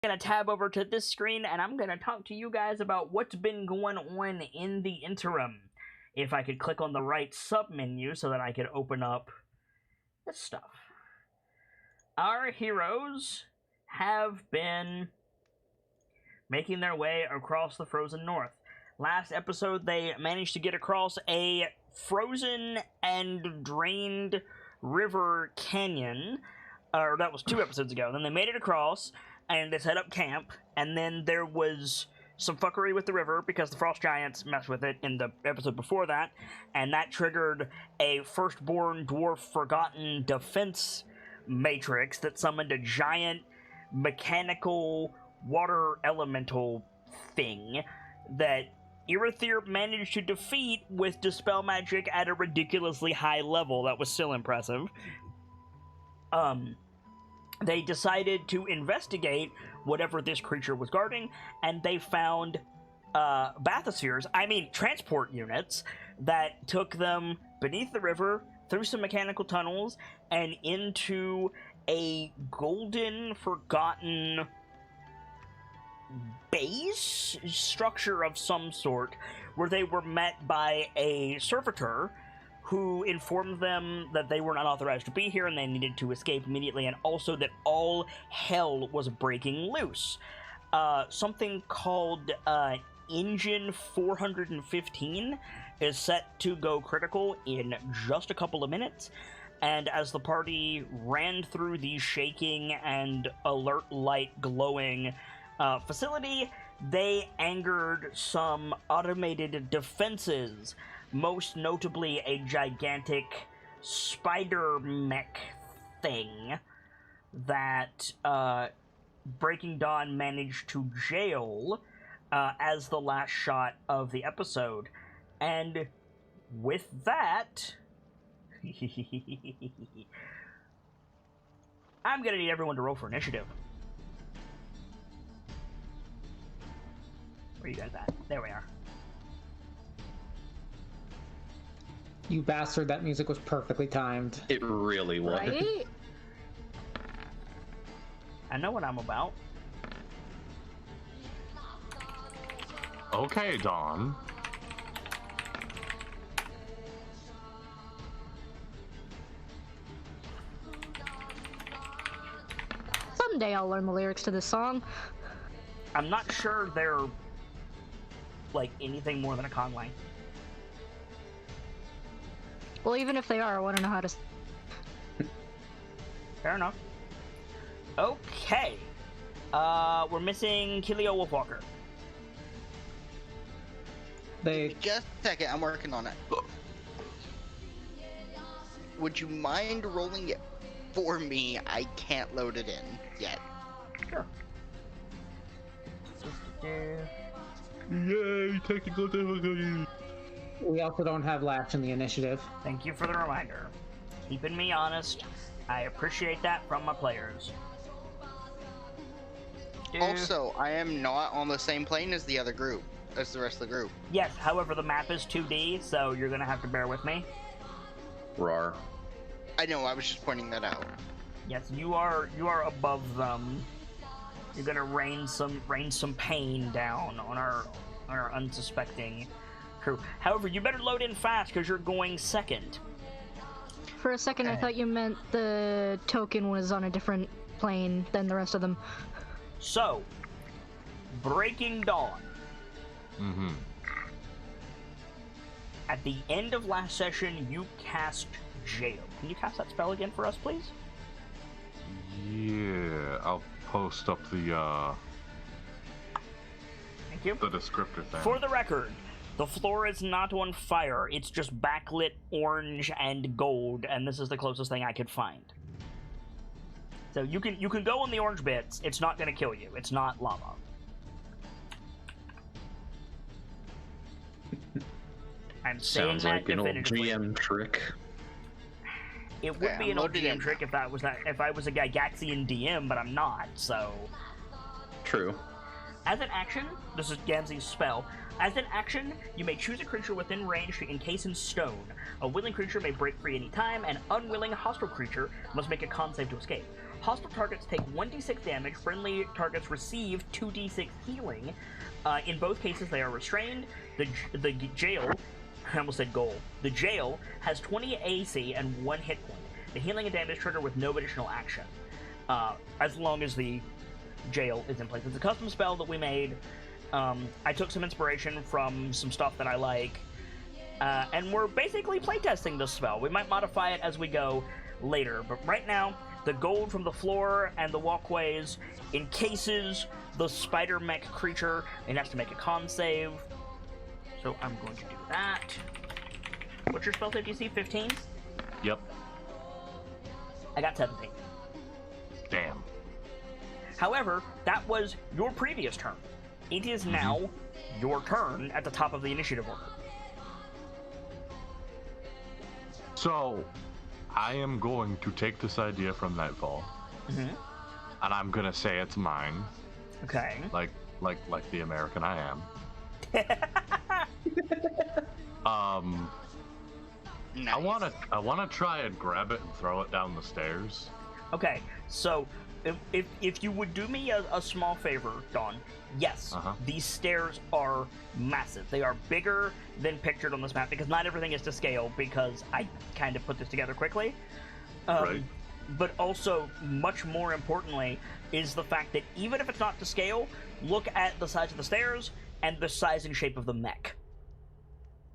Gonna tab over to this screen and I'm gonna talk to you guys about what's been going on in the interim. If I could click on the right sub menu so that I could open up this stuff. Our heroes have been making their way across the frozen north. Last episode they managed to get across a frozen and drained river canyon, or that was 2 episodes ago. Then they made it across and they set up camp, and then there was some fuckery with the river because the frost giants messed with it in the episode before that, and that triggered a firstborn dwarf forgotten defense matrix that summoned a giant mechanical water elemental thing that Irithyr managed to defeat with dispel magic at a ridiculously high level. That was still impressive. They decided to investigate whatever this creature was guarding, and they found transport units that took them beneath the river, through some mechanical tunnels, and into a golden, forgotten base structure of some sort, where they were met by a servitor who informed them that they were not authorized to be here and they needed to escape immediately, and also that all hell was breaking loose. Something called Engine 415 is set to go critical in just a couple of minutes, and as the party ran through the shaking and alert light glowing facility, they angered some automated defenses, most notably a gigantic spider mech thing that Breaking Dawn managed to jail as the last shot of the episode. And with that, I'm gonna need everyone to roll for initiative. Where you guys at? There we are. You bastard, that music was perfectly timed. It really was. Right? I know what I'm about. Okay, Dawn. Someday I'll learn the lyrics to this song. I'm not sure they're like anything more than a conlang. Well, even if they are, I want to know how to... Fair enough. Okay. We're missing Kilio Wolfwalker. Just a second, I'm working on it. Would you mind rolling it for me? I can't load it in yet. Sure. Yay, technical difficulty. We also don't have Lash in the initiative. Thank you for the reminder. Keeping me honest. I appreciate that from my players. Also, I am not on the same plane as the other group, as the rest of the group. Yes, however, the map is 2D, so you're gonna have to bear with me. Rar. I know, I was just pointing that out. Yes, you are above them. You're gonna rain some pain down on our unsuspecting crew. However, you better load in fast because you're going second. For a second, I thought you meant the token was on a different plane than the rest of them. So, Breaking Dawn. Mm-hmm. At the end of last session, you cast Jail. Can you cast that spell again for us, please? Yeah, I'll post up the Thank you. the descriptor thing. For the record, the floor is not on fire. It's just backlit orange and gold, and this is the closest thing I could find. So you can go on the orange bits. It's not going to kill you. It's not lava. I'm saying Sounds that like an old definitively. GM trick. It would be an old loaded GM in. trick if I was a Gygaxian DM, but I'm not. So, True. as an action, this is Gamzee's spell. As an action, you may choose a creature within range to encase in stone. A willing creature may break free any time. An unwilling hostile creature must make a con save to escape. Hostile targets take 1d6 damage. Friendly targets receive 2d6 healing. In both cases, they are restrained. The jail, I almost said goal. The jail has 20 AC and 1 hit point. The healing and damage trigger with no additional action, as long as the jail is in place. It's a custom spell that we made. I took some inspiration from some stuff that I like, and we're basically playtesting this spell. We might modify it as we go later, but right now, the gold from the floor and the walkways encases the spider mech creature. It has to make a con save, so I'm going to do that. What's your spell save DC? 15? Yep. I got 17. Damn. However, that was your previous turn. It is now your turn at the top of the initiative order. So, I am going to take this idea from Nightfall, and I'm gonna say it's mine, Okay. like the American I am. Nice. I wanna try and grab it and throw it down the stairs. Okay, so if you would do me a small favor, Dawn, yes, these stairs are massive. They are bigger than pictured on this map, because not everything is to scale, because I kind of put this together quickly. Right. But also, much more importantly, is the fact that even if it's not to scale, look at the size of the stairs and the size and shape of the mech.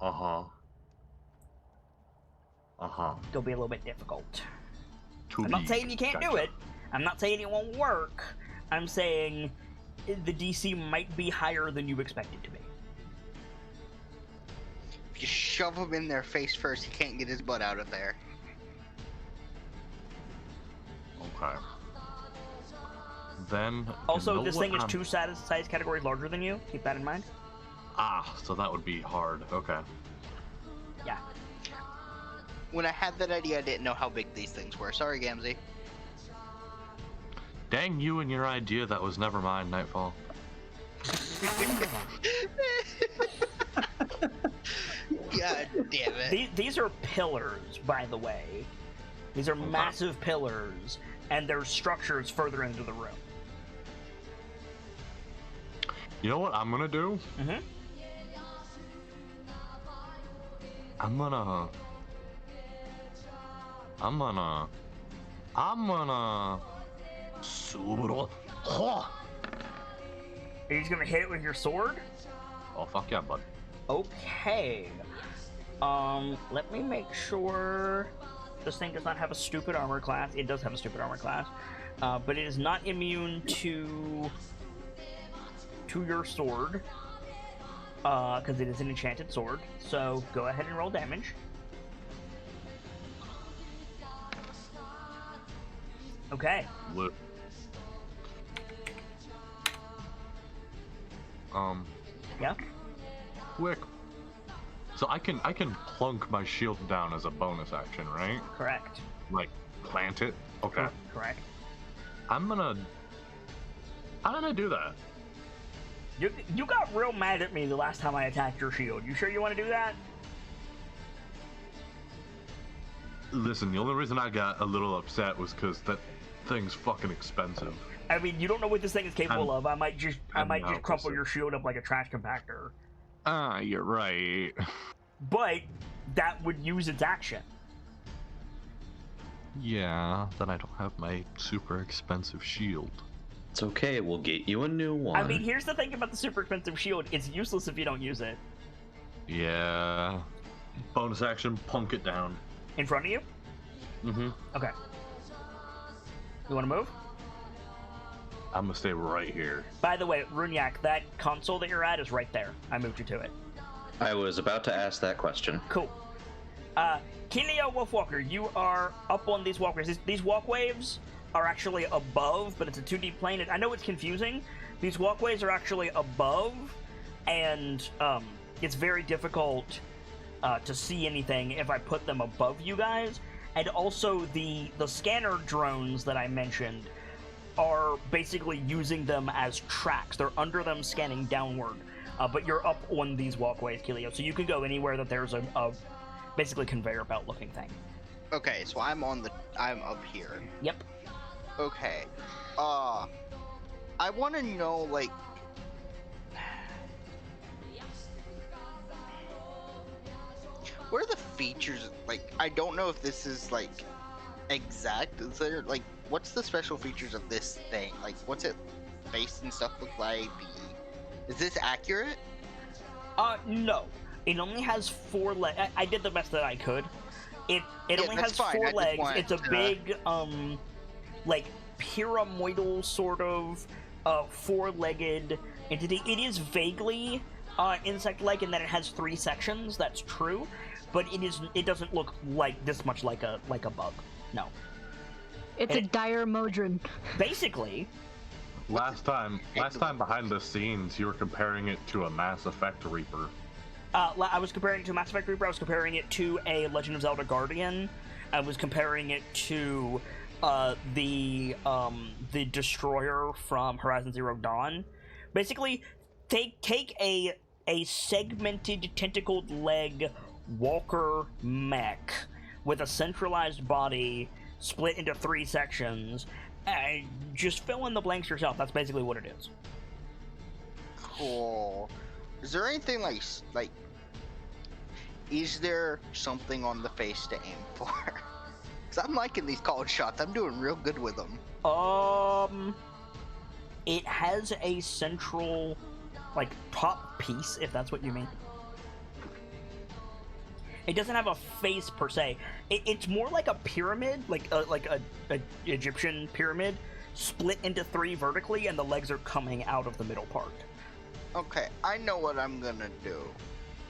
It'll be a little bit difficult. I'm not saying you can't do it. I'm not saying it won't work. I'm saying the DC might be higher than you expect it to be. If you shove him in there face first, he can't get his butt out of there. Okay. Then. Also, this thing is 2 size categories larger than you. Keep that in mind. So that would be hard. Okay. Yeah. When I had that idea, I didn't know how big these things were. Sorry, Gamzee. Dang you and your idea, that was never mine, Nightfall. God damn it. These are pillars, by the way. These are massive pillars, and there's structures further into the room. You know what I'm gonna do? I'm gonna Are you just gonna hit it with your sword? Oh fuck yeah, bud. Okay. Let me make sure this thing does not have a stupid armor class. It does have a stupid armor class, but it is not immune to your sword, because it is an enchanted sword. So go ahead and roll damage. Okay. Yeah. Quick. So I can plunk my shield down as a bonus action, right? Correct. Like plant it. Okay. Correct. I'm gonna do that. You got real mad at me the last time I attacked your shield. You sure you want to do that? Listen, the only reason I got a little upset was because that thing's fucking expensive. I mean, you don't know what this thing is capable of. I might just crumple your shield up like a trash compactor. You're right. But that would use its action. Yeah, then I don't have my super expensive shield. It's okay, we'll get you a new one. I mean, here's the thing about the super expensive shield. It's useless if you don't use it. Yeah. Bonus action, punk it down. In front of you? Okay. You want to move? I'm gonna stay right here. By the way, Runyak, that console that you're at is right there. I moved you to it. I was about to ask that question. Cool. Kilio Wolfwalker, you are up on these walkways. These walkways are actually above, but it's a 2D plane. I know it's confusing. These walkways are actually above, and it's very difficult to see anything if I put them above you guys. And also, the scanner drones that I mentioned are basically using them as tracks. They're under them scanning downward, but you're up on these walkways, Kilio, so you can go anywhere that there's a basically conveyor belt looking thing. Okay, so I'm up here. Yep. Okay. I want to know, like, what are the features? Like, I don't know if this is like exact. Is there like, what's the special features of this thing? Like, what's it face and stuff look like? Is this accurate? No. It only has 4 legs. I did the best that I could. It only has fine. 4 I just legs. wanted It's a to- big, like, pyramidal sort of, 4-legged entity. It is vaguely, insect-like in that it has 3 sections, that's true. But it doesn't look like this much like a bug. No. It's a dire modron. Basically. Last time behind the scenes, you were comparing it to a Mass Effect Reaper. I was comparing it to Mass Effect Reaper. I was comparing it to a Legend of Zelda Guardian. I was comparing it to the Destroyer from Horizon Zero Dawn. Basically, take a segmented tentacled leg walker mech with a centralized body split into 3 sections. Just fill in the blanks yourself. That's basically what it is. Cool. Is there anything like is there something on the face to aim for? Cause I'm liking these cold shots. I'm doing real good with them. It has a central, like, top piece, if that's what you mean. It doesn't have a face per se. It's more like a pyramid, like a Egyptian pyramid, split into 3 vertically, and the legs are coming out of the middle part. Okay, I know what I'm gonna do.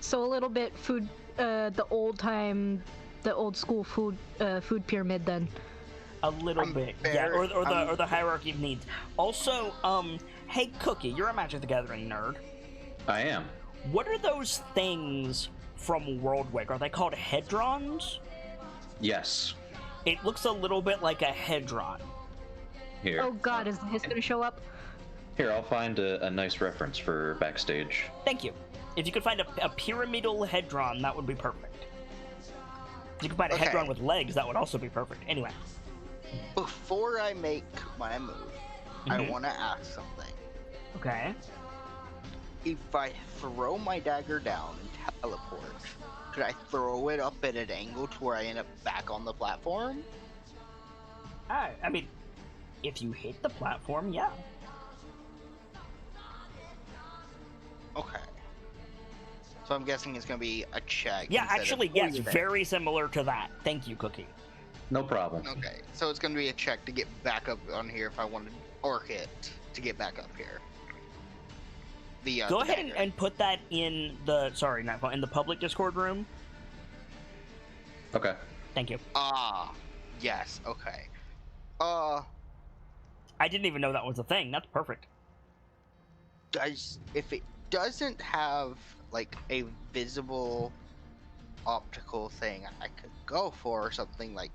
So a little bit food, the old school food pyramid then. A little bit, yeah, or the hierarchy of needs. Also, hey Cookie, you're a Magic the Gathering nerd. I am. What are those things from Worldwake? Are they called hedrons? Yes. It looks a little bit like a hedron. Here. Oh god, is this gonna show up? Here, I'll find a nice reference for backstage. Thank you. If you could find a pyramidal hedron, that would be perfect. If you could find a hedron with legs, that would also be perfect. Anyway. Before I make my move, I want to ask something. Okay. If I throw my dagger down and teleport, could I throw it up at an angle to where I end up back on the platform? I mean, if you hit the platform, yeah. Okay. So I'm guessing it's going to be a check. Yeah, instead of- actually, yes, very similar to that. Thank you, Cookie. No problem. Okay, so it's going to be a check to get back up on here if I want to orc it to get back up here. Go the ahead dagger. and put that in the in the public Discord room. Okay. Thank you. Yes, okay. I didn't even know that was a thing. That's perfect. If it doesn't have like a visible optical thing I could go for, or something like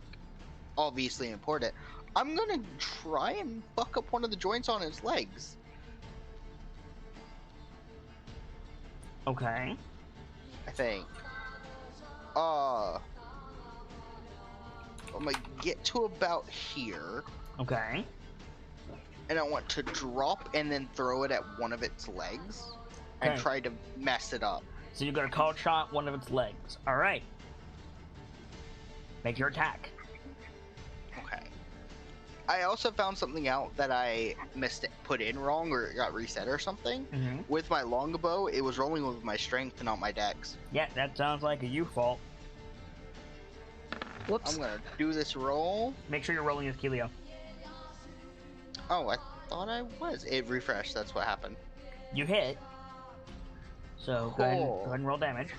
obviously important, I'm gonna try and fuck up one of the joints on its legs. Okay. I think. I'm gonna get to about here, Okay. and I want to drop and then throw it at one of its legs and Okay. try to mess it up. So you're gonna call shot one of its legs. All right. Make your attack. Okay. I also found something out that I put in wrong, or it got reset or something. Mm-hmm. With my longbow, it was rolling with my strength and not my dex. Yeah, that sounds like a you fault. Whoops. I'm gonna do this roll. Make sure you're rolling as Keelio. Oh, I thought I was. It refreshed, that's what happened. You hit. So go ahead Cool. and roll damage.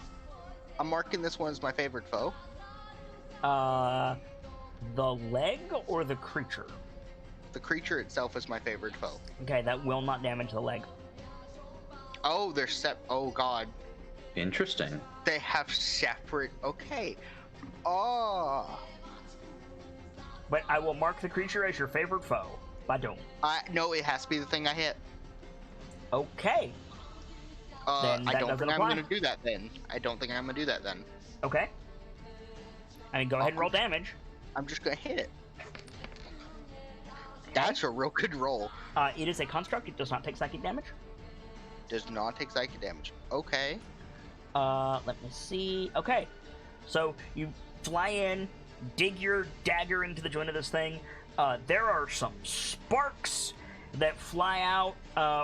I'm marking this one as my favorite foe. The leg or the creature? The creature itself is my favorite foe. Okay, that will not damage the leg. Oh, they're oh god. Interesting. They have separate, okay. Oh. But I will mark the creature as your favorite foe. Badum. No, it has to be the thing I hit. Okay. Then I that don't doesn't think I'm apply. gonna do that then. I don't think I'm gonna do that then. Okay. I mean, go ahead and roll damage. I'm just gonna hit it. That's a real good roll. It is a construct. It does not take psychic damage. Does not take psychic damage. Okay. Let me see. Okay, so you fly in, dig your dagger into the joint of this thing. There are some sparks that fly out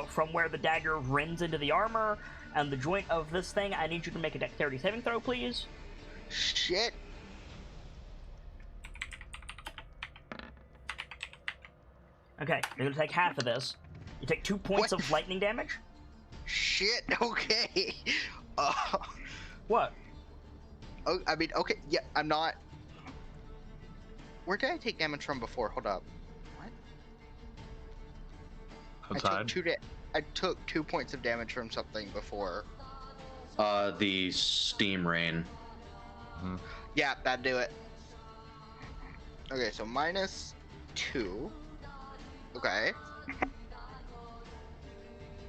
from where the dagger rends into the armor and the joint of this thing. I need you to make a dexterity saving throw, please. Shit. Okay, you're gonna take half of this. You take 2 points What? of lightning damage. Shit. Okay. What? Oh, I mean, okay. Yeah, I'm not. Where did I take damage from before? Hold up. What? Outside. I took 2 points of damage from something before. The steam rain. Yeah, that'd do it. Okay, so -2. Okay.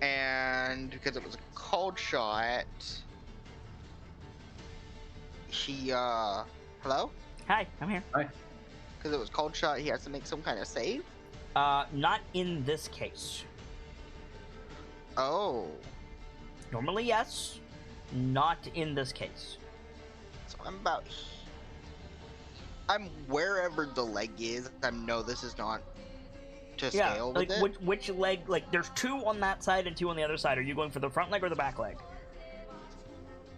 And because it was a cold shot, he, hello? Hi, I'm here. Because it was cold shot, he has to make some kind of save? Not in this case. Oh. Normally, yes. Not in this case. So I'm wherever the leg is. I know this is not to scale with like it. which leg? Like, there's 2 on that side and 2 on the other side. Are you going for the front leg or the back leg?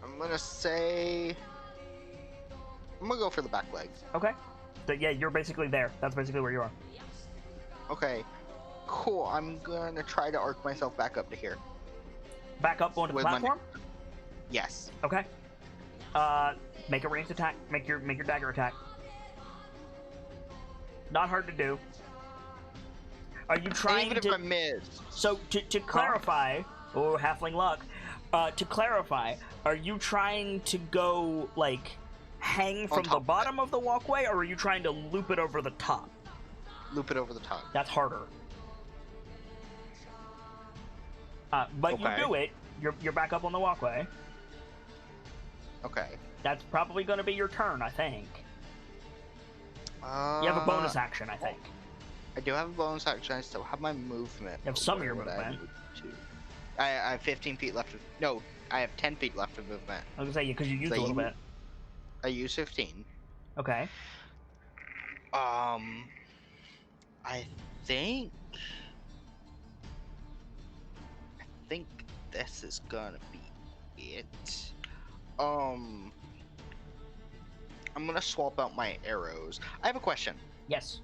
I'm gonna go for the back leg. Okay. So, yeah, you're basically there. That's basically where you are. Okay. Cool. I'm gonna try to arc myself back up to here. Back up onto the With my- platform? Yes. Okay. Make a ranged attack. Make your dagger attack. Not hard to do. Are you trying Even if to... I miss. So, to clarify... Oh, halfling luck. To clarify, are you trying to go, like, hang from the top of bottom of the walkway, or are you trying to loop it over the top? Loop it over the top. That's harder. But Okay. you do it. You're back up on the walkway. Okay. That's probably going to be your turn, I think. You have a bonus action, I think. I do have a bonus action. I still have my movement. You have some of your Where would I movement. move to? I have 15 feet left. No, I have 10 feet left of movement. I was going to say, because you used So a little bit. I use 15. Okay. I think this is gonna be it. I'm gonna swap out my arrows. I have a question. Yes.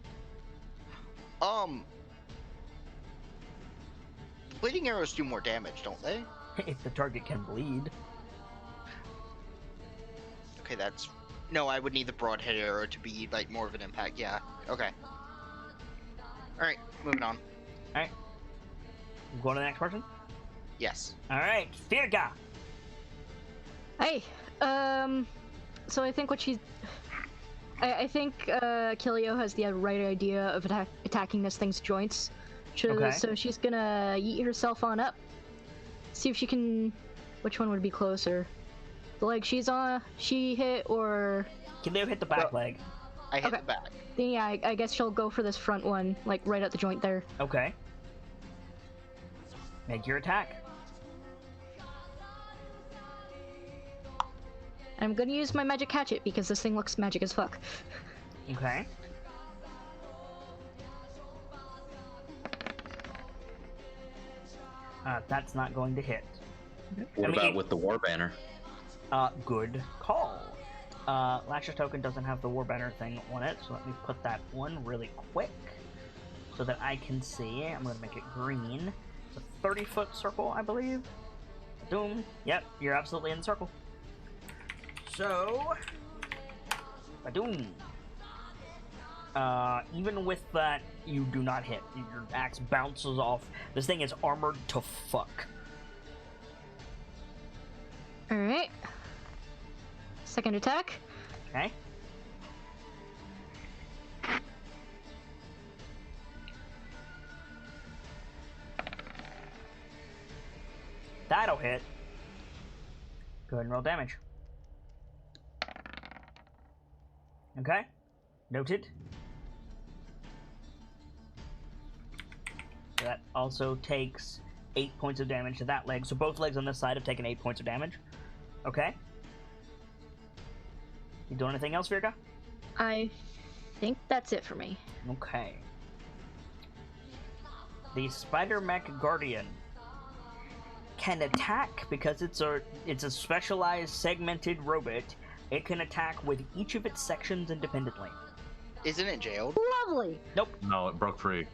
Bleeding arrows do more damage, don't they? If the target can bleed. Okay, that's... No, I would need the broadhead arrow to be, like, more of an impact. Yeah, okay. Alright, moving on. Alright. Going to the next person? Yes. Alright, Firga! Hey, so I think what she's... I think, Kilio has the right idea of attacking this thing's joints. Okay. So she's gonna yeet herself on up. See if she can... Which one would be closer? The leg she's on, she hit, or... Can they hit the back leg? I hit Okay. the back. Then yeah, I guess she'll go for this front one, like right at the joint there. Okay. Make your attack. I'm gonna use my magic hatchet because this thing looks magic as fuck. Okay. That's not going to hit. What I mean, about with the war banner? Good call. Lashes token doesn't have the war banner thing on it, so let me put that one really quick so that I can see. I'm going to make it green. It's a 30-foot circle, I believe. Boom. Yep, you're absolutely in the circle. So, Badoom. Even with that, you do not hit. Your axe bounces off. This thing is armored to fuck. Alright. Second attack. Okay. That'll hit. Go ahead and roll damage. Okay. Noted. that also takes 8 points of damage to that leg. So both legs on this side have taken 8 points of damage. Okay. You doing anything else, Virga? I think that's it for me. Okay. The Spider Mech Guardian can attack because it's a specialized segmented robot. It can attack with each of its sections independently. Isn't it jailed? Lovely! Nope. No, it broke free.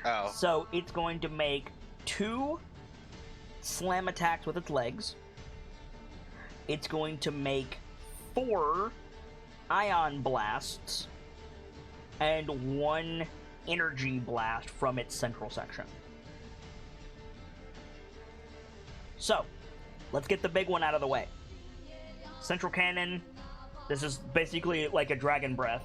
Oh. So it's going to make 2 slam attacks with its legs. It's going to make 4 ion blasts and 1 energy blast from its central section. So, let's get the big one out of the way. Central cannon, this is basically like a dragon breath.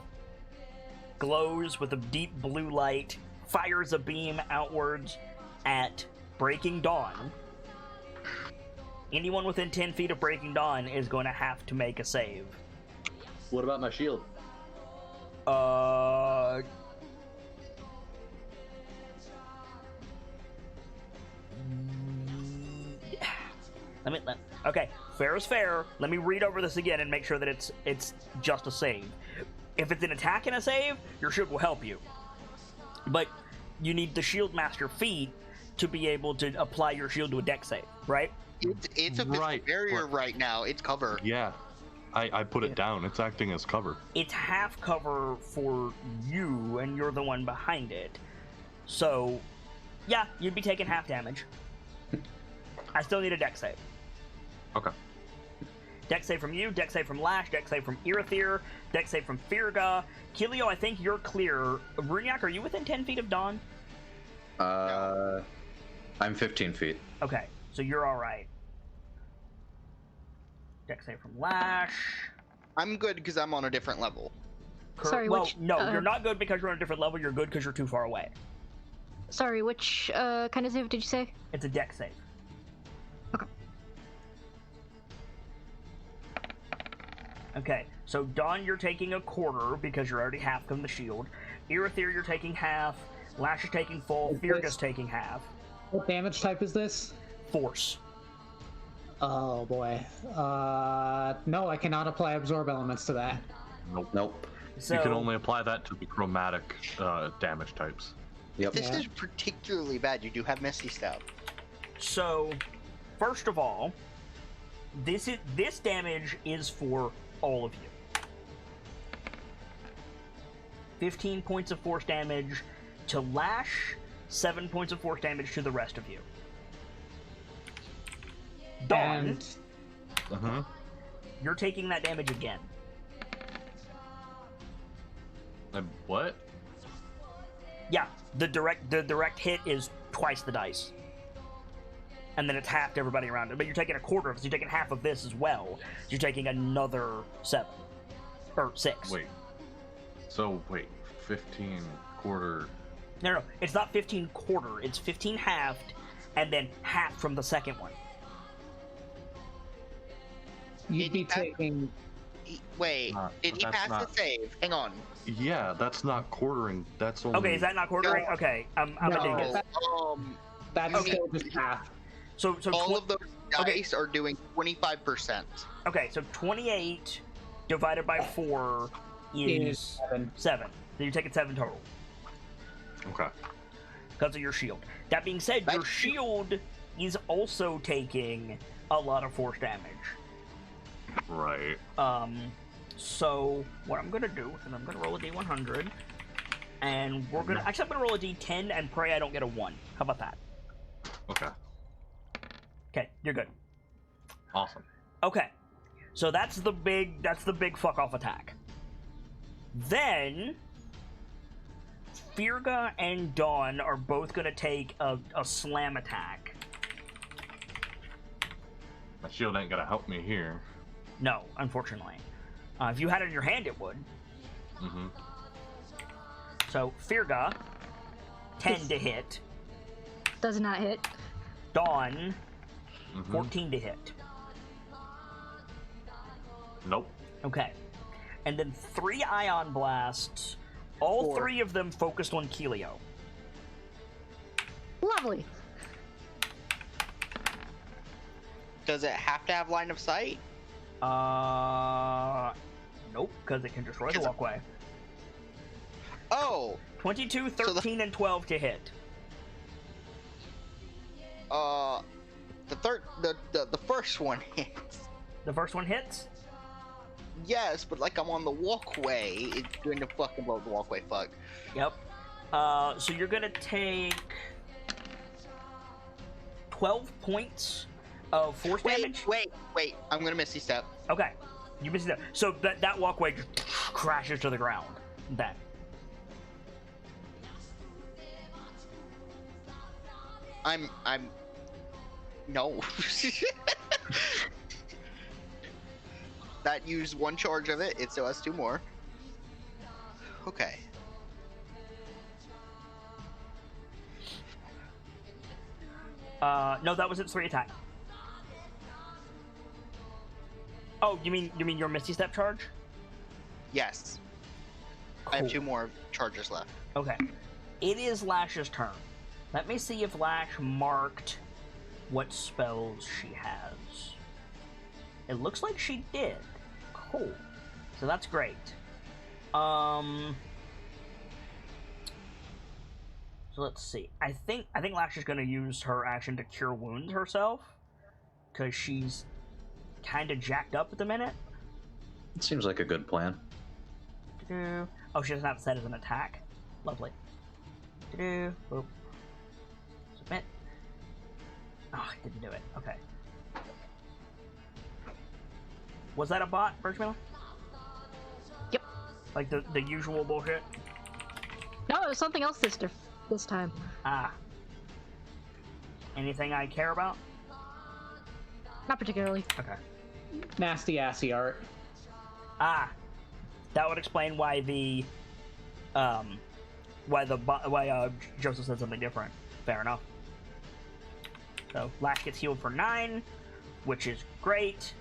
Glows with a deep blue light, fires a beam outwards at Breaking Dawn. Anyone within 10 feet of Breaking Dawn is going to have to make a save. What about my shield? Okay, fair is fair. Let me read over this again and make sure that it's just a save. If it's an attack and a save, your shield will help you. But you need the shield master feat to be able to apply your shield to a dex save, right? It's a barrier right now. It's cover. Yeah. I put it down. It's acting as cover. It's half cover for you, and you're the one behind it. So, yeah, you'd be taking half damage. I still need a dex save. Okay. Dex save from you, dex save from Lash, dex save from Irithyr, dex save from Firga. Kilio, I think you're clear. Bruniac, are you within 10 feet of Dawn? I'm 15 feet. Okay, so you're alright. Dex save from Lash. I'm good because I'm on a different level. Sorry, well, which, no, you're not good because you're on a different level. You're good because you're too far away. Sorry, which kind of save did you say? It's a dex save. Okay. Okay, so Dawn, you're taking a quarter because you're already half from the shield. Irithyr, you're taking half. Lash is taking full. Firga's taking half. What damage type is this? Force. Oh boy. No, I cannot apply absorb elements to that. Nope. So, You can only apply that to the chromatic damage types. Yep. This is particularly bad. You do have Misty Step. So, first of all, this damage is for all of you. 15 points of force damage to Lash, 7 points of force damage to the rest of you. Dawn, And you're taking that damage again. What? Yeah, the direct hit is twice the dice. And then it's half to everybody around it. But you're taking a quarter of it, so you're taking half of this as well. So you're taking another 7. Or 6. Wait. So, 15 quarter... No, it's not 15 quarter. It's 15 halved, and then half from the second one. you'd be taking... Wait, did he that's pass not- the save? Hang on. Yeah, that's not quartering. That's only... Okay, is that not quartering? No. Okay, I'm No. a dig it. That's Okay. still just half. So All of those okay. dice are doing 25%. Okay, so 28 divided by 4 is 7. So you're taking 7 total Okay. because of your shield. That being said, your shield is also taking a lot of force damage. Right. So what I'm gonna do is I'm gonna roll a d100, and we're gonna actually I'm gonna roll a d10 and pray I don't get a 1. How about that? Okay. Okay, you're good. Awesome. Okay, so that's the big fuck off attack. Then Firga and Dawn are both gonna take a slam attack. My shield ain't gonna help me here. No, unfortunately. If you had it in your hand, it would. Mm-hmm. So Firga, 10 to hit. Does not hit. Dawn, Mm-hmm. 14 to hit. Nope. Okay. And then 3 ion blasts, all 3 of them focused on Kelio. Lovely. Does it have to have line of sight? Nope, because it can destroy the walkway. Oh! 22, 13, and 12 to hit. The first one hits. The first one hits? Yes, but like I'm on the walkway, it's going to fucking blow the walkway. Fuck. Yep. So you're gonna take 12 points of force damage. Wait. I'm gonna Misty Step. Okay. You missed that. So that walkway just crashes to the ground. Then. I'm no. That used one charge of it. It still has 2 more. Okay. No, that was its 3 attack. Oh, you mean your Misty Step charge? Yes. Cool. I have 2 more charges left. Okay. It is Lash's turn. Let me see if Lash marked what spells she has. It looks like she did. Cool. So that's great. So let's see. I think Lash is going to use her action to cure wounds herself, because she's kind of jacked up at the minute. It seems like a good plan. Oh, she doesn't have to set as an attack. Lovely. Oop. Submit. Oh, I didn't do it. Okay. Was that a bot, Birchmiller? Yep. Like the usual bullshit? No, it was something else this time. Ah. Anything I care about? Not particularly. Okay. Nasty assy art. Ah. That would explain why Joseph said something different. Fair enough. So Lash gets healed for 9, which is great.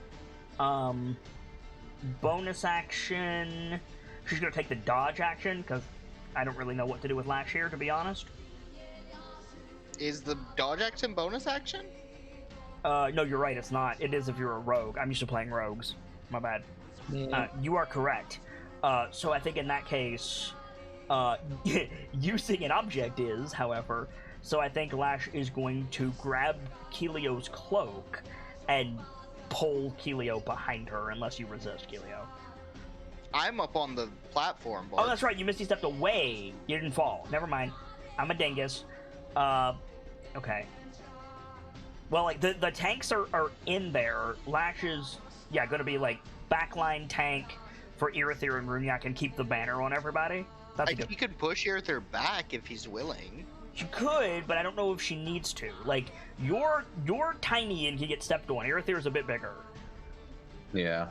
Bonus action. She's gonna take the dodge action because I don't really know what to do with Lash here, to be honest. Is the dodge action bonus action? No, you're right. It's not. It is if you're a rogue. I'm used to playing rogues. My bad. Yeah. You are correct. So I think in that case, using an object is, however. So I think Lash is going to grab Keelio's cloak and pull Keelio behind her, unless you resist, Keelio. I'm up on the platform, boy. Oh, that's right. You Misty stepped away. You didn't fall. Never mind. I'm a dingus. Okay. Well, like, the tanks are in there. Lash is, going to be, like, backline tank for Irithyr and Runyak and keep the banner on everybody. That's He could push Irithyr back if he's willing. She could, but I don't know if she needs to. Like, you're tiny and can get stepped on. Irithyr's a bit bigger. Yeah.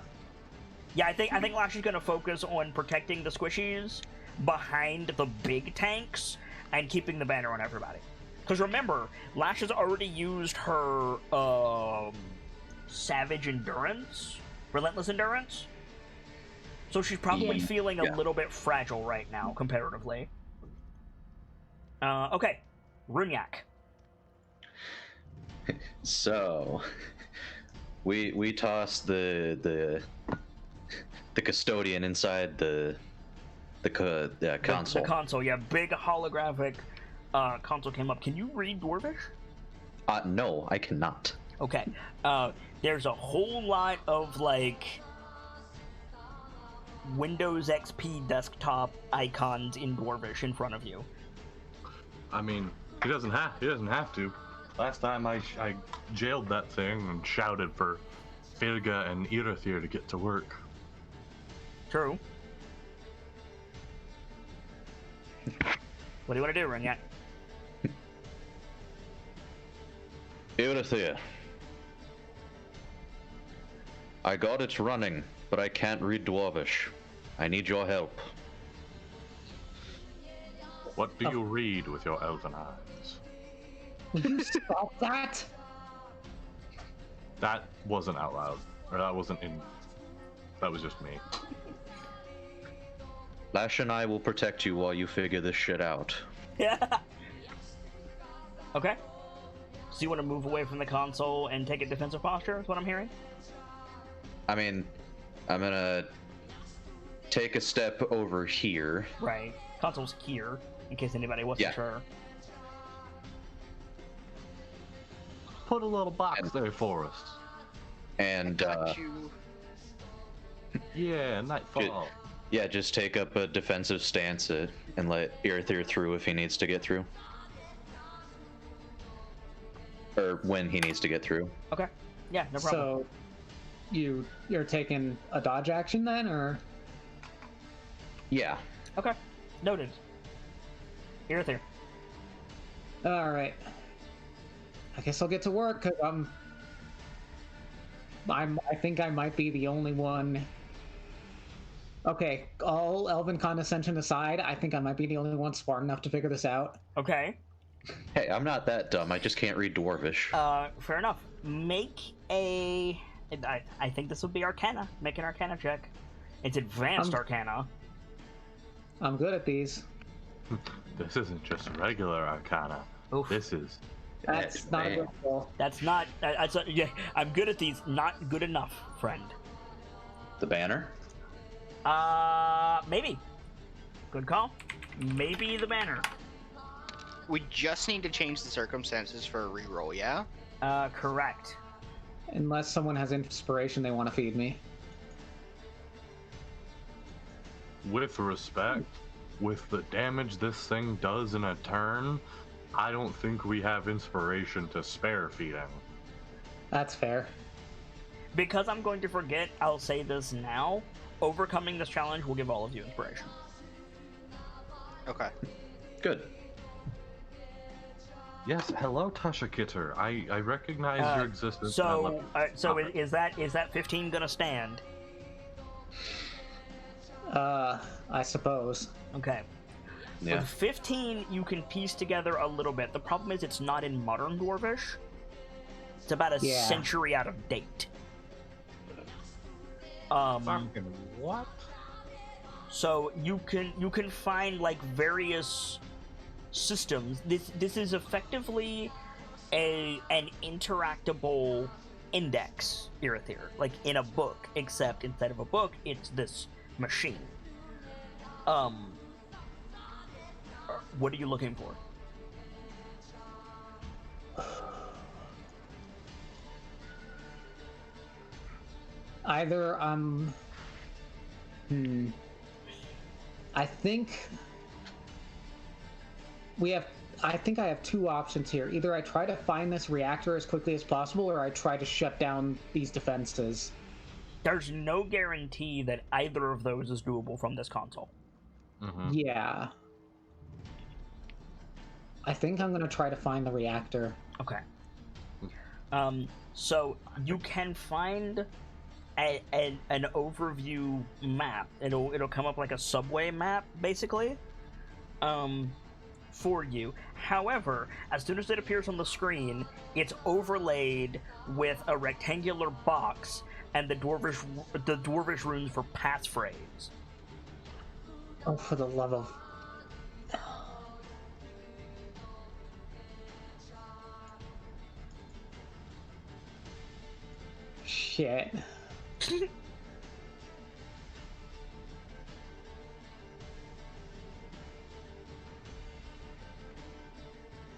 Yeah, I think Lash is going to focus on protecting the squishies behind the big tanks and keeping the banner on everybody. Because remember, Lash has already used her Savage Endurance, Relentless Endurance. So she's probably feeling a little bit fragile right now, comparatively. Okay, Runyak. So, we tossed the custodian inside the console. The console, yeah, big holographic console came up. Can you read Dwarvish? No, I cannot. Okay, there's a whole lot of like Windows XP desktop icons in Dwarvish in front of you. I mean, he doesn't have to. Last time I jailed that thing and shouted for Firga and Irithyr to get to work. True. What do you want to do, Runyak? Irithyr. I got it running, but I can't read Dwarvish. I need your help. What do you read with your elven eyes? Will you stop that? That wasn't out loud. Or that wasn't in... That was just me. Lash and I will protect you while you figure this shit out. Yeah. Okay. So you want to move away from the console and take a defensive posture, is what I'm hearing? I mean, I'm gonna take a step over here. Right. Console's here, in case anybody wasn't sure. Put a little box there for us. And, Got you. Yeah, nightfall. yeah, just take up a defensive stance and let Irithyr through if he needs to get through. Or when he needs to get through. Okay. Yeah, no problem. So, you're taking a dodge action then, or? Yeah. Okay. Noted. Irithyr. All right. I guess I'll get to work because I think I might be the only one. Okay, all elven condescension aside, I think I might be the only one smart enough to figure this out. Okay. Hey, I'm not that dumb. I just can't read Dwarvish. Fair enough. Make a... I think this would be Arcana. Make an Arcana check. It's advanced Arcana. I'm good at these. This isn't just regular Arcana. Oof. This is... That's not a good roll. That's not... yeah, I'm good at these. Not good enough, friend. The banner? Maybe. Good call. Maybe the banner. We just need to change the circumstances for a reroll, yeah? Correct. Unless someone has inspiration they want to feed me. With respect, with the damage this thing does in a turn, I don't think we have inspiration to spare feeding. That's fair. Because I'm going to forget, I'll say this now. Overcoming this challenge will give all of you inspiration. Okay. Good. Yes, hello, Tasha Kitter. I recognize your existence. So is that 15 gonna stand? I suppose. Okay. Yeah. With 15, you can piece together a little bit. The problem is it's not in modern Dwarvish. It's about a century out of date. Fucking what? So you can find like various systems. This is effectively an interactable index, Irithyr, like in a book, except instead of a book, it's this machine. What are you looking for? Either I think I have two options here. Either I try to find this reactor as quickly as possible, or I try to shut down these defenses. There's no guarantee that either of those is doable from this console. Mm-hmm. Yeah. I think I'm gonna try to find the reactor. Okay. So you can find an overview map. It'll come up like a subway map, basically, for you. However, as soon as it appears on the screen, it's overlaid with a rectangular box and the dwarvish runes for passphrase. Oh, for the love of... Shit.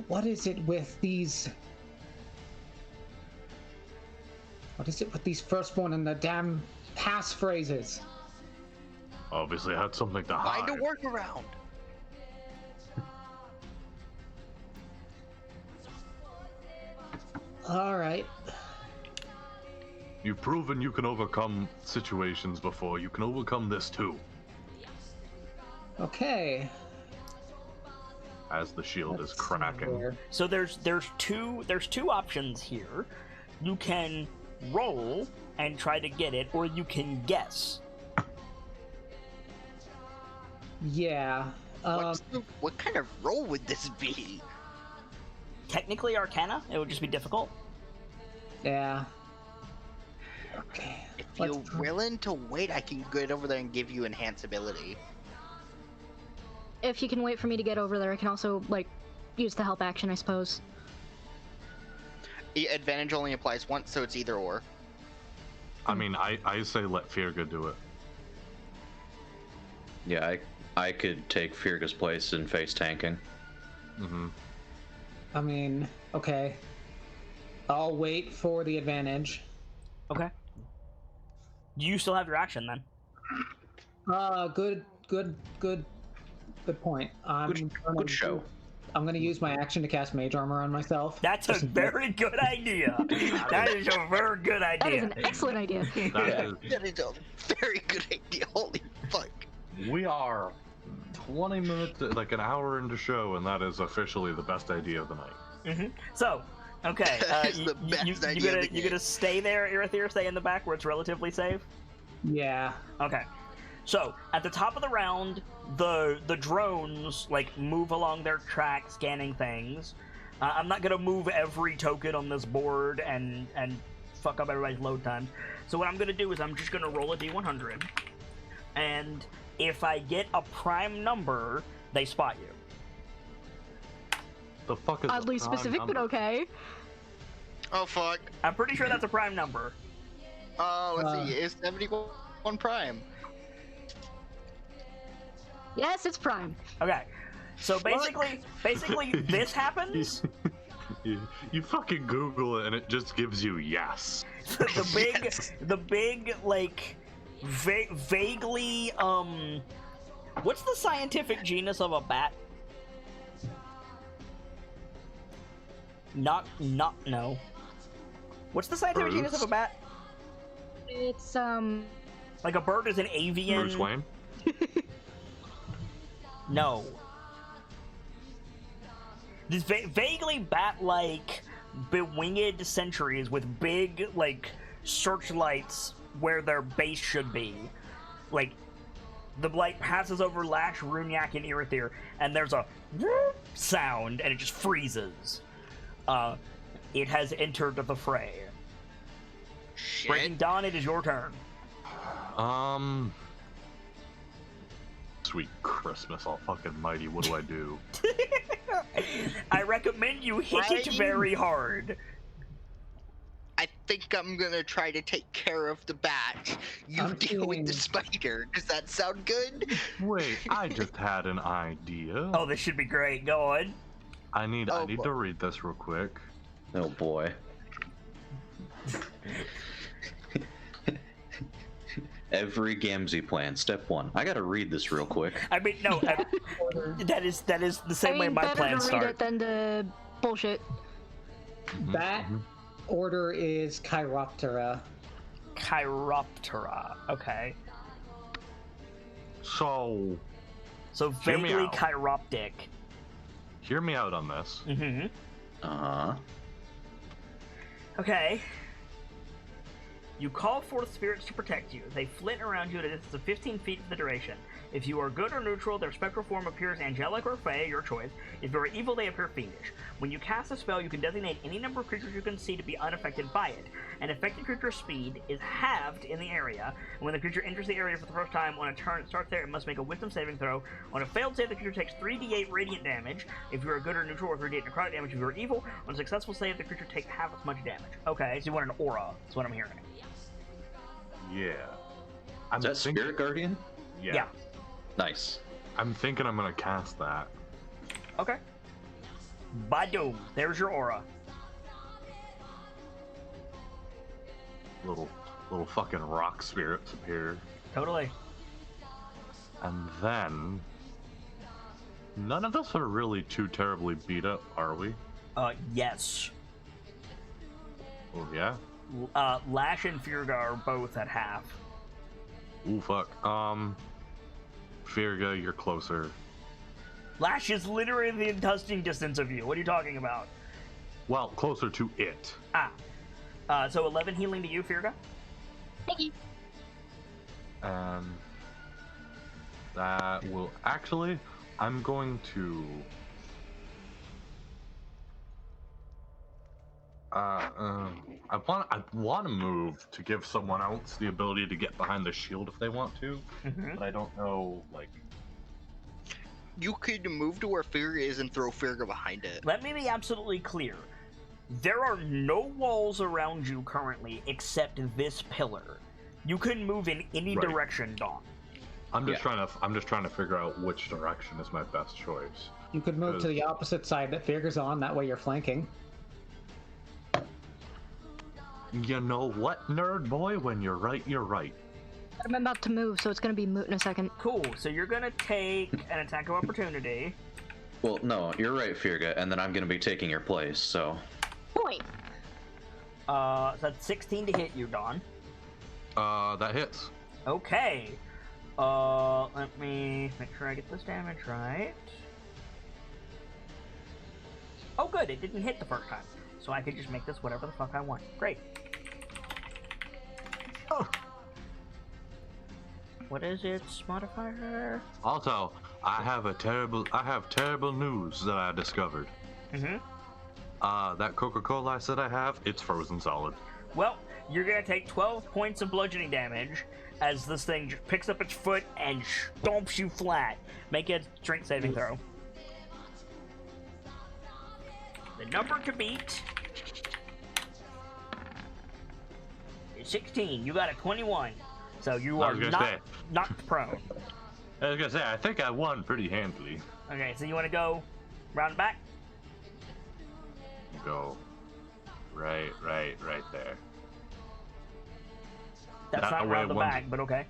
What is it with these... What is it with these firstborn and the damn passphrases? Obviously had something to hide. Find a workaround. Alright. You've proven you can overcome situations before. You can overcome this too. Okay. As the shield is Let's see cracking. here. So there's two options here. You can roll and try to get it, or you can guess. Yeah. What kind of roll would this be? Technically Arcana, it would just be difficult. Yeah. Okay. If let's you're try- willing to wait, I can get over there and give you enhance ability. If you can wait for me to get over there, I can also, like, use the help action, I suppose. Advantage only applies once, so it's either or. I mean, I say let Firga do it. Yeah, I could take Firga's place in face tanking. Mm-hmm. I mean, okay. I'll wait for the advantage. Okay. You still have your action then. Good point. Good show. I'm gonna use my action to cast Mage Armor on myself. That's a very good idea. That is a very good That is idea. an excellent idea. That is a very good idea. Holy fuck. We are 20 minutes, like an hour into show, and that is officially the best idea of the night. So, okay, That is the best idea of the you gonna stay there, Irithyr? Stay in the back where it's relatively safe? Yeah. Okay. So, at the top of the round, the drones, like, move along their track, scanning things. I'm not gonna move every token on this board and fuck up everybody's load times. So what I'm gonna do is I'm just gonna roll a d100, and if I get a prime number, they spot you. The fuck is Oddly the prime specific, but number? okay. Oh fuck. I'm pretty sure that's a prime number. Let's see. Is 71 prime? Yes, it's prime. Okay. So basically this happens. You fucking Google it and it just gives you yes. the big like vaguely what's the scientific genus of a bat? No. What's the scientific genus of a bat? It's Like a bird is an avian. Bruce Wayne? No. These vaguely bat-like, bewinged sentries with big, like, searchlights where their base should be. Like, the light passes over Lash, Runyak, and Irithyr, and there's a whoop sound, and it just freezes. It has entered the fray. Breaking Shit. Dawn, it is your turn. Sweet Christmas, all fucking mighty, what do I do? I recommend you hit it Right? very hard. I think I'm gonna try to take care of the bat. You I'm deal with the feeling- spider. Does that sound good? Wait, I just had an idea. Oh, this should be great. Go on. I need Oh, to read this real quick. Oh boy. Every Gamzee plan. Step 1. I gotta read this real quick. I mean, no, that is the same way my better plans to read start. it than the bullshit. That order is Chiroptera. Chiroptera. Okay. So, So Hear me vaguely out. chiroptic. hear me out on this. Mm-hmm. Uh-huh. Okay. You call forth spirits to protect you. They flit around you at a distance of 15 feet for the duration. If you are good or neutral, their spectral form appears angelic or fey, your choice. If you are evil, they appear fiendish. When you cast a spell, you can designate any number of creatures you can see to be unaffected by it. An affected creature's speed is halved in the area, and when the creature enters the area for the first time on a turn it starts there, it must make a wisdom saving throw. On a failed save, the creature takes 3d8 radiant damage. If you are good or neutral, or 3d8 necrotic damage if you are evil. On a successful save, the creature takes half as much damage. Okay, so you want an aura. That's what I'm hearing. Yeah. Is that Spirit Guardian? Yeah. Nice. I'm thinking I'm gonna cast that. Okay. Badoom. There's your aura. Little fucking rock spirits appear. Totally. And then... None of us are really too terribly beat up, are we? Yes. Oh, yeah? Lash and Firga are both at half. Ooh, fuck. Firga, you're closer. Lash is literally in touching distance of you. What are you talking about? Well, closer to it. So 11 healing to you, Firga? Thank you. And that will actually, I'm going to I want to move to give someone else the ability to get behind the shield if they want to, but I don't know, like. You could move to where Firga is and throw Firga behind it. Let me be absolutely clear. There are no walls around you currently except this pillar. You can move in any Right. direction, Dawn. I'm just trying to figure out which direction is my best choice. You could move to the opposite side that Figures on, that way you're flanking. You know what, nerd boy? When you're right, you're right. I'm about to move, so it's gonna be moot in a second. Cool, so you're gonna take an attack of opportunity. Well, no, you're right, Firga, and then I'm gonna be taking your place, so... Point. So that's 16 to hit you, Dawn. That hits. Okay. Let me make sure I get this damage right. Oh good, it didn't hit the first time. So I could just make this whatever the fuck I want. Great. Oh. What is its modifier? Also, I have terrible news that I discovered. Mm-hmm. That Coca-Cola I said I have, it's frozen solid. Well, you're gonna take 12 points of bludgeoning damage as this thing just picks up its foot and stomps you flat. Make a strength saving throw. The number to beat is 16. You got a 21. So you are not knocked prone. I was gonna say, I think I won pretty handily. Okay, so you want to go round back? Go right there. That's That not way round the once- back, but okay.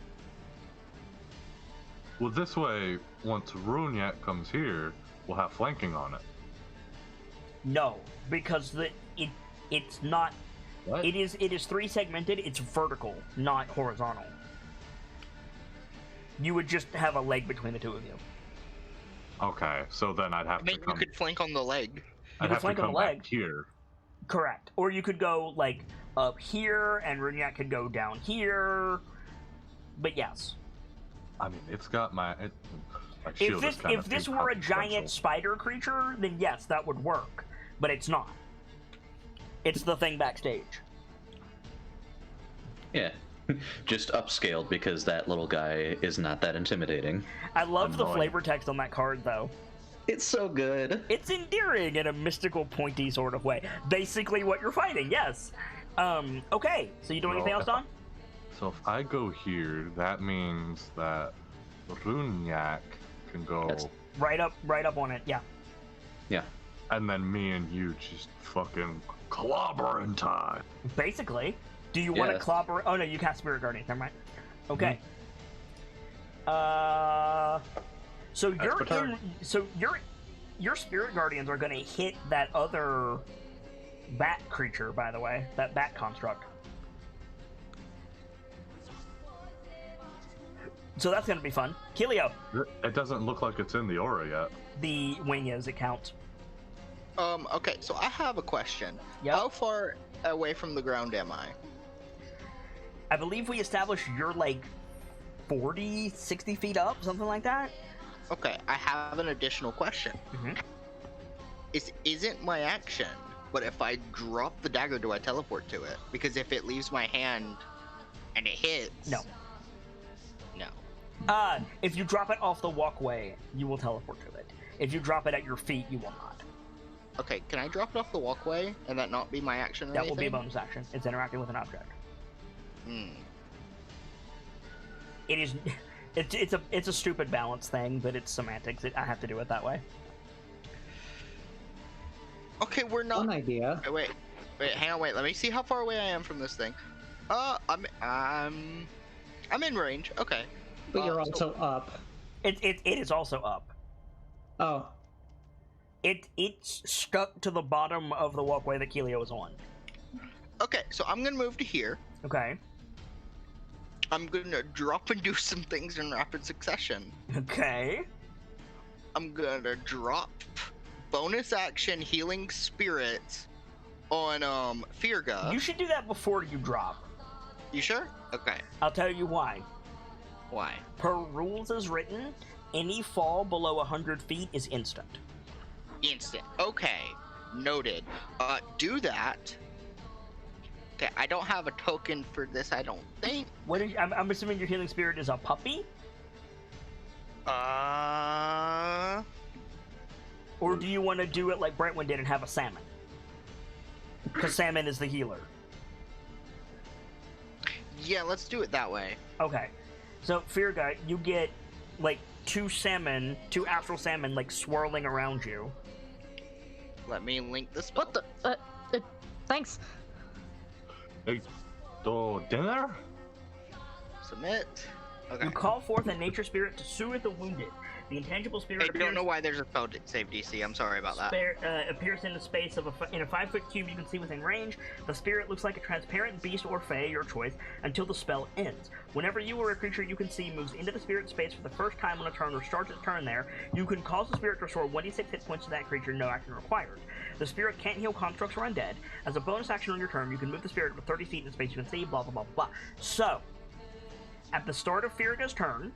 Well, this way, once Runyak comes here, we'll have flanking on it. No, because it's not. What? It is 3 segmented. It's vertical, not horizontal. You would just have a leg between the two of you. Okay, so then I'd have I mean, to come. you could flank on the leg. I'd could have to flank on come the leg. back here. Correct. Or you could go like up here, and Runyak could go down here. But yes, I mean, it's got my shield is kind if of this were a giant inconsequential. spider creature, then yes, that would work. But it's not. It's the thing backstage. Yeah. Just upscaled because that little guy is not that intimidating. I love the Annoying. flavor text on that card, though. It's so good. It's endearing in a mystical, pointy sort of way. Basically, what you're fighting, yes. Okay. So you doing anything else, Don? So if I go here, that means that Runyak can go, That's- Right up on it. Yeah. Yeah. and then me and you just fucking clobbering time. Basically. Do you want to Yes. clobber? Oh no, you cast Spirit Guardian. Never mind. Okay. So you're return. in. So your Spirit Guardians are going to hit that other bat creature. By the way, that bat construct. So that's going to be fun. Kelio, It doesn't look like it's in the aura yet. the wing is. It counts. Okay, so I have a question. Yep. How far away from the ground am I? I believe we established you're like 40, 60 feet up, something like that. Okay, I have an additional question. Mhm. Isn't my action, but if I drop the dagger, do I teleport to it? Because if it leaves my hand and it hits... No. No. If you drop it off the walkway, you will teleport to it. If you drop it at your feet, you will not. Okay, can I drop it off the walkway and that not be my action or That will be a anything? bonus action. It's interacting with an object. Hmm. It is. It's a stupid balance thing, but it's semantics. I have to do it that way. Okay, we're not... One idea. Wait, hang on, wait. Let me see how far away I am from this thing. I'm in range. Okay. But you're so- also up. It is also up. Oh, It's stuck to the bottom of the walkway that Kelio is on. Okay, so I'm gonna move to here. Okay. I'm gonna drop and do some things in rapid succession. Okay. I'm gonna drop bonus action healing spirit on Firga. You should do that before you drop. You sure? Okay. I'll tell you why. Why? Per rules as written, any fall below 100 feet is instant. Instant. Okay. Noted. Do that. Okay, I don't have a token for this, I don't think. What is? I'm assuming your healing spirit is a puppy, Uh, or do you want to do it like Brentwood did and have a salmon? Because Salmon is the healer. Yeah, let's do it that way. Okay. So, Firga, you get, like, two astral salmon, like, swirling around you. Let me link the spell. What the? Thanks. Hey, dinner? Submit. Okay. You call forth a nature spirit to soothe the wounded. The intangible spirit I don't know why there's a spell save DC. I'm sorry about that. Appears in the space of in a 5-foot cube you can see within range. The spirit looks like a transparent beast or fae, your choice, until the spell ends. Whenever you or a creature you can see moves into the spirit space for the first time on a turn or starts its turn there, you can cause the spirit to restore 1d6 hit points to that creature, no action required. The spirit can't heal constructs or undead. As a bonus action on your turn, you can move the spirit with 30 feet in space you can see, blah blah blah blah. So, at the start of Firga's turn,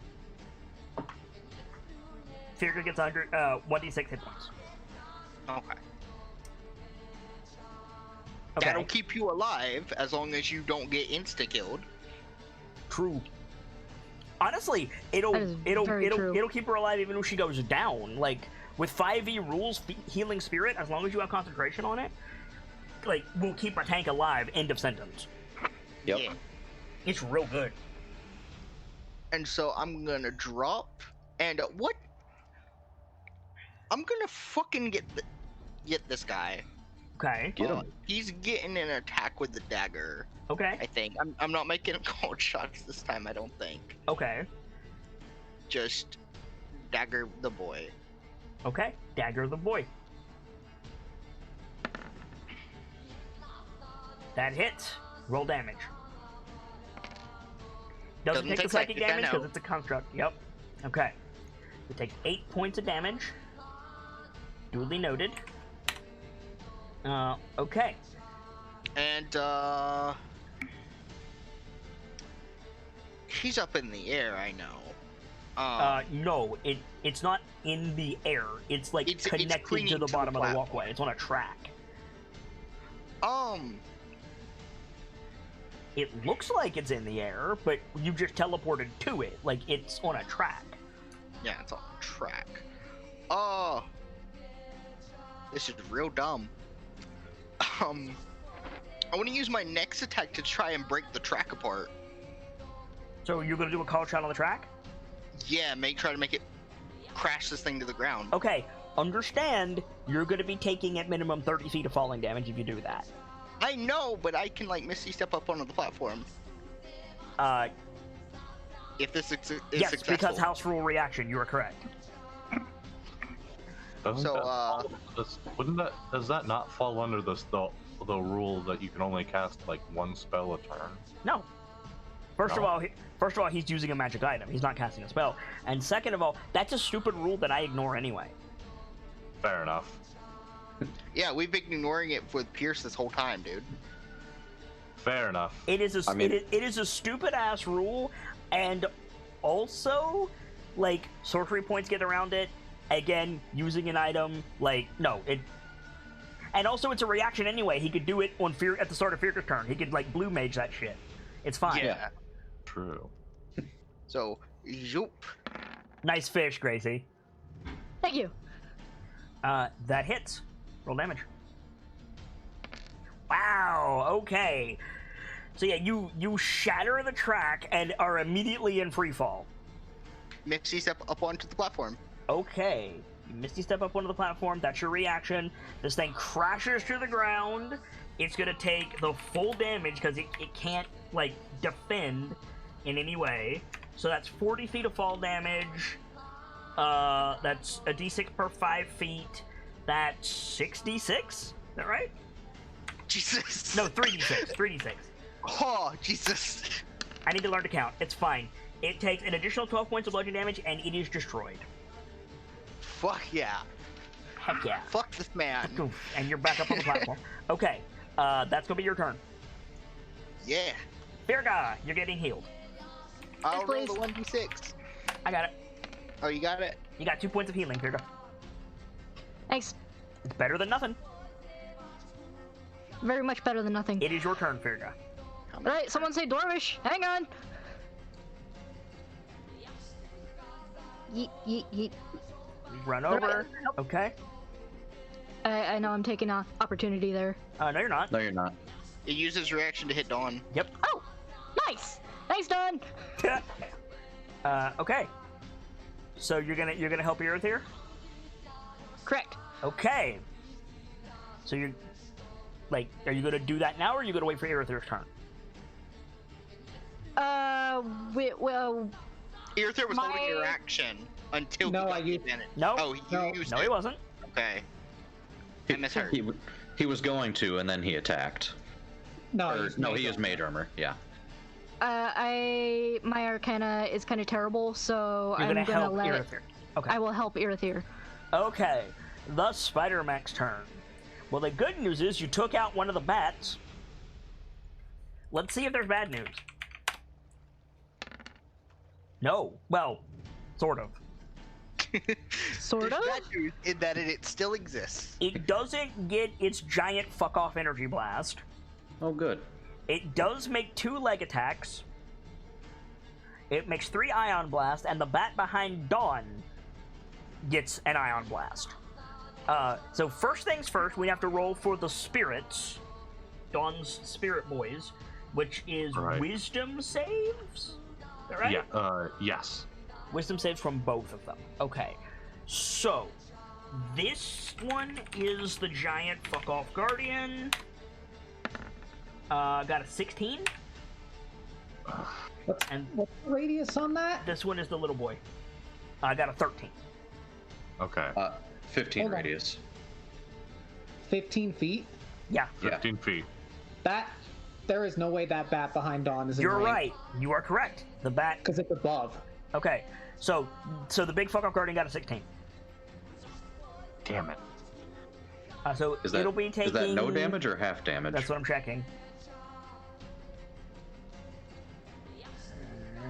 Firga gets 1d6 hit points. Okay. That'll keep you alive as long as you don't get insta-killed. True. Honestly, it'll keep her alive even if she goes down. Like, with 5e rules, healing spirit, as long as you have concentration on it, like, will keep a tank alive. End of sentence. Yep. Yeah. It's real good. And so I'm gonna drop, and what? I'm gonna fucking get this guy. Okay. Get him. He's getting an attack with the dagger. Okay. I think. I'm not making cold shots this time. I don't think. Okay. Just dagger the boy. Okay. Dagger the boy. That hits. Roll damage. Doesn't take the psychic damage because it's a construct. Yep. Okay. We take 8 points of damage. Duly noted. Okay. And he's up in the air, I know. No, it's not in the air. It's like It's connected clinging to the to the bottom of the platform. walkway. It's on a track. It looks like it's in the air, but you just teleported to it. Like, it's on a track. Yeah, it's on a track. This is real dumb. I want to use my next attack to try and break the track apart. So you're gonna do a call shot on the track? Yeah, try to make it crash this thing to the ground. Okay, understand you're gonna be taking at minimum 30 feet of falling damage if you do that. I know, but I can like Misty step up onto the platform. If this is Yes, successful. because house rule reaction, you are correct. Does that not fall under the rule that you can only cast like one spell a turn? No. First of all, he's using a magic item. He's not casting a spell. And second of all, that's a stupid rule that I ignore anyway. Fair enough. Yeah, we've been ignoring it with Pierce this whole time, dude. Fair enough. It is a stupid ass rule, and also, like, sorcery points get around it. Again, using an item, like, no, it. And also, it's a reaction anyway. He could do it on at the start of Firga's turn. He could like blue mage that shit. It's fine. Yeah. True. So, zoop. Nice fish, Gracie. Thank you. That hits. Roll damage. Wow. Okay. So yeah, you shatter the track and are immediately in free fall. Misty step up onto the platform. Okay. You Misty step up onto the platform. That's your reaction. This thing crashes to the ground. It's gonna take the full damage because it can't like defend in any way. So that's 40 feet of fall damage. That's a d6 per 5 feet. That's 6d6. Is that right? Jesus. No, 3d6. 3d6. Oh, Jesus. I need to learn to count. It's fine. It takes an additional 12 points of bludgeoning damage, and it is destroyed. Fuck yeah. Heck yeah. Fuck this man. Oof, and you're back up on the platform. Okay, that's gonna be your turn. Yeah. Virga, you're getting healed. I'll roll please. the 1d6. I got it. Oh, you got it? You got 2 points of healing, Virga. Thanks. It's better than nothing. Very much better than nothing. It is your turn, Virga. Right, someone say Dwarvish. Hang on. Yeet, yeet, yeet. Run over. Okay. I know I'm taking an opportunity there. No, you're not. No, you're not. It uses reaction to hit Dawn. Yep. Oh, nice, nice done. Okay. So you're gonna help Aerith here? Correct. Okay. So you're are you gonna do that now, or are you gonna wait for Aerith's turn? Well, Earther was holding your action until No, he I got used- advantage. No. Oh, you used No, it. he wasn't. Okay. I misheard. He was going to, and then he attacked. No, Or, no, he used mage armor. Yeah. my Arcana is kind of terrible, so You're I'm gonna gonna help let. Aerith here. Okay. I will help Irithir. Okay. The Spider-Mac's turn. Well, the good news is you took out one of the bats. Let's see if there's bad news. No. Well, sort of. Sort There's of. bad news in that it still exists. It doesn't get its giant fuck-off energy blast. Oh, good. It does make 2 leg attacks. It makes 3 ion blast, and the bat behind Dawn gets an ion blast. So first things first, we have to roll for the spirits, Dawn's spirit boys, which is Right. wisdom saves. Is that right? Yeah. Yes. Wisdom saves from both of them. Okay. So this one is the giant fuck off guardian. Got a 16. What's And the radius on that? this one is the little boy. I got a 13. Okay. 15 Hold on. radius. 15 feet? Yeah. 15 feet. There is no way that bat behind Dawn is in You're right. You are correct. The bat. Because it's above. Okay. So the big fuck off guardian got a 16. Damn it. So Is that, it'll be taking. is that no damage or half damage? That's what I'm checking.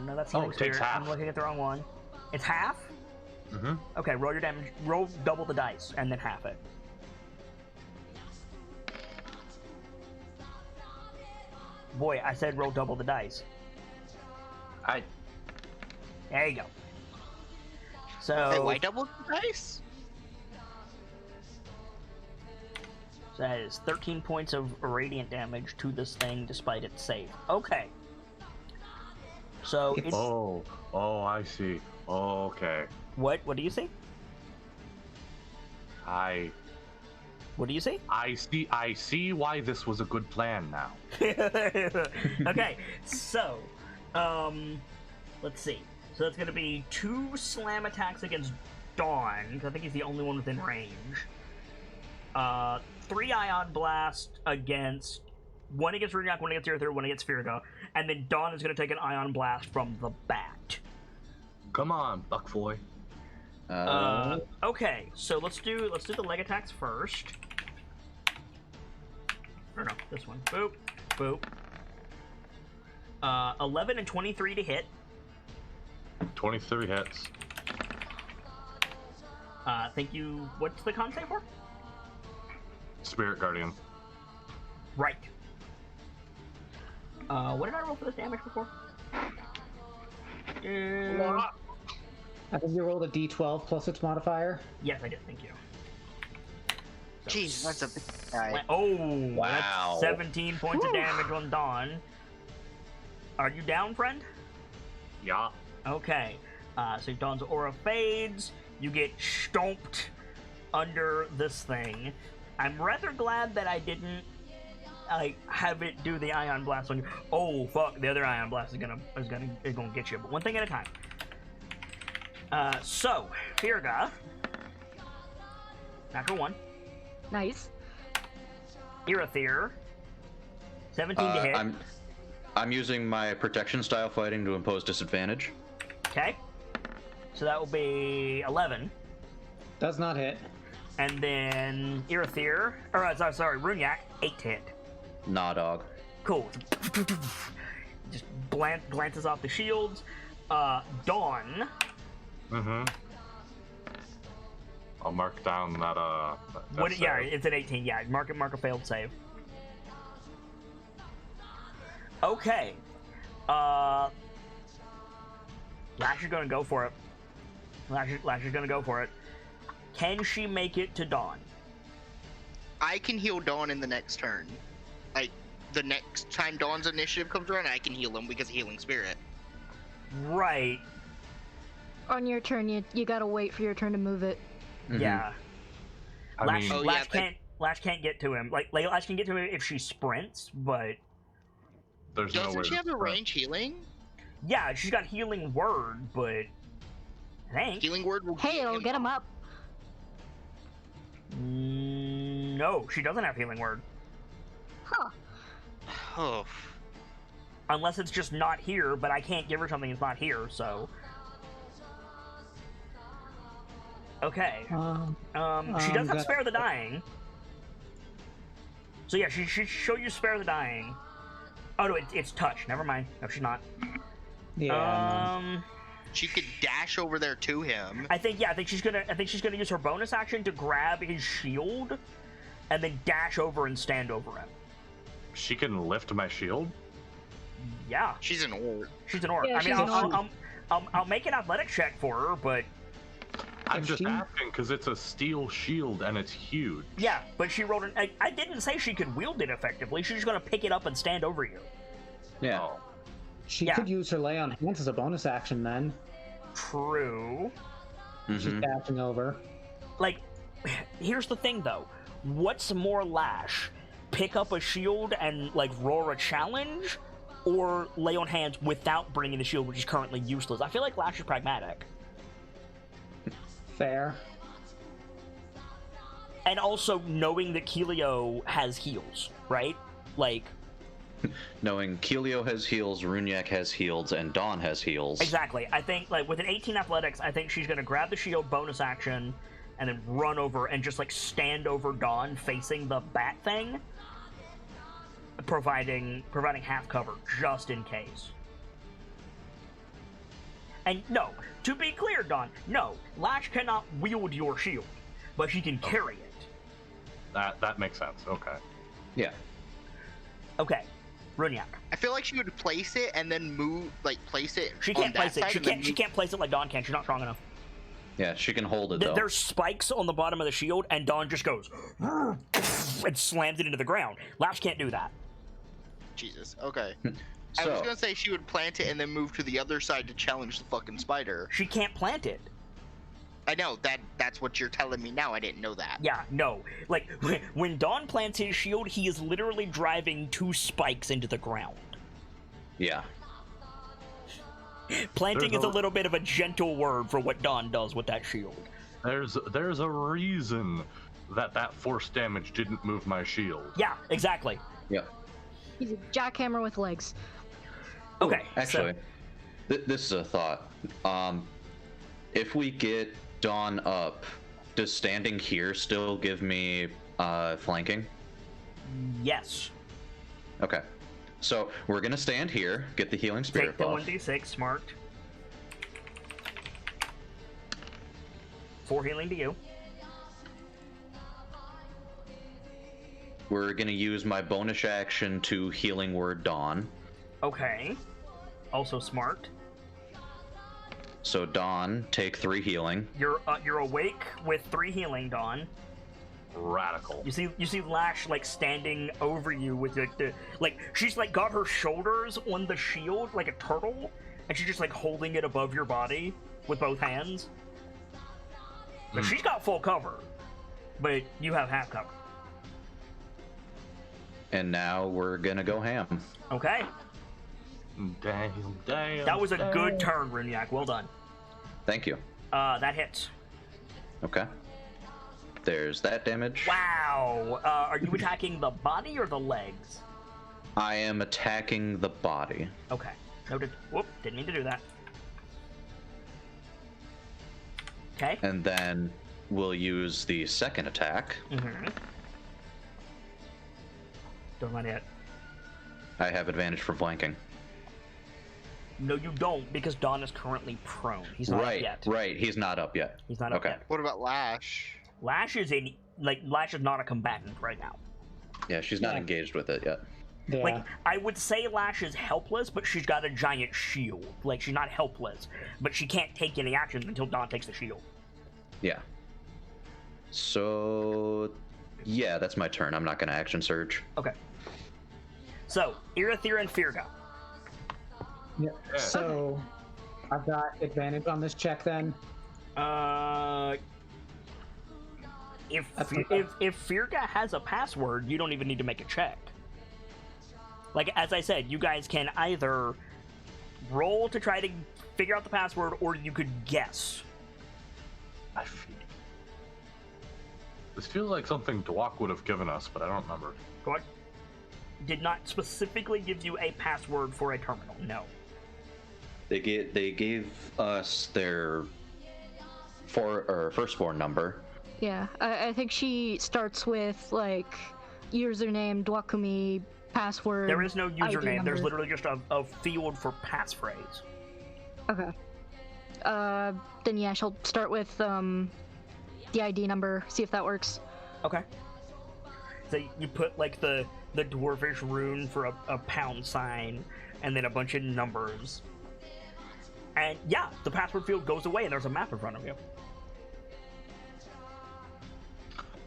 No, that's Oh, healing it takes spirit. half. I'm looking at the wrong one. It's half? Mm-hmm. Okay, roll your damage. Roll double the dice and then half it. Boy, I said roll double the dice. There you go. So, Hey, why double the dice? so that is 13 points of radiant damage to this thing despite its save. Okay. So it's Oh, I see. Oh, okay. what do you see? I What do you see? I see why this was a good plan now. Okay, so let's see. So that's gonna be 2 slam attacks against Dawn, because I think he's the only one within range. 3 ion blast against one against Runiak, one against Earther, one against Firga, and then Dawn is gonna take an ion blast from the bat. Come on, Buckboy. Okay, so let's do the leg attacks first. Or no, this one. Boop, boop. 11 and 23 to hit. 23 hits. Thank you. What's the con save for? Spirit Guardian. Right. What did I roll for this damage before? I think you rolled a d12 plus its modifier. Yes, I did. Thank you. So, Jeez, that's a big guy. Oh, Wow. That's 17 points of damage on Dawn. Are you down, friend? Yeah. Okay. So Dawn's aura fades. You get stomped under this thing. I'm rather glad that I didn't have it do the ion blast on you. Oh fuck! The other ion blast is gonna get you. But one thing at a time. So Firga, natural 1. Nice. Irithyr, 17 to hit. I'm using my protection style fighting to impose disadvantage. Okay. So that will be 11. Does not hit. And then Irithyr, sorry, Runiak, 8 to hit. Nah, dog. Cool. Just glances off the shields. Dawn. Mm-hmm. I'll mark down that What? Yeah, it's an 18. Yeah, mark a failed save. Okay. Lash is gonna go for it. Lash is gonna go for it. Can she make it to Dawn? I can heal Dawn in the next turn. Like, the next time Dawn's initiative comes around, I can heal him because of Healing Spirit. Right. On your turn, you gotta wait for your turn to move it. Mhm. Yeah. I Lash, mean, Oh, Lash yeah, can't. Lash can't get to him. Like Lash can get to him if she sprints, but there's no way. Doesn't she have a to- range healing? yeah, she's got healing word, but I think Healing Word will Hey, it'll get him up. no, she doesn't have healing word Huh. Oh. unless it's just not here. But I can't give her something that's not here, so. Okay. She does have Spare the Dying. So yeah, she should show you Spare the Dying. Oh no, it's Touch. Never mind. No, she's not. Yeah. She could dash over there to him. I think she's gonna use her bonus action to grab his shield, and then dash over and stand over him. She can lift my shield. Yeah, She's an orc. she's an orc. Yeah, I mean, she's an orc. I'll make an athletics check for her, but I'm If just she- asking because it's a steel shield and it's huge. yeah, but she rolled an. I didn't say she could wield it effectively. She's just gonna pick it up and stand over you. Yeah. Oh. She yeah. could use her lay on hands as a bonus action then. True. She's Mhm. dashing over. Like, here's the thing though. What's more Lash? Pick up a shield and like roar a challenge, or lay on hands without bringing the shield, which is currently useless. I feel like Lash is pragmatic. Fair. And also knowing that Keelio has heals, right? Like, Knowing Keelio has heals, Runyak has heals, and Dawn has heals. exactly. I think, like, with an 18 athletics, I think she's gonna grab the shield bonus action and then run over and just, like, stand over Dawn facing the bat thing, providing half cover, just in case. And no, to be clear, Dawn, no, Lash cannot wield your shield, but she can carry it. That makes sense. Okay. Yeah. Okay, Runyak. I feel like she would place it and then move, like place it. She on can't that place it. side She and then can't. She move- can't place it like Dawn can. She's not strong enough. Yeah, she can hold it though. There's spikes on the bottom of the shield, and Dawn just goes and slams it into the ground. Lash can't do that. Jesus. Okay. I was So, gonna say she would plant it and then move to the other side to challenge the fucking spider. She can't plant it. I know that's what you're telling me now. I didn't know that. Yeah, no. Like when Dawn plants his shield, he is literally driving 2 spikes into the ground. yeah. Planting There's is a a- little bit of a gentle word for what Dawn does with that shield. There's a reason that force damage didn't move my shield. Yeah, exactly. Yeah. He's a jackhammer with legs. Okay. Actually, so, this is a thought. If we get Dawn up, does standing here still give me flanking? yes. Okay. So we're gonna stand here, get the healing spirit Take the buff. 1d6, smart. 4 healing to you. We're gonna use my bonus action to healing word Dawn. Okay. Also smart. So Dawn, take 3 healing. You're awake with 3 healing, Dawn. Radical. You see Lash like standing over you with the like she's like got her shoulders on the shield like a turtle, and she's just like holding it above your body with both hands. So she's got full cover, but you have half cover. And now we're gonna go ham. Okay, Damn. that was a good turn, Runyak. Well done. Thank you. That hits. Okay. There's that damage. Wow. Are you attacking the body or the legs? I am attacking the body. Okay. Noted. Whoop. Didn't mean to do that. Okay. And then we'll use the second attack. Mm-hmm. Don't let it. I have advantage for flanking. No, you don't, because Dawn is currently prone. He's not Right, up yet. right. He's not up yet. He's not up Okay. yet. What about Lash? Lash is not a combatant right now. Yeah, she's not Yeah. engaged with it yet. Yeah. Like, I would say Lash is helpless, but she's got a giant shield. Like, she's not helpless, but she can't take any actions until Dawn takes the shield. Yeah. So Yeah, that's my turn. I'm not gonna action surge. Okay. So, Irithyr and Firga. Yeah. So, I've got advantage on this check then. If That's okay. if Firga has a password, you don't even need to make a check. Like, as I said, you guys can either roll to try to figure out the password, or you could guess. This feels like something Dwok would have given us, but I don't remember. What? Did not specifically give you a password for a terminal. No. They gave us their firstborn number. Yeah, I think she starts with like username, Dwakumi, password. There is no ID username. There's number. literally just a field for passphrase. Okay. Then yeah, she'll start with the ID number. See if that works. Okay. So you put like the dwarfish rune for a pound sign, and then a bunch of numbers. And yeah, the password field goes away, and there's a map in front of you.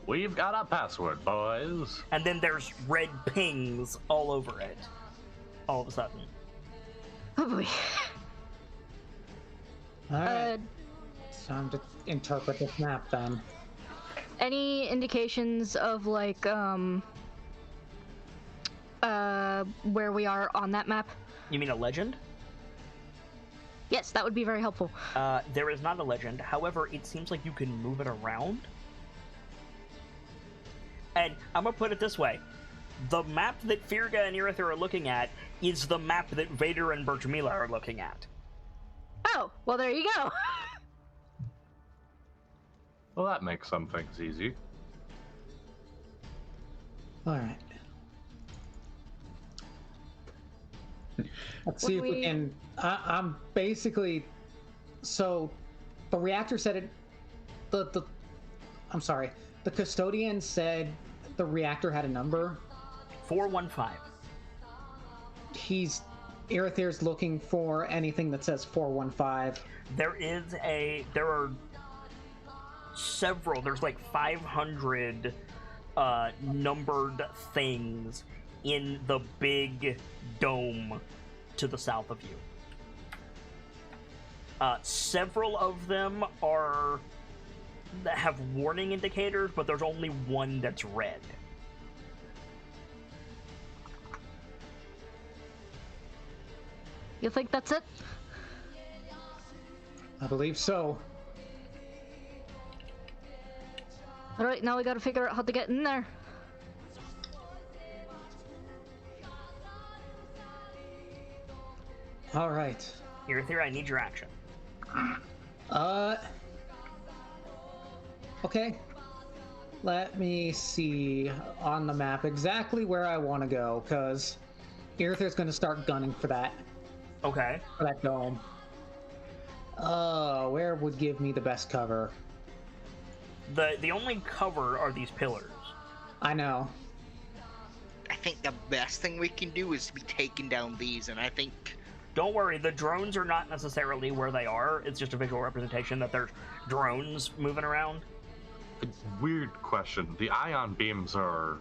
We've got a password, boys. And then there's red pings all over it. All of a sudden. Oh boy. All right. It's time to interpret this map then. Any indications of like where we are on that map? You mean a legend? Yes, that would be very helpful. There is not a legend. However, it seems like you can move it around. And I'm gonna put it this way. The map that Firga and Irithyr are looking at is the map that Vader and Bertramila are looking at. Oh, well there you go. Well, that makes some things easy. All right. Let's see if we can. I'm basically. So, the reactor said it. I'm sorry. The custodian said the reactor had a number. 415. Irithyr's looking for anything that says 415. There are several. There's like 500 numbered things in the big dome to the south of you. Several of them have warning indicators, but there's only one that's red. You think that's it? I believe so. Alright, now we gotta figure out how to get in there. All right. Irithyr, I need your action. Okay. Let me see on the map exactly where I want to go, because Irithyr's going to start gunning for that. Okay. For that dome. Where would give me the best cover? The only cover are these pillars. I know. I think the best thing we can do is be taking down these, and I think... Don't worry, the drones are not necessarily where they are. It's just a visual representation that there's drones moving around. Weird question. The ion beams are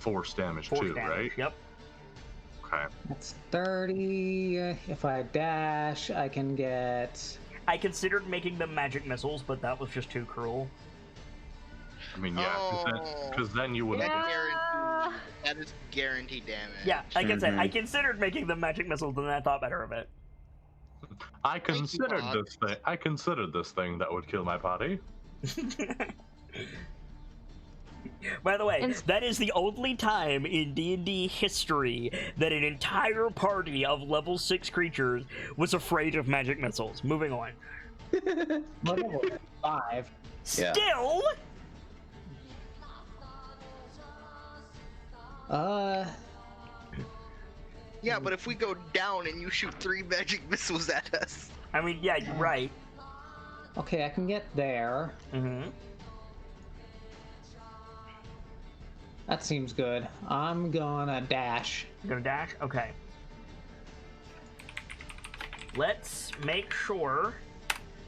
force damage Force too, damage, right? Yep. Okay. That's 30. If I dash, I can get... I considered making them magic missiles, but that was just too cruel. I mean, yeah, because then you wouldn't get... That is guaranteed damage. Yeah, like I said, I considered making them magic missiles, and then I thought better of it. I considered this thing that would kill my body. By the way, that is the only time in D&D history that an entire party of level 6 creatures was afraid of magic missiles. Moving on. Level 5. Yeah. Still! Yeah, but if we go down and you shoot 3 magic missiles at us... I mean, yeah, you're right. Okay, I can get there. Mm-hmm. That seems good. I'm gonna dash. You're gonna dash? Okay. Let's make sure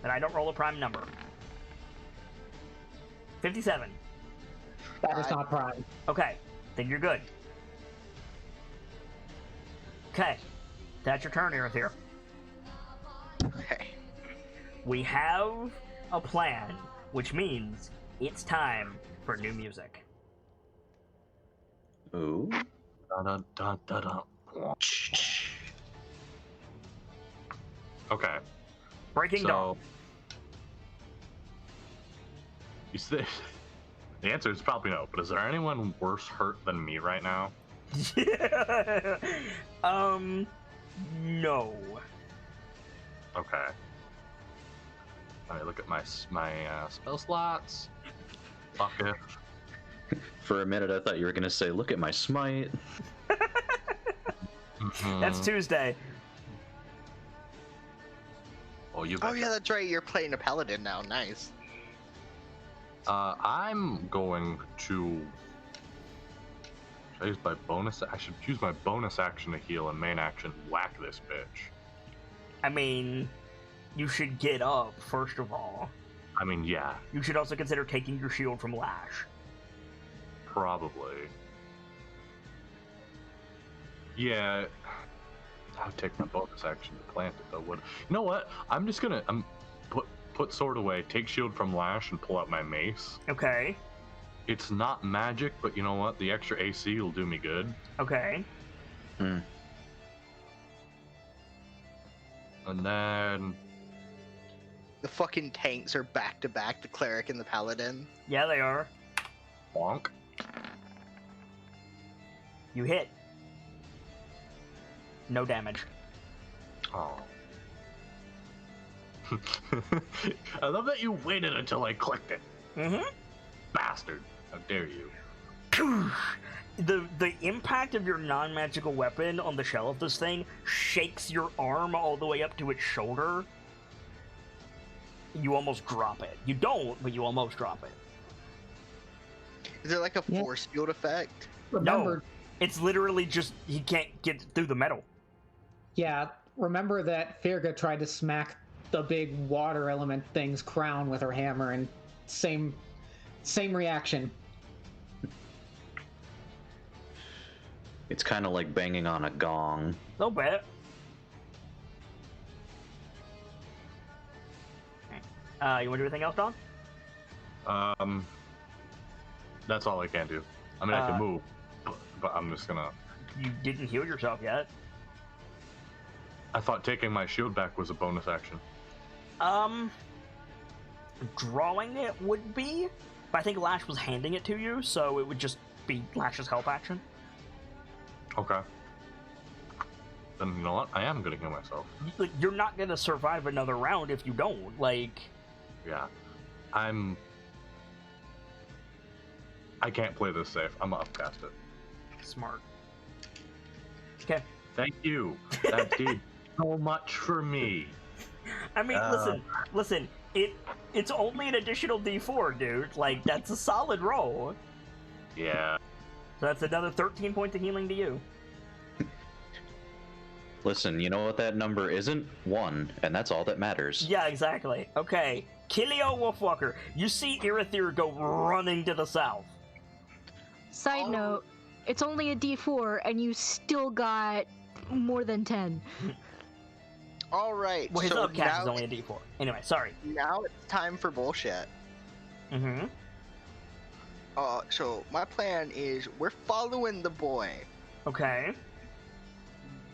that I don't roll a prime number. 57. That is not prime. Okay, then you're good. Okay, that's your turn, Irithyr. Okay. We have a plan, which means it's time for new music. Ooh. Dun, dun, dun, dun. Okay. Breaking Dawn. You say, the answer is probably no, but is there anyone worse hurt than me right now? No. Okay. Let me look at my spell slots. Fuck it. For a minute, I thought you were gonna say, "Look at my smite." That's Tuesday. Oh, you. Oh yeah, that's right. You're playing a paladin now. Nice. I'm going to. Should I use my bonus? I should use my bonus action to heal and main action whack this bitch. I mean, you should get up, first of all. I mean, yeah, You should also consider taking your shield from Lash. probably. Yeah, I'll take my bonus action to plant it though. You know what? I'm just gonna put sword away, take shield from Lash, and pull out my mace. Okay. It's not magic, but you know what? The extra AC will do me good. Okay. Hmm. And then The fucking tanks are back to back. The cleric and the paladin. Yeah, they are. bonk. You hit. No damage. Oh. I love that you waited until I clicked it. Mm-hmm. Bastard. How dare you? The impact of your non-magical weapon on the shell of this thing shakes your arm all the way up to its shoulder. You almost drop it. You don't, but you almost drop it. Is there like a force field effect? Remember, No, it's literally just he can't get through the metal. yeah, remember that Ferga tried to smack the big water element thing's crown with her hammer, and same reaction. It's kind of like banging on a gong. A little bit. You want to do anything else, Don? That's all I can do. I mean, I can move, but I'm just gonna. You didn't heal yourself yet. I thought taking my shield back was a bonus action. Drawing it would be, but I think Lash was handing it to you, so it would just be Lash's help action. Okay. Then you know what? I am gonna heal myself. You're not gonna survive another round if you don't. Like, Yeah. I can't play this safe. I'm gonna upcast it. smart. Okay. Thank you. That did so much for me. I mean, listen. It's only an additional D4, dude. Like, that's a solid roll. Yeah. So that's another 13 points of healing to you. Listen, you know what that number isn't? 1, and that's all that matters. Yeah, exactly. Okay, Kilio Wolfwalker, you see Irithyr go running to the south. Side note, it's only a D4 and you still got more than 10. All right. Well, his so upcast now, is only a D4. Anyway, sorry. now it's time for bullshit. Mm-hmm. So my plan is we're following the boy, Okay.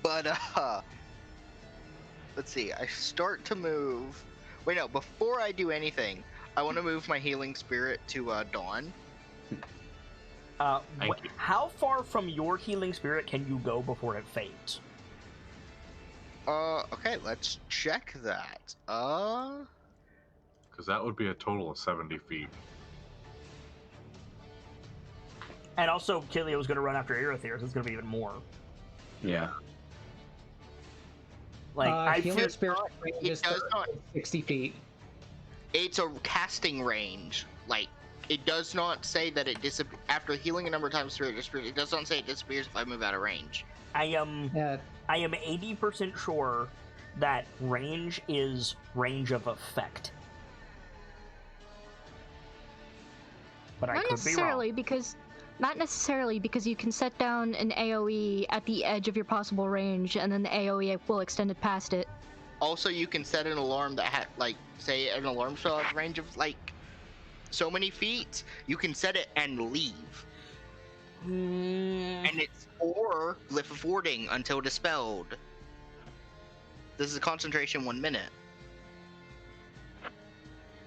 but let's see. I start to move. Wait, no. Before I do anything, I want to move my healing spirit to Dawn. Thank you. How far from your healing spirit can you go before it fades? Okay, let's check that. Because that would be a total of 70 feet. And also, Kilio's going to run after Irithyr, so it's going to be even more. Yeah. Like, I healing feel... spirit range it is does not- 60 feet. It's a casting range. Like, it does not say that it disappears after healing a number of times through it. It does not say it disappears if I move out of range. I am 80% sure that range is range of effect. but I Not could necessarily, because you can set down an AoE at the edge of your possible range, and then the AoE will extend it past it. Also, you can set an alarm that say an alarm spell at a range of so many feet. You can set it and leave. And it's or Glyph of Warding until dispelled. This is a concentration 1 minute.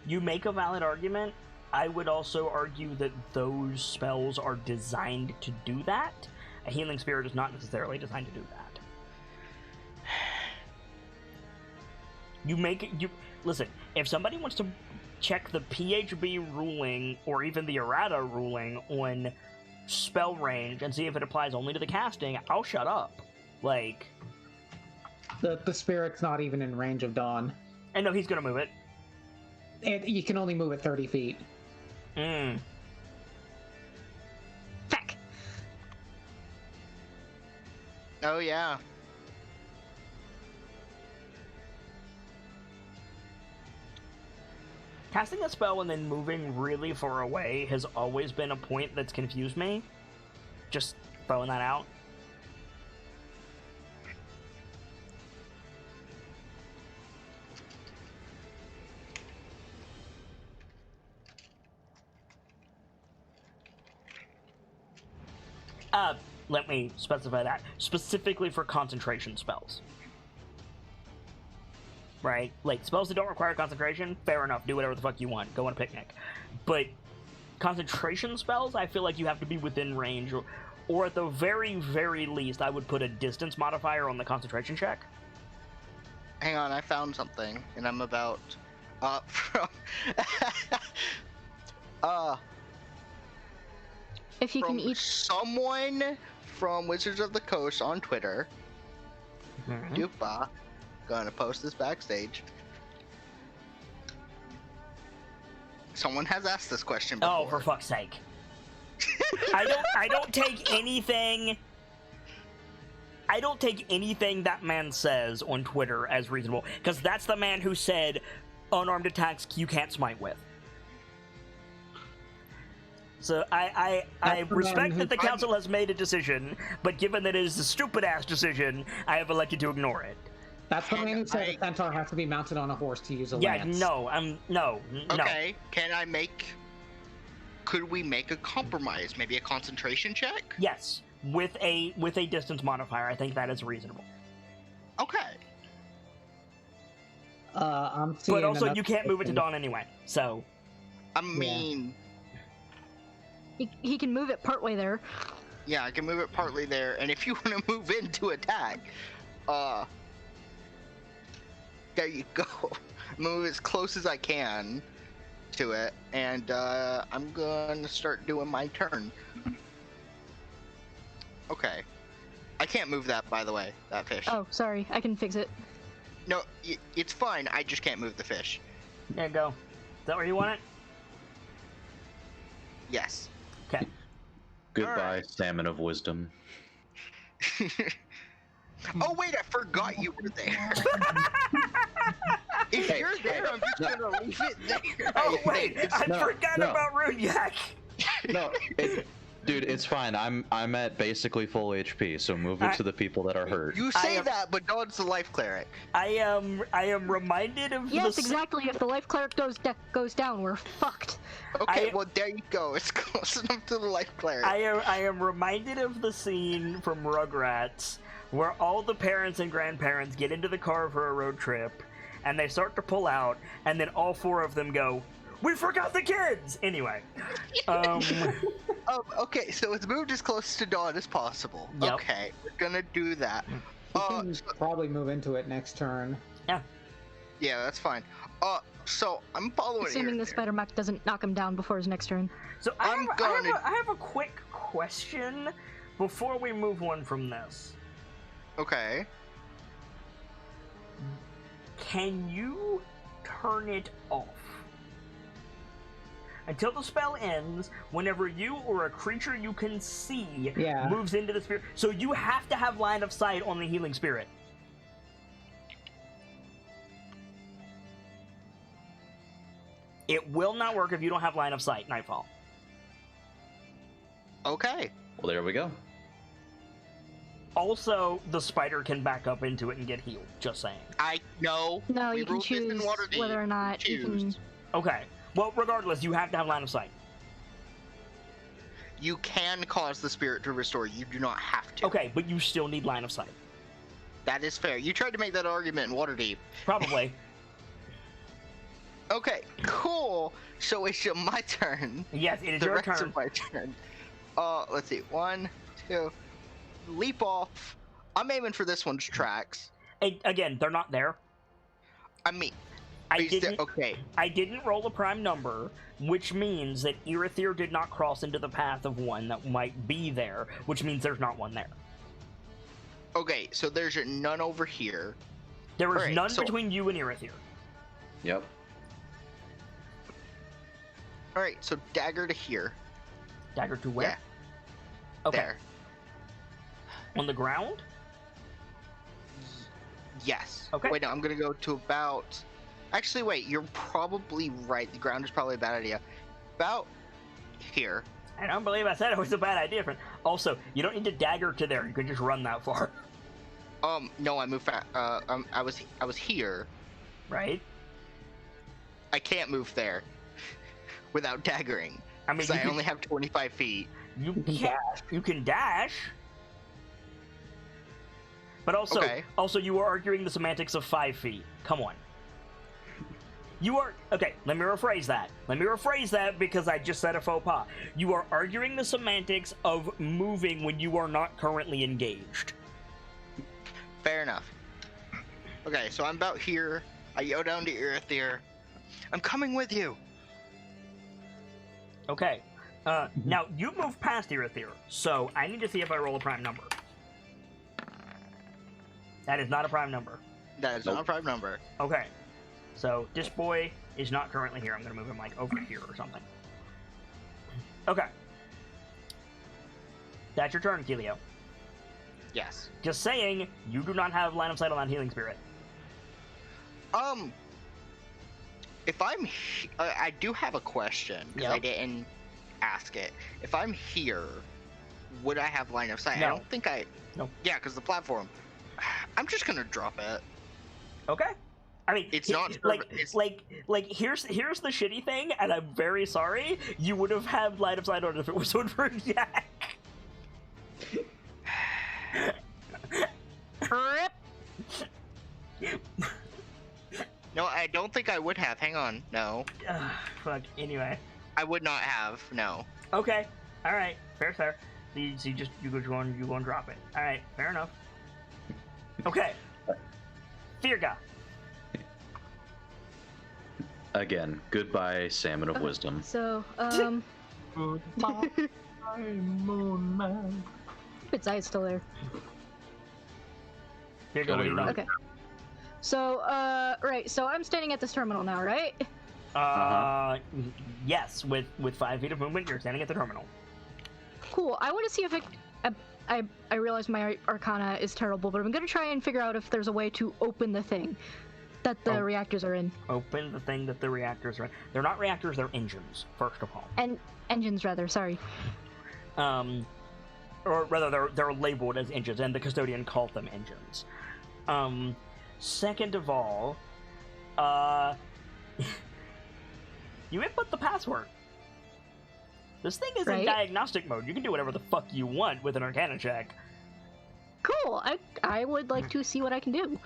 You make a valid argument. I would also argue that those spells are designed to do that. A Healing Spirit is not necessarily designed to do that. Listen, if somebody wants to check the PHB ruling or even the errata ruling on spell range and see if it applies only to the casting, I'll shut up. Like, The spirit's not even in range of Dawn. and no, he's gonna move it. And you can only move it 30 feet. Feck! Oh yeah. Casting a spell and then moving really far away has always been a point that's confused me. Just throwing that out. Let me specify that. Specifically for concentration spells. Right? Like, spells that don't require concentration, fair enough, do whatever the fuck you want, go on a picnic. But concentration spells, I feel like you have to be within range, or at the very, very least, I would put a distance modifier on the concentration check. Hang on, I found something, and I'm about from If you from can each... someone from Wizards of the Coast on Twitter. Dupa, gonna post this backstage. Someone has asked this question before. Oh, for fuck's sake. I don't take anything that man says on Twitter as reasonable, because that's the man who said unarmed attacks you can't smite with. So I respect that the council has made a decision, but given that it is a stupid-ass decision, I have elected to ignore it. That's the man who said a centaur has to be mounted on a horse to use a lance. No. Okay, could we make a compromise? Maybe a concentration check? Yes, with a distance modifier, I think that is reasonable. Okay. I'm seeing But also, another you can't move it to person. Dawn anyway, so... I mean... He can move it partway there. Yeah, I can move it partly there, and if you want to move in to attack, there you go. Move as close as I can to it, and I'm gonna start doing my turn. Okay. I can't move that, by the way, that fish. Oh, sorry. I can fix it. No, it's fine. I just can't move the fish. There you go. Is that where you want it? Yes. Okay. Goodbye, Alright. salmon of wisdom. Oh wait, I forgot you were there. If you're there, I'm just gonna leave it there. Oh wait, I No, forgot no. about Runyak. No, dude, it's fine. I'm at basically full HP, so move it to the people that are hurt. You say that, but Dawn's the life cleric. I am reminded of Yes, the exactly. If the life cleric goes down, we're fucked. Okay, well there you go. It's close enough to the life cleric. I am reminded of the scene from Rugrats where all the parents and grandparents get into the car for a road trip, and they start to pull out, and then all four of them go, "We forgot the kids!" Anyway. Okay, so it's moved as close to Dawn as possible. Yep. Okay, we're gonna do that. You can probably move into it next turn. Yeah. Yeah, that's fine. So I'm following Assuming here. the spider mech doesn't knock him down before his next turn. So I have a quick question before we move on from this. Okay. Can you turn it off? Until the spell ends, whenever you or a creature you can see moves into the spirit. So you have to have line of sight on the healing spirit. It will not work if you don't have line of sight, Nightfall. Okay. Well, there we go. Also, the spider can back up into it and get healed. Just saying. I know. No, we you can ruled this in choose Waterdeep. whether or not you can. Choose. Okay. Well, regardless, you have to have line of sight. You can cause the spirit to restore. You do not have to. Okay, but you still need line of sight. That is fair. You tried to make that argument in Waterdeep. Probably. Okay, cool. So it's my turn. Yes, it is The your rest turn. of my turn. Let's see. 1, 2. Leap off. I'm aiming for this one's tracks. Again, they're not there. I mean, I didn't. Okay. I didn't roll a prime number, which means that Irithyr did not cross into the path of one that might be there, which means there's not one there. Okay, so there's none over here. There is Alright, none so- between you and Irithyr. Yep. All right, so dagger to here. Dagger to where? Yeah. Okay. There. On the ground? Yes. Okay. Wait, no, I'm gonna go to about. Actually, wait. You're probably right. The ground is probably a bad idea. About here. I don't believe I said it was a bad idea, friend. Also, you don't need to dagger to there. You can just run that far. No, I moved fast. I was here. Right? I can't move there without daggering. I mean, Because you I can, only have 25 feet. you can you can dash. But also, Okay. you are arguing the semantics of 5 feet. Come on. You are okay. Let me rephrase that because I just said a faux pas. You are arguing the semantics of moving when you are not currently engaged. Fair enough. Okay, so I'm about here. I go down to Irithyr. I'm coming with you. Okay. Now you move past Irithyr, so I need to see if I roll a prime number. That is not a prime number. That is not a prime number. Okay. So this boy is not currently here. I'm gonna move him like over here or something. Okay. That's your turn, Kelio. Yes. Just saying, you do not have line of sight on that healing spirit. If I do have a question because Yeah. I didn't ask it. If I'm here, would I have line of sight? No. I don't think I. No. Yeah, because the platform. I'm just gonna drop it. Okay. I mean, It's not like perfect. It's- like here's the shitty thing, and I'm very sorry. You would have had line of sight on it if it was over Yak. Rip. No, I don't think I would have. Hang on. No, Fuck. Anyway. I would not have. No. Okay. All right. Fair. So you go and drop it. All right. Fair enough. Okay. Firga. Again, goodbye, Salmon of Wisdom. So, Goodbye, Moon Man. its eye's still there. Firga, what are you doing? Okay. So, right. So I'm standing at this terminal now, right? Yes. With 5 feet of movement, you're standing at the terminal. Cool. I want to see if I realize my Arcana is terrible, but I'm gonna try and figure out if there's a way to open the thing that the reactors are in. Open the thing that the reactors are. They're not reactors. They're engines. First of all. And engines, rather. Sorry. Or rather, they're labeled as engines, and the custodian called them engines. Second of all, you input the password. This thing is in Right. diagnostic mode. You can do whatever the fuck you want with an Arcana check. Cool. I would like to see what I can do.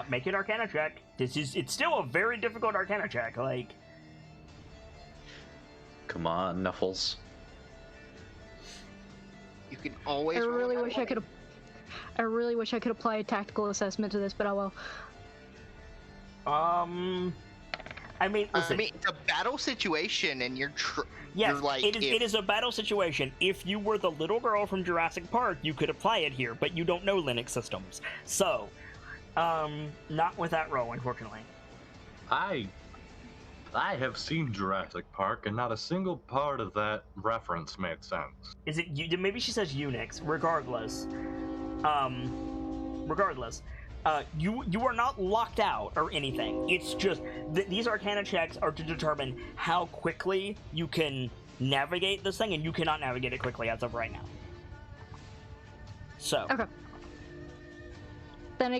Make an Arcana check. It's still a very difficult Arcana check. Like, Come on, Nuffles. You can always. I roll really another wish I one. could. I really wish I could apply a tactical assessment to this, but oh well. I mean, listen. I mean, it's a battle situation, and you're. Yes, you're like, it is a battle situation. If you were the little girl from Jurassic Park, you could apply it here, but you don't know Linux systems. So, not with that roll, unfortunately. I have seen Jurassic Park, and not a single part of that reference made sense. Is it maybe she says Unix, regardless. You are not locked out or anything. It's just these Arcana checks are to determine how quickly you can navigate this thing, and you cannot navigate it quickly as of right now. So. Okay. Then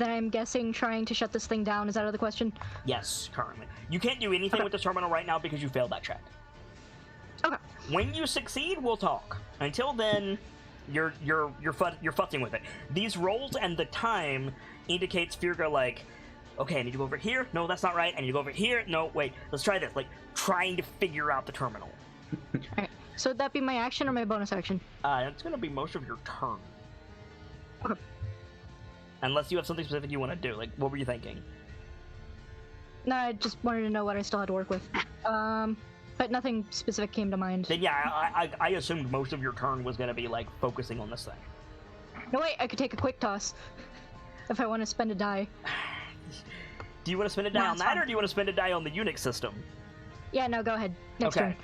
I'm guessing trying to shut this thing down is out of the question. Yes, currently. You can't do anything with this terminal right now because you failed that check. Okay. When you succeed, we'll talk. Until then, you're futzing with it. These rolls and the time indicates Firga like, okay, I need to go over here. No, that's not right. I need to go over here. No, wait, let's try this. Like, trying to figure out the terminal. Alright. So would that be my action or my bonus action? It's gonna be most of your turn. Okay. Unless you have something specific you want to do. Like, what were you thinking? No, I just wanted to know what I still had to work with. But nothing specific came to mind. Then yeah, I assumed most of your turn was gonna be like focusing on this thing. No, wait, I could take a quick toss if I want to spend a die. Do you want to spend a die on that, fine. or do you want to spend a die on the Unix system? Yeah, no, go ahead. Next Okay. turn.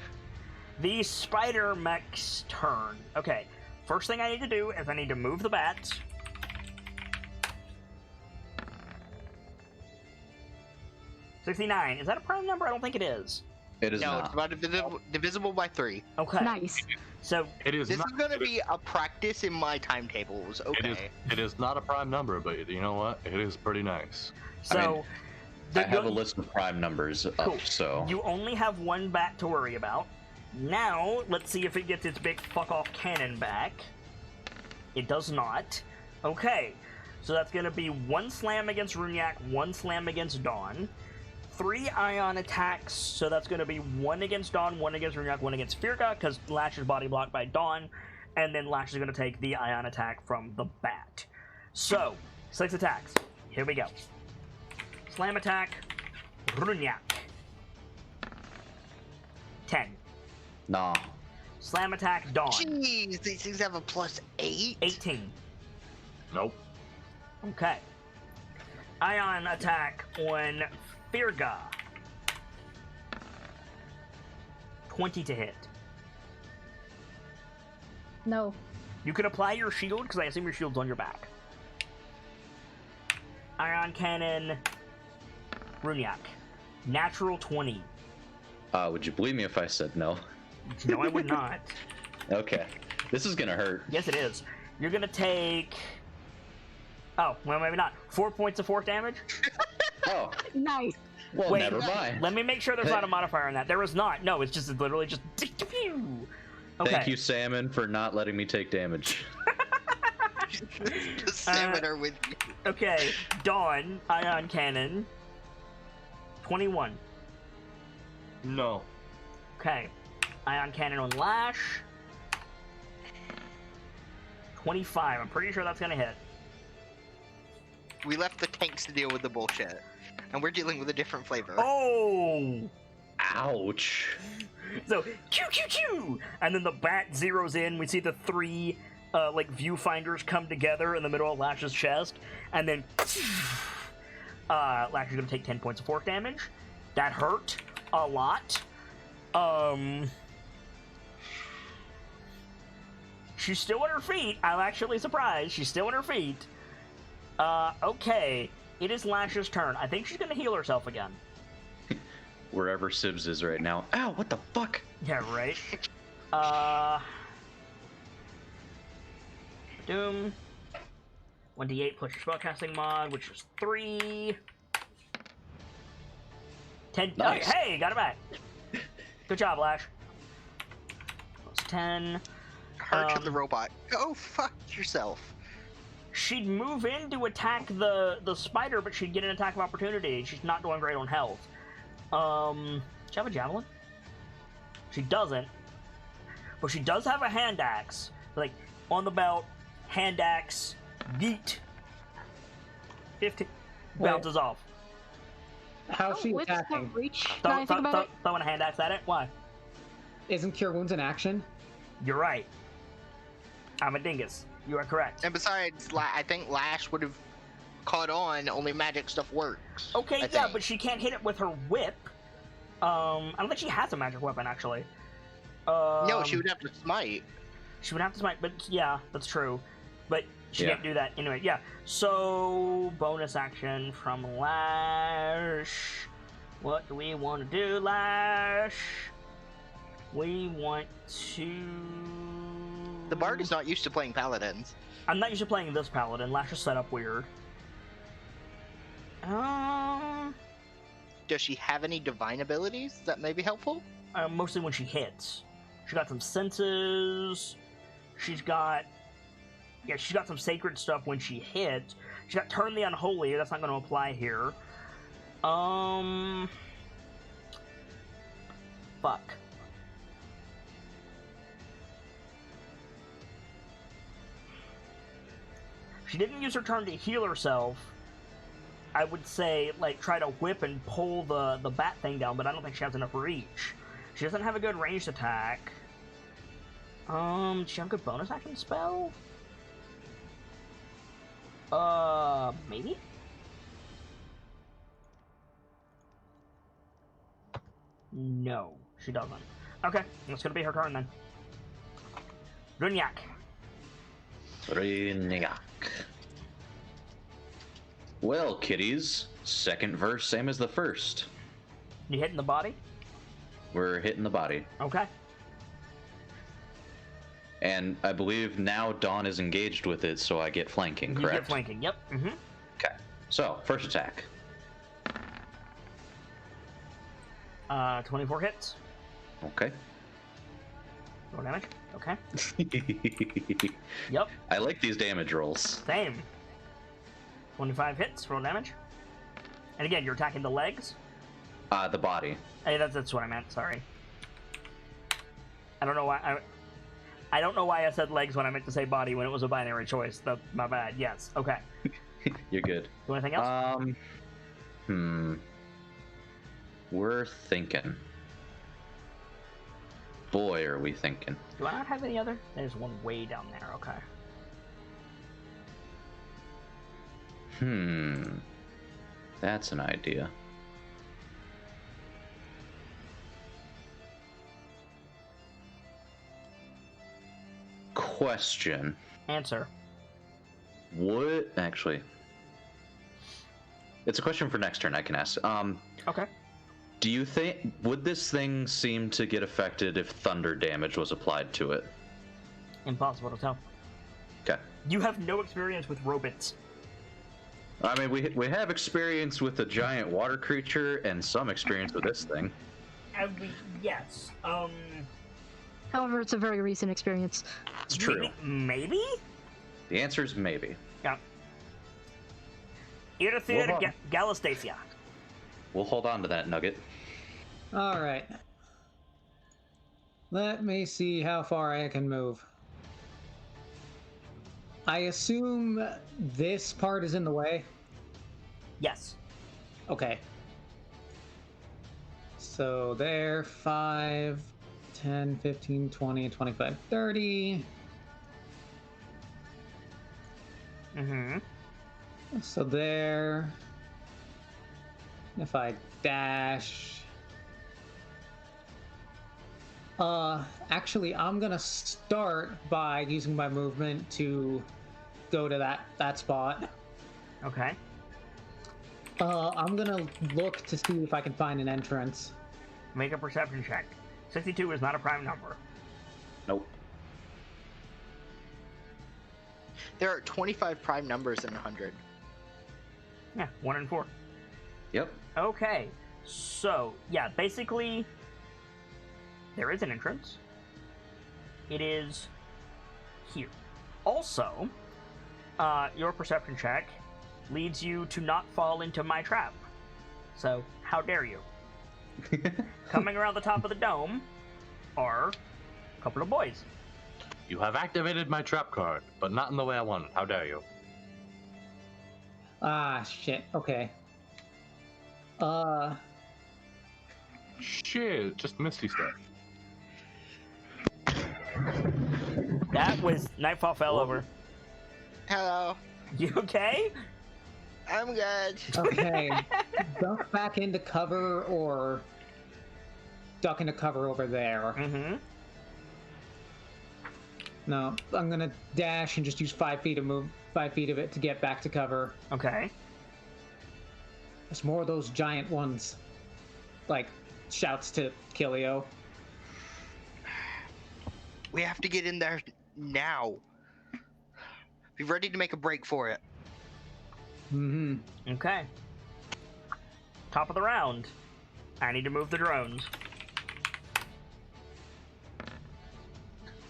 The spider mech's turn. Okay, first thing I need to do is I need to move the bats. $69. Is that a prime number? I don't think it is. It is No, not. it's about divisible by 3. Okay. Nice. So It is This not. is gonna be a practice in my timetables. Okay. It is not a prime number, but you know what? It is pretty nice. so I have a list of prime numbers up, Cool. so You only have one bat to worry about. Now, let's see if it gets its big fuck-off cannon back. It does not. Okay, so that's going to be 1 slam against Runyak, 1 slam against Dawn. 3 ion attacks, so that's going to be 1 against Dawn, 1 against Runyak, 1 against Firka, because Lash is body blocked by Dawn, and then Lash is going to take the ion attack from the bat. So, 6 attacks. Here we go. Slam attack, Runyak. 10. nah. Slam attack, Dawn. Jeez, these things have a +8. 18. Nope. Okay. Ion attack on Firga. 20 to hit. No. You can apply your shield, because I assume your shield's on your back. Ion cannon, Runyak. Natural 20. Would you believe me if I said no? No, I would not. Okay. This is gonna hurt. Yes, it is. You're gonna take... Oh, well, maybe not. 4 points of force damage? Oh, Nice. well, Wait, never mind. Let me make sure there's not a modifier on that. There is not. No, it's just literally just... Okay. Thank you, Salmon, for not letting me take damage. The salmon are with me. Okay, Dawn, ion cannon. 21. No. Okay. Ion cannon on Lash. 25. I'm pretty sure that's gonna hit. We left the tanks to deal with the bullshit, and we're dealing with a different flavor. Oh! Ouch. So, choo choo choo! And then the bat zeroes in. We see the 3, like, viewfinders come together in the middle of Lash's chest. And then, Lash is gonna take 10 points of force damage. That hurt a lot. She's still on her feet. I'm actually surprised. She's still on her feet. Okay. It is Lash's turn. I think she's gonna heal herself again. Wherever Sibs is right now. Ow, what the fuck? Yeah, right. Doom. 1d8 plus your spellcasting mod, which is 3. 10. Nice. Oh, hey, got it back. Good job, Lash. Plus 10. Her to the robot. Go fuck yourself. She'd move in to attack the spider, but she'd get an attack of opportunity. She's not doing great on health. Does she have a javelin? She doesn't. But she does have a hand axe. Like, on the belt, hand axe, yeet. 15. Bounces off. How's she What's the attacking? reach? Now I think about it. Throwing a hand axe at it? Why? Isn't Cure Wounds an action? You're right. I'm a dingus. You are correct. And besides, I think Lash would have caught on. Only magic stuff works. Okay, I yeah, think. but she can't hit it with her whip. I don't think she has a magic weapon, actually. No, she would have to smite. She would have to smite, but yeah, that's true. But she Yeah. can't do that anyway. Yeah. So bonus action from Lash. What do we want to do, Lash? We want to... The bard is not used to playing paladins. I'm not used to playing this paladin. Lash is set up weird. Does she have any divine abilities that may be helpful? Mostly when she hits. She got some senses. She's got some sacred stuff when she hits. She got Turn the Unholy. That's not going to apply here. Fuck. She didn't use her turn to heal herself. I would say, like, try to whip and pull the bat thing down, but I don't think she has enough reach. She doesn't have a good ranged attack. Does she have a good bonus action spell? Maybe? No, she doesn't. Okay, that's gonna be her turn then. Runyak. Rynyak. Well, kiddies, second verse, same as the first. You hitting the body? We're hitting the body. Okay. And I believe now Dawn is engaged with it, so I get flanking, correct? You get flanking, yep. Mm-hmm. Okay. So, first attack. 24 hits. Okay. Roll damage. Okay. Yep. I like these damage rolls. Same. 25 hits. Roll damage. And again, you're attacking the legs? The body. Hey, that's what I meant. Sorry. I don't know why I don't know why I said legs when I meant to say body when it was a binary choice. My bad. Yes. Okay. You're good. Do anything else? We're thinking. Boy, are we thinking. Do I not have any other? There's one way down there. Okay. That's an idea. Question. Answer. What? Actually, it's a question for next turn. I can ask. Okay. Do you think would this thing seem to get affected if thunder damage was applied to it? Impossible to tell. Okay. You have no experience with robots. I mean, we have experience with a giant water creature and some experience with this thing. Yes. However, it's a very recent experience. It's true. Maybe? The answer is maybe. Yeah. Irithir Galastasia. We'll hold on to that nugget. All right. Let me see how far I can move. I assume this part is in the way? Yes. Okay. So there, 5, 10, 15, 20, 25, 30. Mm-hmm. So there. If I dash. Actually, I'm gonna start by using my movement to go to that spot. Okay. I'm gonna look to see if I can find an entrance. Make a perception check. 62 is not a prime number. Nope. There are 25 prime numbers in 100. Yeah, 1 and 4. Yep. Okay. So, yeah, basically, there is an entrance. It is here. Also, your perception check leads you to not fall into my trap. So, how dare you? Coming around the top of the dome are a couple of boys. You have activated my trap card, but not in the way I wanted. How dare you? Ah, shit. Okay. Shit, just Misty stuff. That was Nightfall fell over. Hello. You okay? I'm good. Okay. Duck back into cover or duck into cover over there. Mm-hmm. No, I'm gonna dash and just use 5 feet of move, 5 feet of it to get back to cover. Okay. There's more of those giant ones. Like, shouts to Kilio. We have to get in there now. Be ready to make a break for it. Mm-hmm. Okay. Top of the round. I need to move the drones.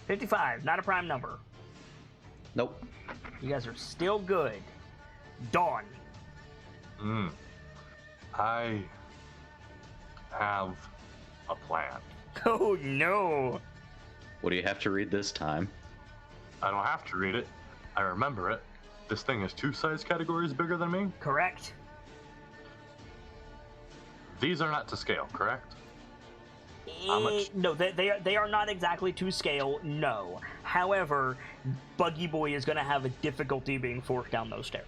55, not a prime number. Nope. You guys are still good. Dawn. I have a plan. Oh no. What do you have to read this time? I don't have to read it. I remember it. This thing is 2 size categories bigger than me. Correct. These are not to scale, correct? How much? No, they are not exactly to scale, no. However, Buggy Boy is going to have a difficulty being forced down those stairs.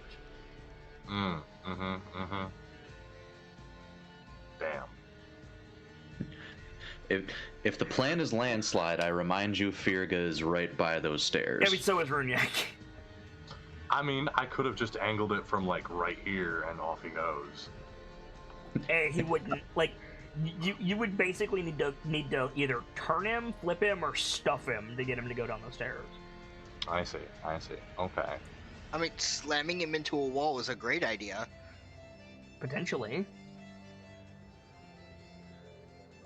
Damn. If the plan is landslide, I remind you Firga is right by those stairs. I mean, so is Runyak. I mean, I could have just angled it from like right here and off he goes. He wouldn't, like, you would basically need to either turn him, flip him, or stuff him to get him to go down those stairs. I see. Okay. I mean, slamming him into a wall is a great idea. Potentially.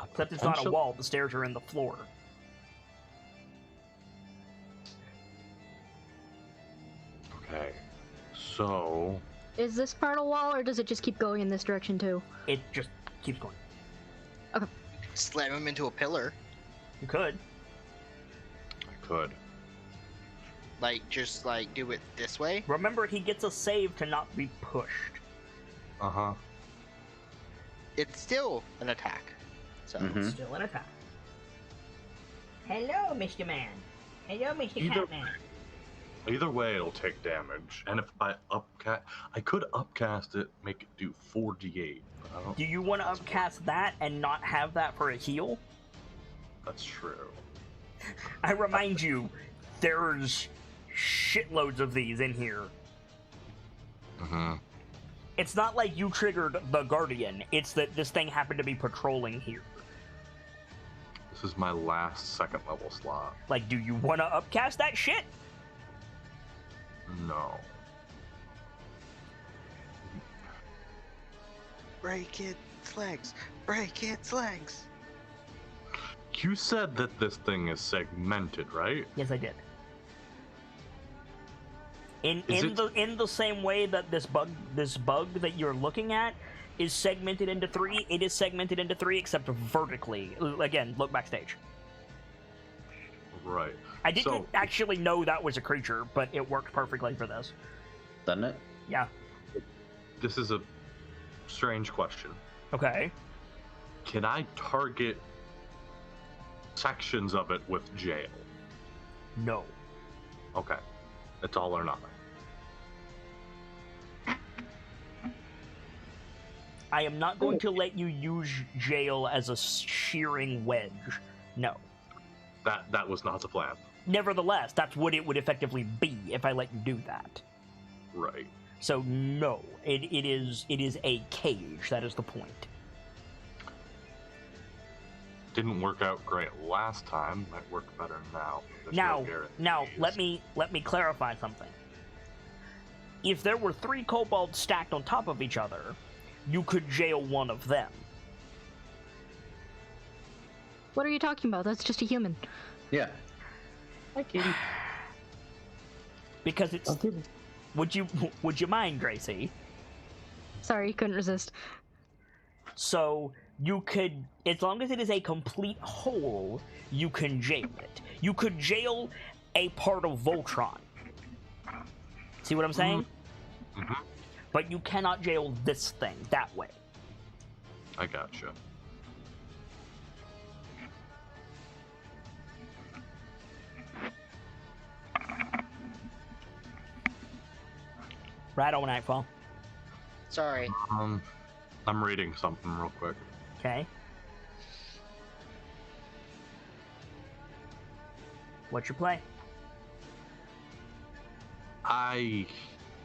Except it's not a wall, the stairs are in the floor. Okay. So... Is this part a wall, or does it just keep going in this direction too? It just keeps going. Okay. Slam him into a pillar. You could. I could. Like, just, like, do it this way. Remember, he gets a save to not be pushed. Uh-huh. It's still an attack. So, Still an attack. Hello, Mr. Man. Hello, Mr. Catman. Either way, it'll take damage. And if I could upcast it, make it do 4d8. But I don't... Do you want to upcast that and not have that for a heal? That's true. I remind you, there's shitloads of these in here. It's not like you triggered the Guardian, it's that this thing happened to be patrolling here. This is my last 2nd level slot. Like, do you want to upcast that shit? No. break its legs. Break its legs. You said that this thing is segmented, right? Yes, I did. In the same way that this bug that you're looking at is segmented into 3, it is segmented into 3 except vertically. Again, look backstage. Right. I didn't actually know that was a creature, but it worked perfectly for this. Doesn't it? Yeah. This is a strange question. Okay. Can I target sections of it with jail? No. Okay. It's all or nothing. I am not going to let you use jail as a shearing wedge. No. That was not the plan. Nevertheless, that's what it would effectively be if I let you do that. Right. So no, it is a cage. That is the point. Didn't work out great last time. Might work better now. Now let me clarify something. If there were 3 kobolds stacked on top of each other, you could jail one of them. What are you talking about? That's just a human. Yeah. Hi, Katie. Because it's. Would you mind, Gracie? Sorry, couldn't resist. So you could, as long as it is a complete whole, you can jail it. You could jail a part of Voltron. See what I'm saying? Mm-hmm. But you cannot jail this thing that way. I gotcha. Right on, Nightfall. Sorry. I'm reading something real quick. Okay. What's your play?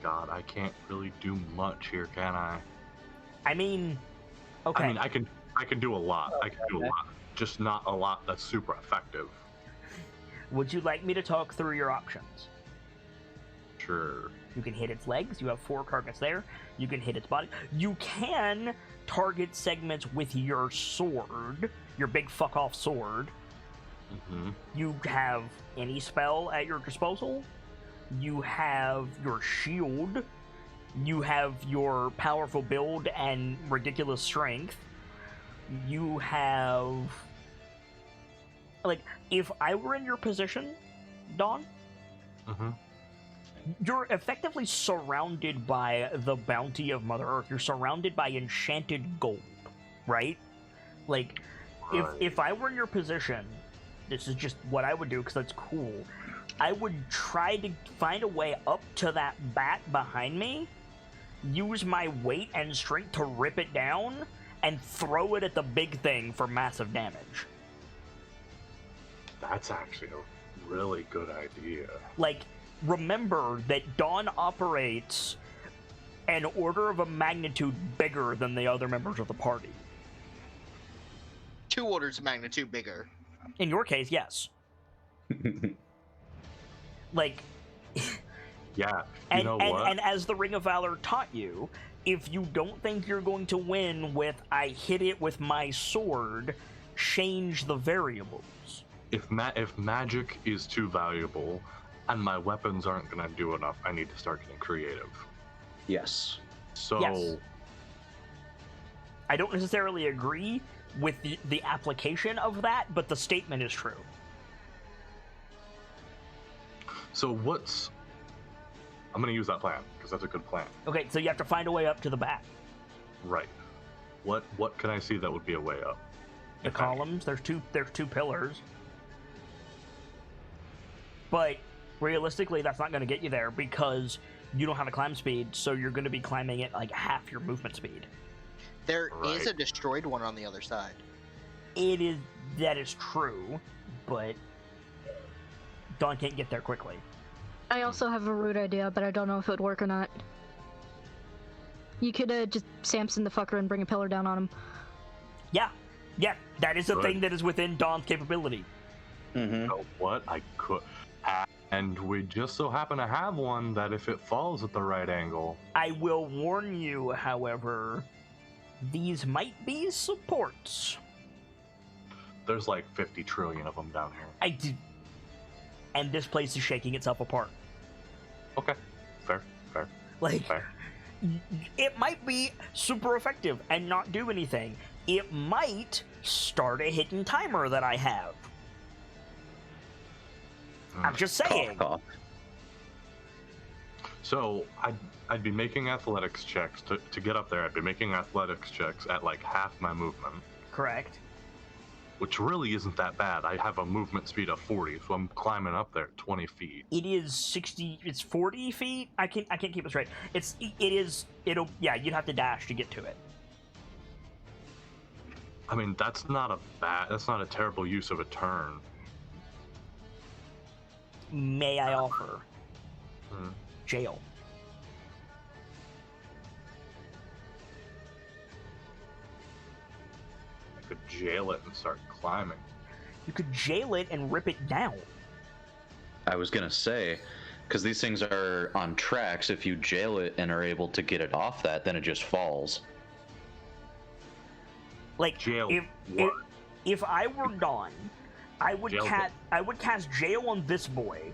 God, I can't really do much here, can I? I mean, okay. I mean, I can do a lot. I can do a lot. Just not a lot that's super effective. Would you like me to talk through your options? Sure. You can hit its legs. You have 4 targets there. You can hit its body. You can target segments with your sword, your big fuck off sword. Mm-hmm. You have any spell at your disposal. You have your shield. You have your powerful build and ridiculous strength. You have... Like, if I were in your position, Dawn, Mm-hmm. you're effectively surrounded by the bounty of Mother Earth. You're surrounded by enchanted gold, right? Like, if I were in your position, this is just what I would do because that's cool. I would try to find a way up to that bat behind me, use my weight and strength to rip it down, and throw it at the big thing for massive damage. That's actually a really good idea. Like, remember that Dawn operates an order of a magnitude bigger than the other members of the party. 2 orders of magnitude bigger. In your case, yes. Like, Yeah, and, know and, what? and as the Ring of Valor taught you, if you don't think you're going to win with I hit it with my sword, change the variables. If magic is too valuable and my weapons aren't gonna do enough, I need to start getting creative. Yes. So Yes. I don't necessarily agree with the application of that, but the statement is true. so what's I'm gonna use that plan because that's a good plan. Okay, so you have to find a way up to the back. Right. What can I see that would be a way up? The If any? columns, there's two pillars. But realistically, that's not going to get you there because you don't have a climb speed, so you're going to be climbing at like half your movement speed. There is Right. a destroyed one on the other side. That is true, but Dawn can't get there quickly. I also have a rude idea, but I don't know if it would work or not. You could just Samson the fucker and bring a pillar down on him. Yeah, that is a Good. thing that is within Dawn's capability. Mm-hmm. You know what? I could. And we just so happen to have one that if it falls at the right angle. I will warn you, however, these might be supports. There's like 50 trillion of them down here. And this place is shaking itself apart. Okay. Fair. Like, Fair. it might be super effective and not do anything. It might start a hidden timer that I have. I'm just saying. Cough. So I'd be making athletics checks to get up there. I'd be making athletics checks at like half my movement, Correct. which really isn't that bad. I have a movement speed of 40, so I'm climbing up there 20 feet. It is 60. It's 40 feet. I can't keep it straight. You'd have to dash to get to it. I mean, that's not a terrible use of a turn. May I offer Hmm. jail? I could jail it and start climbing. You could jail it and rip it down. I was gonna say, because these things are on tracks, if you jail it and are able to get it off that, then it just falls. Like, Jail if what? if I were Dawn, I would Jail cast jail on this boy.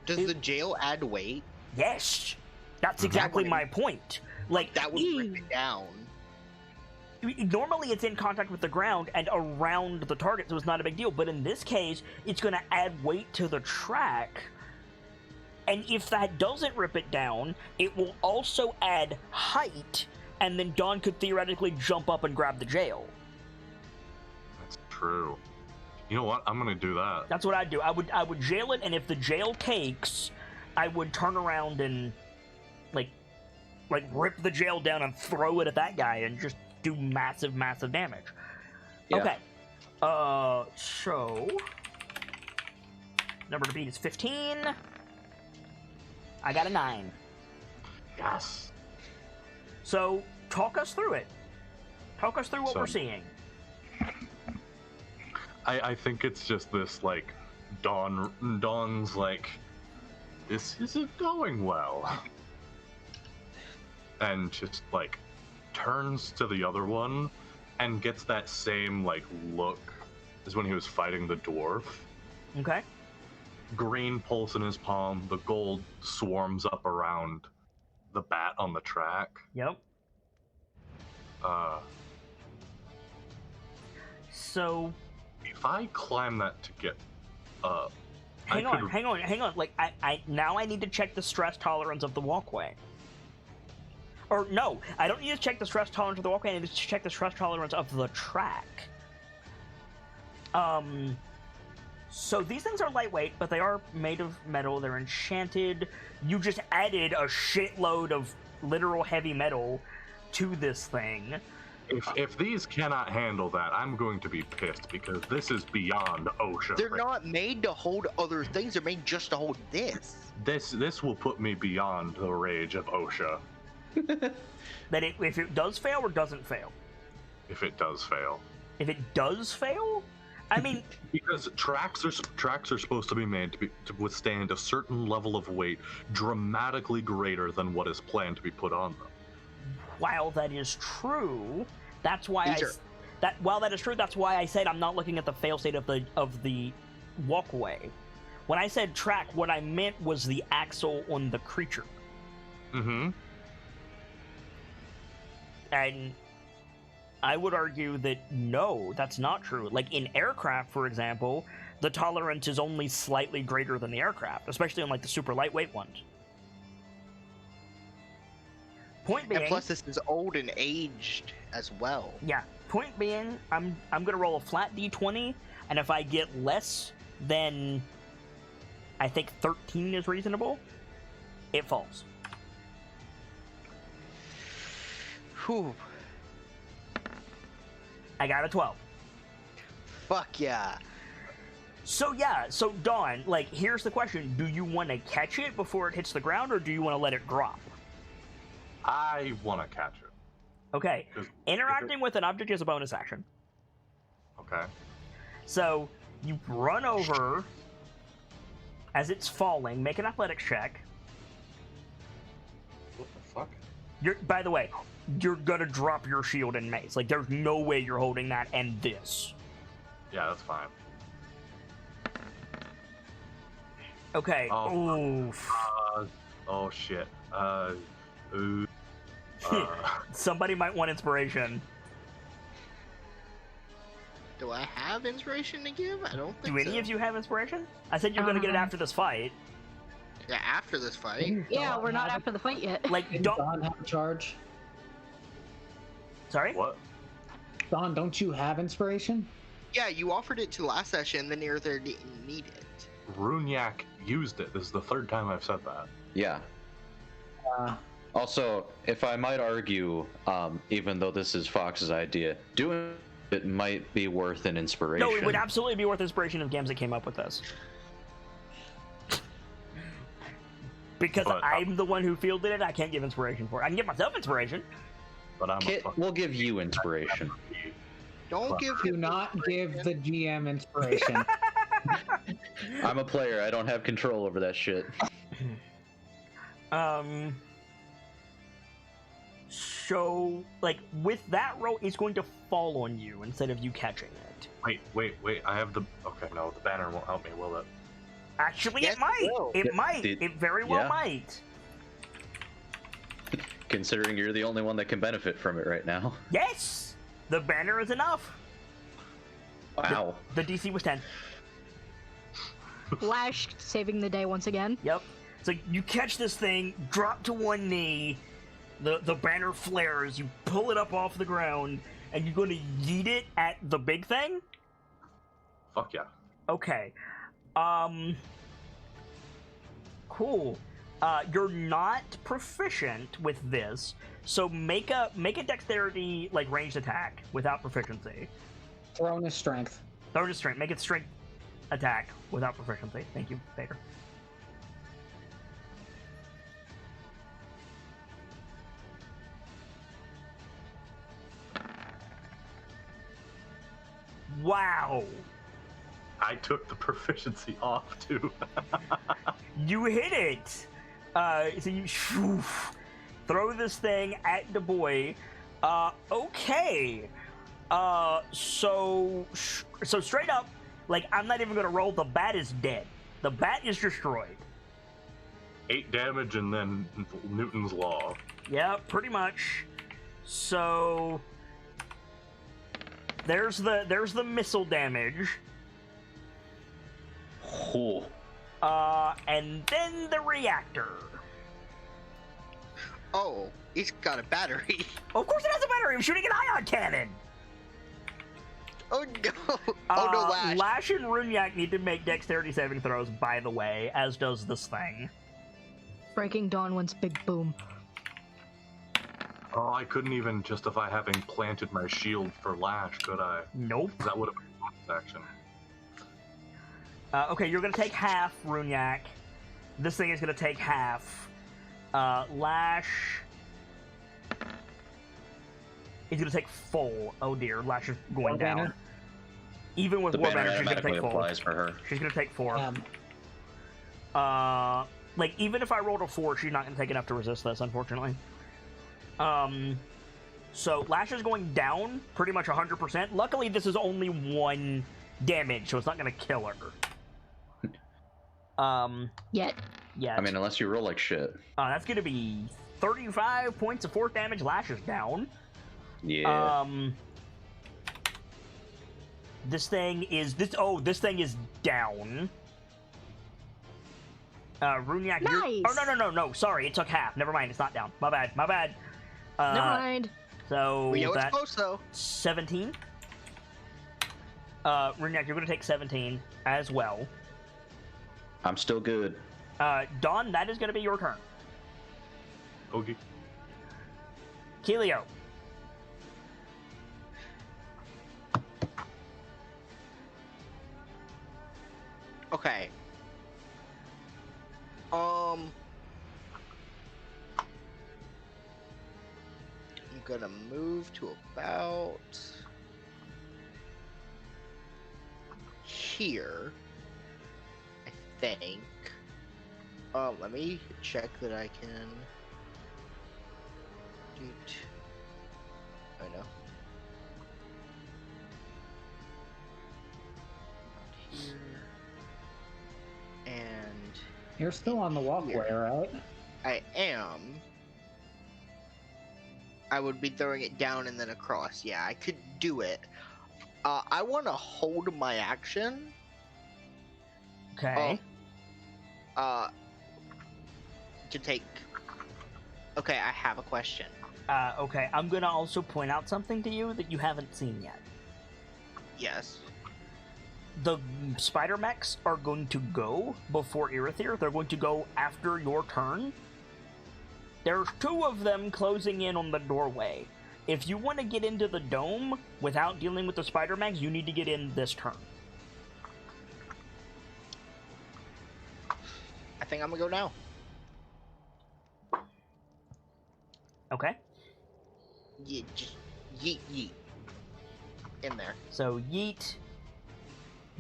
Does the jail add weight? Yes, that's Mhm. exactly my point. Like, That would rip it down. normally it's in contact with the ground and around the target, so it's not a big deal. But in this case, it's going to add weight to the track. And if that doesn't rip it down, it will also add height, and then Dawn could theoretically jump up and grab the jail. That's true. You know what? I'm gonna do that. That's what I'd do. I would jail it, and if the jail takes, I would turn around and like rip the jail down and throw it at that guy and just do massive damage. Yeah. Okay. So number to beat is 15. I got a 9. Yes. So talk us through it. Talk us through what So- we're seeing. I think it's just this like Dawn's like, this isn't going well. And just like turns to the other one and gets that same like look as when he was fighting the dwarf. Okay. Green pulse in his palm, the gold swarms up around the bat on the track. Yep. So If I climb that to get up, hang on. Like I now I need to check the stress tolerance of the walkway. Or no, I don't need to check the stress tolerance of the walkway. I need to check the stress tolerance of the track. So these things are lightweight, but they are made of metal. They're enchanted. You just added a shitload of literal heavy metal to this thing. If these cannot handle that, I'm going to be pissed because this is beyond OSHA. They're not made to hold other things. They're made just to hold this. This will put me beyond the rage of OSHA. That if it does fail or doesn't fail. If it does fail. If it does fail, I mean, because tracks are supposed to be made to withstand a certain level of weight dramatically greater than what is planned to be put on them. While that is true, that's why while that is true, that's why I said I'm not looking at the fail state of the walkway. When I said track, what I meant was the axle on the creature. Mm-hmm. And I would argue that no, that's not true. Like in aircraft, for example, the tolerance is only slightly greater than the aircraft, especially on like the super lightweight ones. Point being, And plus, this is old and aged as well. yeah. Point being, I'm gonna roll a flat d20, and if I get less than, I think 13 is reasonable, it falls. Whew. I got a 12. Fuck yeah. So yeah, so Dawn, like, here's the question: do you want to catch it before it hits the ground, or do you want to let it drop? I want to catch it. Okay. Interacting with an object is a bonus action. Okay. So you run over as it's falling. Make an athletics check. What the fuck? By the way, you're gonna drop your shield and mace. Like, there's no way you're holding that and this. Yeah, that's fine. Okay. Oh, Oof. oh shit. Somebody might want inspiration. Do I have inspiration to give? I don't think Do any so. of you have inspiration? I said you're gonna get it after this fight. Yeah, after this fight. Yeah, we're not after the fight yet. Like, Didn't don't. Dawn have a charge? Sorry. What? Dawn, don't you have inspiration? Yeah, you offered it to last session, then you're there didn't need it. Runyak used it. This is the third time I've said that. Yeah. Also, if I might argue, even though this is Fox's idea, doing it might be worth an inspiration. No, it would absolutely be worth inspiration if Gamzit came up with this. Because But, I'm the one who fielded it, I can't give inspiration for it. I can give myself inspiration. But I'm Kit, we'll give you inspiration. Don't give Do him not give the GM inspiration. I'm a player. I don't have control over that shit. So, like, with that roll, it's going to fall on you instead of you catching it. Wait. I have the. Okay, no, the banner won't help me, will it? Actually, Yes, it might. it will. It Yeah, might. It very well yeah. might. Considering you're the only one that can benefit from it right now. Yes! The banner is enough. Wow. The DC was 10. Lash saving the day once again. Yep. So you catch this thing, drop to one knee, the banner flares, you pull it up off the ground, and you're going to yeet it at the big thing? Fuck yeah. Okay. Cool. You're not proficient with this, so make a dexterity, like, ranged attack without proficiency. Throne is strength. Throw to strength. Make it strength attack without proficiency. Thank you, Vader. Wow. I took the proficiency off too. You hit it. So you throw this thing at the boy. Okay. So straight up, like, I'm not even gonna roll. The bat is dead. The bat is destroyed. 8 damage and then Newton's law. Yeah, pretty much. So there's the missile damage. Cool. And then the reactor. Oh, it's got a battery. Of course it has a battery. I'm shooting an ion cannon. Oh no! Oh no, Lash. Lash and Runyak need to make dexterity saving throws, by the way, as does this thing. Breaking Dawn wants big boom. Oh, I couldn't even justify having planted my shield for Lash, could I? Nope. That would have been a bonus action. Okay, you're gonna take half, Runyak. This thing is gonna take half. Lash is gonna take full. Oh dear, Lash is going down. Banner? Even with The War banner Banner, she's gonna automatically take full. applies for her. She's gonna take 4. Um, Like, even if I rolled a 4, she's not gonna take enough to resist this, unfortunately. So Lash is going down pretty much 100%. Luckily, this is only 1 damage, so it's not gonna kill her. Yet. Yeah. I mean, unless you roll like shit. That's gonna be 35 points of force damage. Lash is down. Yeah. This thing is this thing is down. Runyak, Nice. No. Sorry, it took half. Never mind, it's not down. My bad. Never mind. So We know it's that's close though. 17. Runyak, you're gonna take 17 as well. I'm still good. Dawn, that is gonna be your turn. Okay. Kelio. Okay. I'm gonna move to about here, I think. Let me check that I can. I know. Here. And you're still on the walkway, right? I am. I would be throwing it down and then across. Yeah, I could do it. I want to hold my action. Okay. To take. Okay, I have a question. Okay, I'm gonna also point out something to you that you haven't seen yet. Yes. The spider mechs are going to go before Irithyr. They're going to go after your turn. There's 2 of them closing in on the doorway. If you want to get into the dome without dealing with the spider mechs, you need to get in this turn. I think I'm gonna go now. Okay? Yeah, just yeet yeet. In there. So yeet,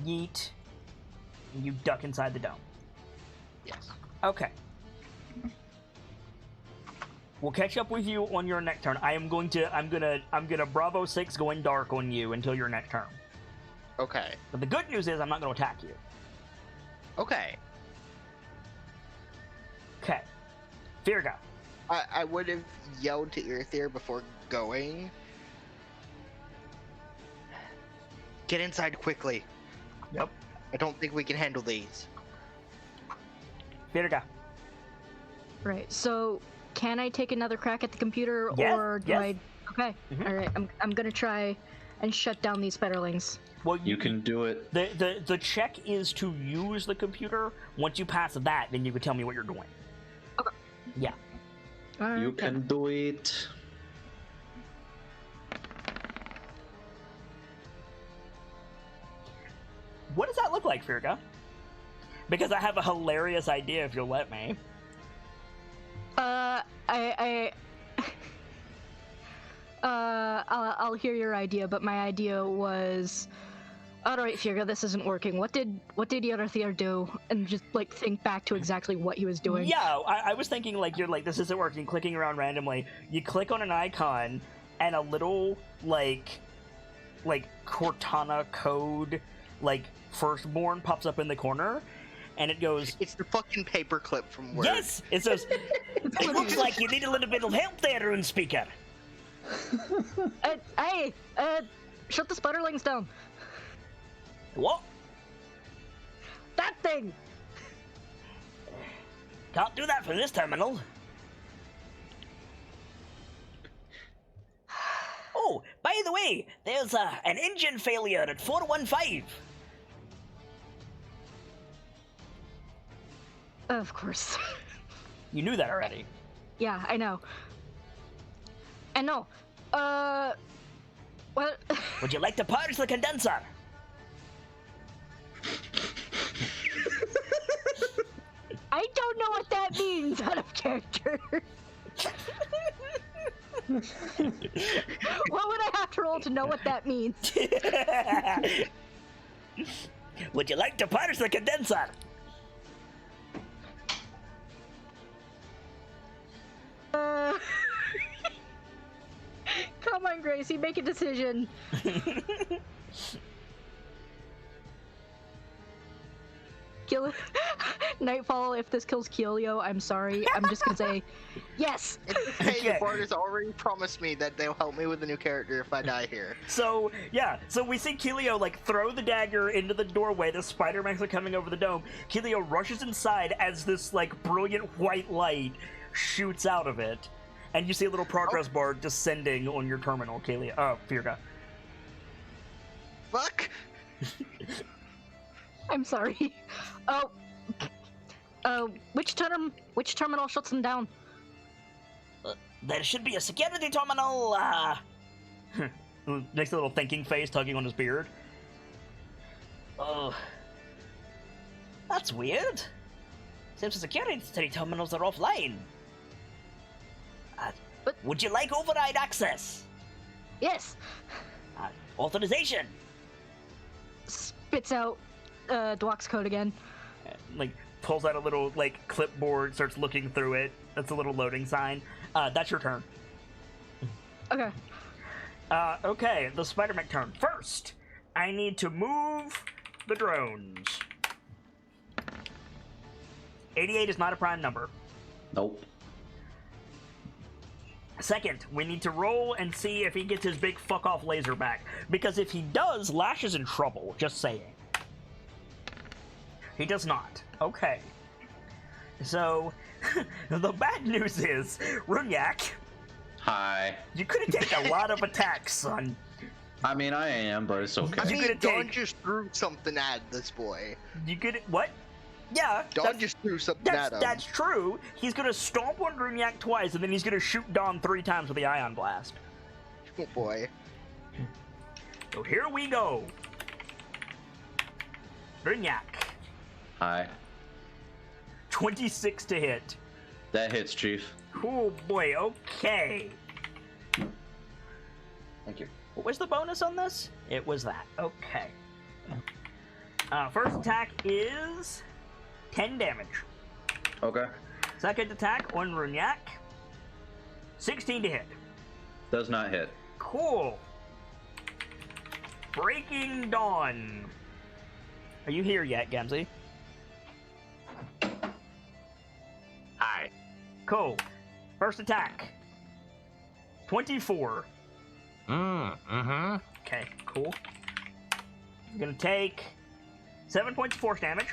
yeet, and you duck inside the dome. Yes. Okay. We'll catch up with you on your next turn. I'm gonna Bravo 6 going dark on you until your next turn. Okay. But the good news is I'm not gonna attack you. Okay. Okay. Virga. I would have yelled to Irithyr before going. Get inside quickly. Yep. I don't think we can handle these. Virga. Right. So, can I take another crack at the computer, Yes, or do yes. I? Okay. Mhm. All right. I'm gonna try and shut down these spiderlings. Well, You can do it. The check is to use the computer. Once you pass that, then you can tell me what you're doing. Okay. Yeah. All right. You can do it. What does that look like, Virga? Because I have a hilarious idea if you'll let me. I'll hear your idea, but my idea was, Alright, Fuga, this isn't working. What did Yorathier do? And just, like, think back to exactly what he was doing. Yeah, I was thinking, like, you're like, this isn't working, clicking around randomly. You click on an icon, and a little, like Cortana code, like, Firstborn pops up in the corner, and it goes... It's the fucking paperclip from Word. Yes! It says, it looks like you need a little bit of help there, RuneSpeaker. Hey, shut the sputterlings down. What? That thing! Can't do that for this terminal. Oh, by the way, there's an engine failure at 415. Of course. You knew that already. Yeah, I know. What? Would you like to purge the condenser? I don't know what that means out of character. What would I have to roll to know what that means? Would you like to purge the condenser? Come on, Gracie, make a decision. Kill it. Nightfall, if this kills Keelio, I'm sorry. I'm just gonna say yes. Hey, the board has already promised me that they'll help me with a new character if I die here. So, yeah, so we see Keelio, like, throw the dagger into the doorway. The Spider-Mechs are coming over the dome. Keelio rushes inside as this, like, brilliant white light shoots out of it. And you see a little progress bar descending on your terminal, Keelio. Oh, Firga. Fuck! I'm sorry. Which terminal shuts them down? There should be a security terminal, Makes a little thinking face, tugging on his beard. Oh. That's weird. Seems the security terminals are offline. But- Would you like override access? Yes. Authorization. Spits out Dwok's code again. Like, pulls out a little, like, clipboard, starts looking through it. That's a little loading sign. That's your turn. Okay. Okay, the Spider-Mech turn. First, I need to move the drones. 88 is not a prime number. Nope. Second, we need to roll and see if he gets his big fuck-off laser back. Because if he does, Lash is in trouble. Just saying. He does not. Okay. So, the bad news is, Runyak, Hi. you could have taken a lot of attacks, son. I mean, I am, but it's okay. I You mean, could Dawn take- just threw something at this boy. You could... What? Yeah. Dawn just threw something at him. That's true. He's gonna stomp on Runyak twice, and then he's gonna shoot Dawn 3 times with the Ion Blast. Oh boy. So here we go. Runyak. Hi. 26 to hit. That hits, Chief. Oh boy, okay. Thank you. What was the bonus on this? It was that. Okay. First attack is 10 damage. Okay. Second attack on Runyak. 16 to hit. Does not hit. Cool. Breaking Dawn. Are you here yet, Gamzee? Hi. Cool. First attack. 24. Mm-hmm. Okay, cool. He's gonna take 7 points of force damage.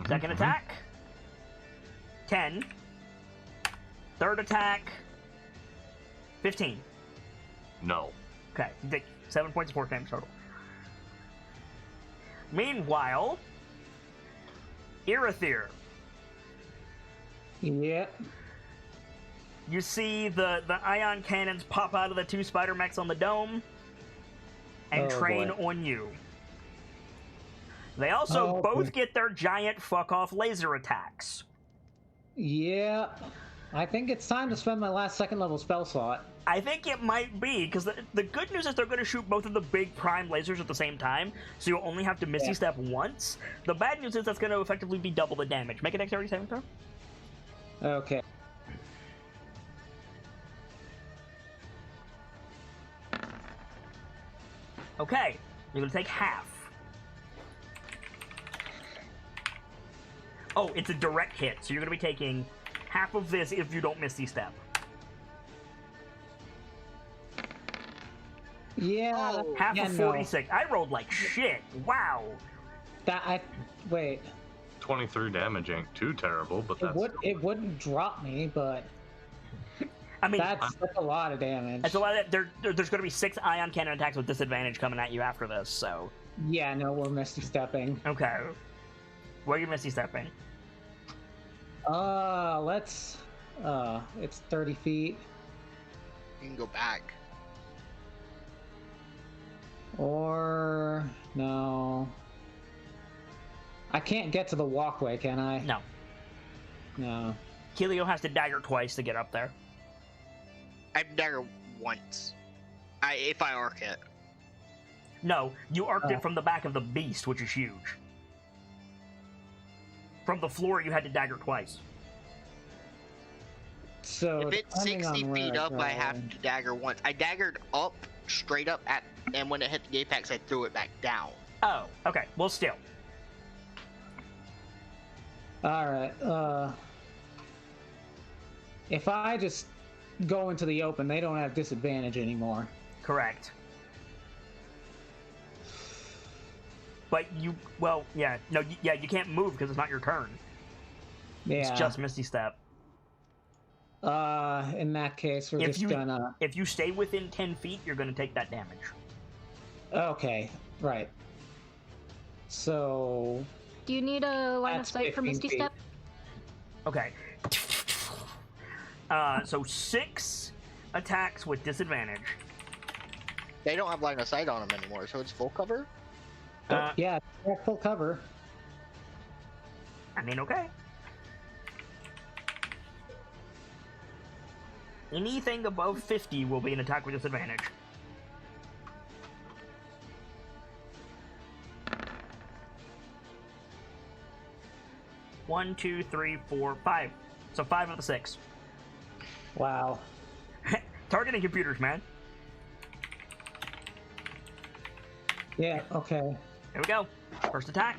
Second attack. 10. Third attack. 15. No. Okay, you take 7 points of force damage total. Meanwhile, Irithyr, Yeah. you see the ion cannons pop out of the 2 Spider-Mechs on the dome and Oh, train boy. on you. They also Oh, both boy. get their giant fuck-off laser attacks. Yeah. I think it's time to spend my last second level spell slot. I think it might be, because the good news is they're going to shoot both of the big prime lasers at the same time, so you'll only have to Misty Step once. The bad news is that's going to effectively be double the damage. Make a dexterity saving throw. Okay. Okay, you're going to take half. Oh, it's a direct hit, so you're going to be taking half of this if you don't Misty Step. Yeah. Oh. Half yeah, of 46. I rolled like shit. Wow. Wait. 23 damage ain't too terrible, but that's It wouldn't drop me, but I mean, that's a lot of damage. it's a lot of, there's going to be 6 ion cannon attacks with disadvantage coming at you after this, so. Yeah, no, we're Misty Stepping. Okay. Where are you Misty Stepping? It's 30 feet. You can go back. Or no. I can't get to the walkway, can I? No. No. Kelio has to dagger twice to get up there. I dagger once. If I arc it. No, you arced Oh. it from the back of the beast, which is huge. From the floor, you had to dagger twice. So If it's depending 60 on where feet up, go, I have to dagger once. I daggered up, straight up, and when it hit the apex, I threw it back down. Oh, okay. Well, still. All right. If I just go into the open, they don't have disadvantage anymore. Correct. But you, well, yeah, no, you can't move because it's not your turn. Yeah. It's just Misty Step. In that case, we're just gonna. If you stay within 10 feet, you're gonna take that damage. Okay, right. So. Do you need a line of That's sight for 15 Misty feet. Step? Okay. So 6 attacks with disadvantage. They don't have line of sight on them anymore, so it's full cover? Yeah, full cover. I mean, okay. Anything above 50 will be an attack with disadvantage. One, 2, 3, 4, 5. So 5 of the 6. Wow. Targeting computers, man. Yeah. Okay. Here we go. First attack.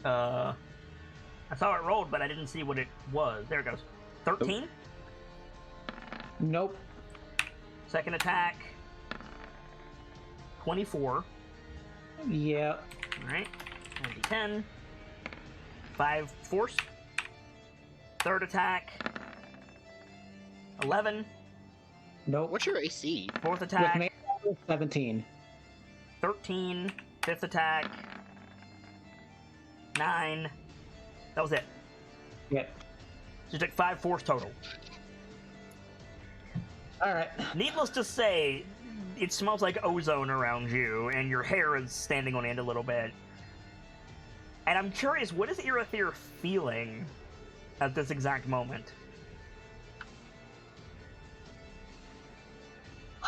I saw it rolled, but I didn't see what it was. There it goes. 13. Nope. Second attack. 24. Yeah. Alright. 10. 5 force. Third attack. 11. Nope. What's your AC? Fourth With attack. me, 17. 13. Fifth attack. 9. That was it. Yeah. So you took 5 force total. All right. Needless to say, it smells like ozone around you, and your hair is standing on end a little bit. And I'm curious, what is Irithyr feeling at this exact moment?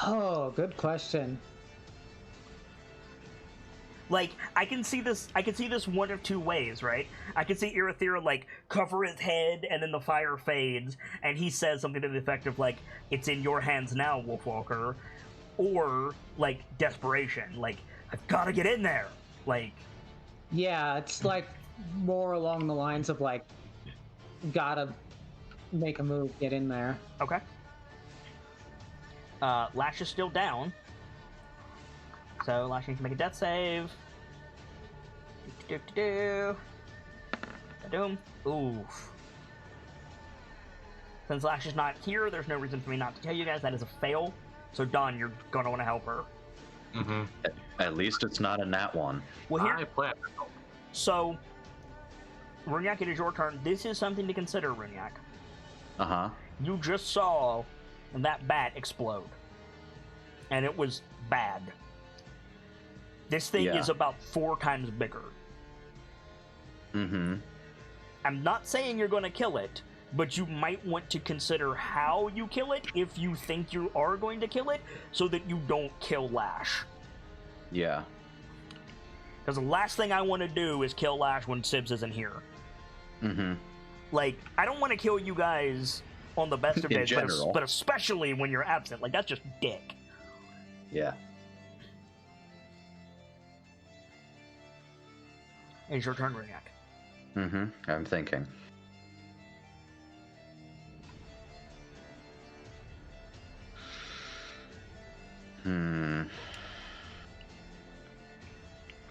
Oh, good question. Like, I can see this one of two ways, right? I can see Irithyr, like, cover his head, and then the fire fades, and he says something to the effect of, like, it's in your hands now, Wolfwalker. Or, like, desperation. Like, I've gotta get in there! Like... Yeah, it's like more along the lines of, like, gotta make a move, get in there. Okay. Lash is still down. So Lash needs to make a death save. Doom. Oof. Since Lash is not here, there's no reason for me not to tell you guys that is a fail. So Dawn, you're gonna want to help her. Mm-hmm. At least it's not a nat one. Well, here. I plan to help. So, Runyak, it is your turn. This is something to consider, Runyak. Uh-huh. You just saw that bat explode. And it was bad. This thing Yeah. is about 4 times bigger. Mm-hmm. I'm not saying you're going to kill it, but you might want to consider how you kill it if you think you are going to kill it, so that you don't kill Lash. Yeah. Because the last thing I want to do is kill Lash when Sibs isn't here. Mm-hmm. Like, I don't want to kill you guys on the best of In days, general. but especially when you're absent. Like, that's just dick. Yeah. It's your turn, Reniac. Mm-hmm. I'm thinking.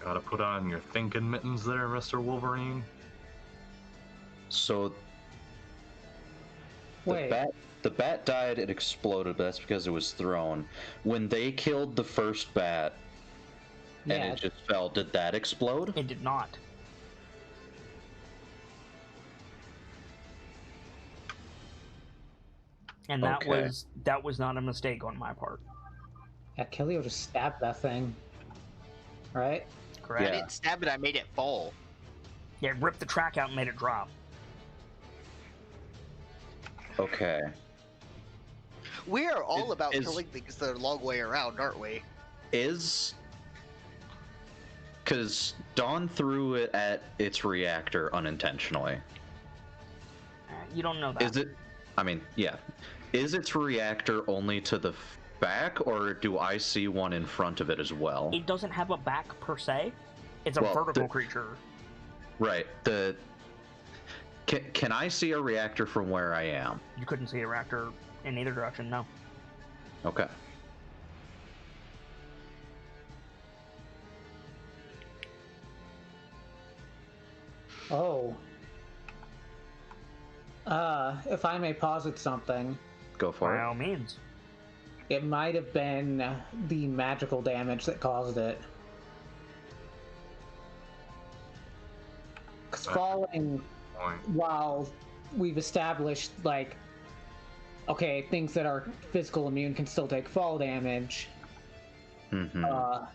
Gotta put on your thinking mittens there, Mr. Wolverine. So Wait. the bat died, it exploded, but that's because it was thrown. When they killed the first bat and Yeah. it just fell, did that explode? It did not. And that Okay. was not a mistake on my part. Yeah, Kilio just stabbed that thing. Right? Correct? I Yeah. didn't stab it, I made it fall. Yeah, ripped the track out and made it drop. Okay. We are all about is- killing things that are a long way around, aren't we? Is... Because Dawn threw it at its reactor unintentionally. You don't know that. Is it... I mean, yeah. Is its reactor only to the back, or do I see one in front of it as well? It doesn't have a back per se. It's a Well, vertical creature. Right. Can I see a reactor from where I am? You couldn't see a reactor in either direction, no. Okay. Oh. If I may posit something, Go for By it. all means. it might have been the magical damage that caused it. 'Cause falling, Point. while we've established, like, okay, things that are physical immune can still take fall damage, Mm-hmm.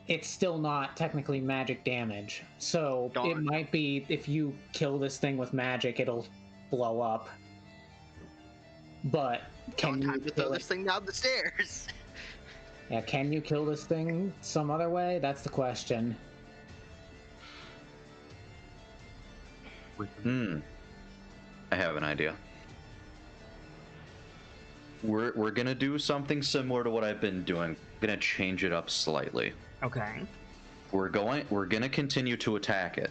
it's still not technically magic damage. So it Darn. might be, if you kill this thing with magic, it'll blow up. But can Don't you time to throw kill this it? thing down the stairs. Yeah, can you kill this thing some other way? That's the question. Hmm. I have an idea. We're gonna do something similar to what I've been doing. Gonna change it up slightly. Okay. We're gonna continue to attack it,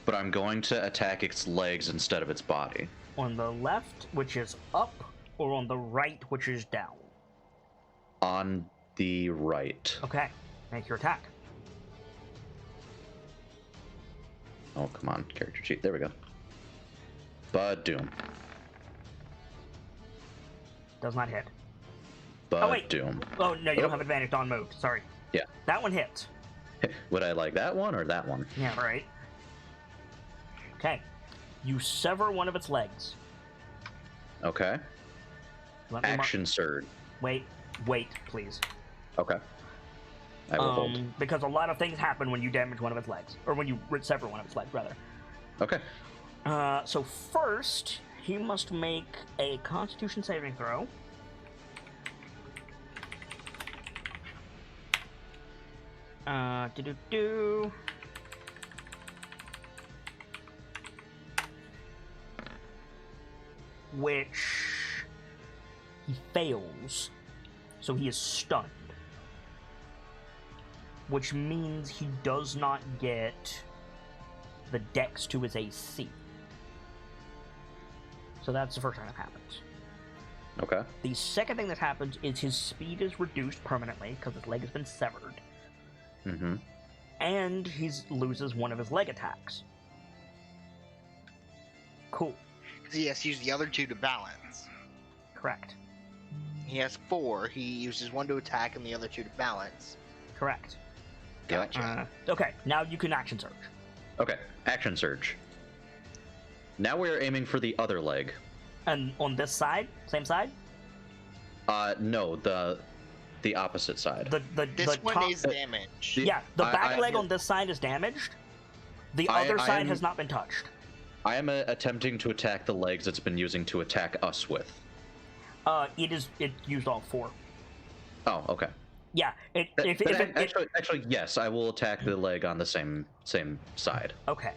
but I'm going to attack its legs instead of its body. On the left, which is up, or on the right, which is down? On the right. Okay. Make your attack. Oh, come on, character sheet. There we go. Bud Doom. Does not hit. Bud wait. Doom. Oh, no, you Oh. don't have advantage on moved. Sorry. Yeah. That one hits. Would I like that one or that one? Yeah, right. Okay. You sever one of its legs. Okay. Let me Action surge. Wait, please. Okay. I will hold. Because a lot of things happen when you damage one of its legs. Or when you sever one of its legs, rather. Okay. So first, he must make a Constitution saving throw. Do-do-do. Which he fails, so he is stunned. Which means he does not get the dex to his AC. So that's the first time that happens. Okay. The second thing that happens is his speed is reduced permanently because his leg has been severed, Mm-hmm. and he loses one of his leg attacks. Cool. He has to use the other two to balance. Correct. He has 4. He uses one to attack and the other two to balance. Correct. Gotcha. Okay, now you can action surge. Okay. Action surge. Now we are aiming for the other leg. And on this side, same side, No, the opposite side. the This one top, is damaged. yeah, the back I- leg on this side is damaged. The other side has not been touched. I am attempting to attack the legs it's been using to attack us with. It used all 4. Oh, okay. Yeah. Actually, yes, I will attack the leg on the same side. Okay.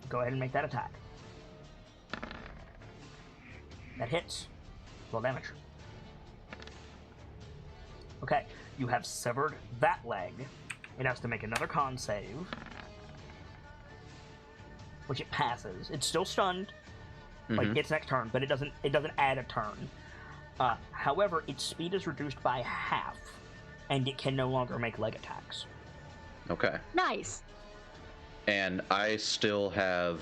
Go ahead and make that attack. That hits. Roll damage. Okay. You have severed that leg. It has to make another con save, which it passes. It's still stunned, like its next turn, but it doesn't add a turn. However, its speed is reduced by half, and it can no longer make leg attacks. Okay. Nice. And I still have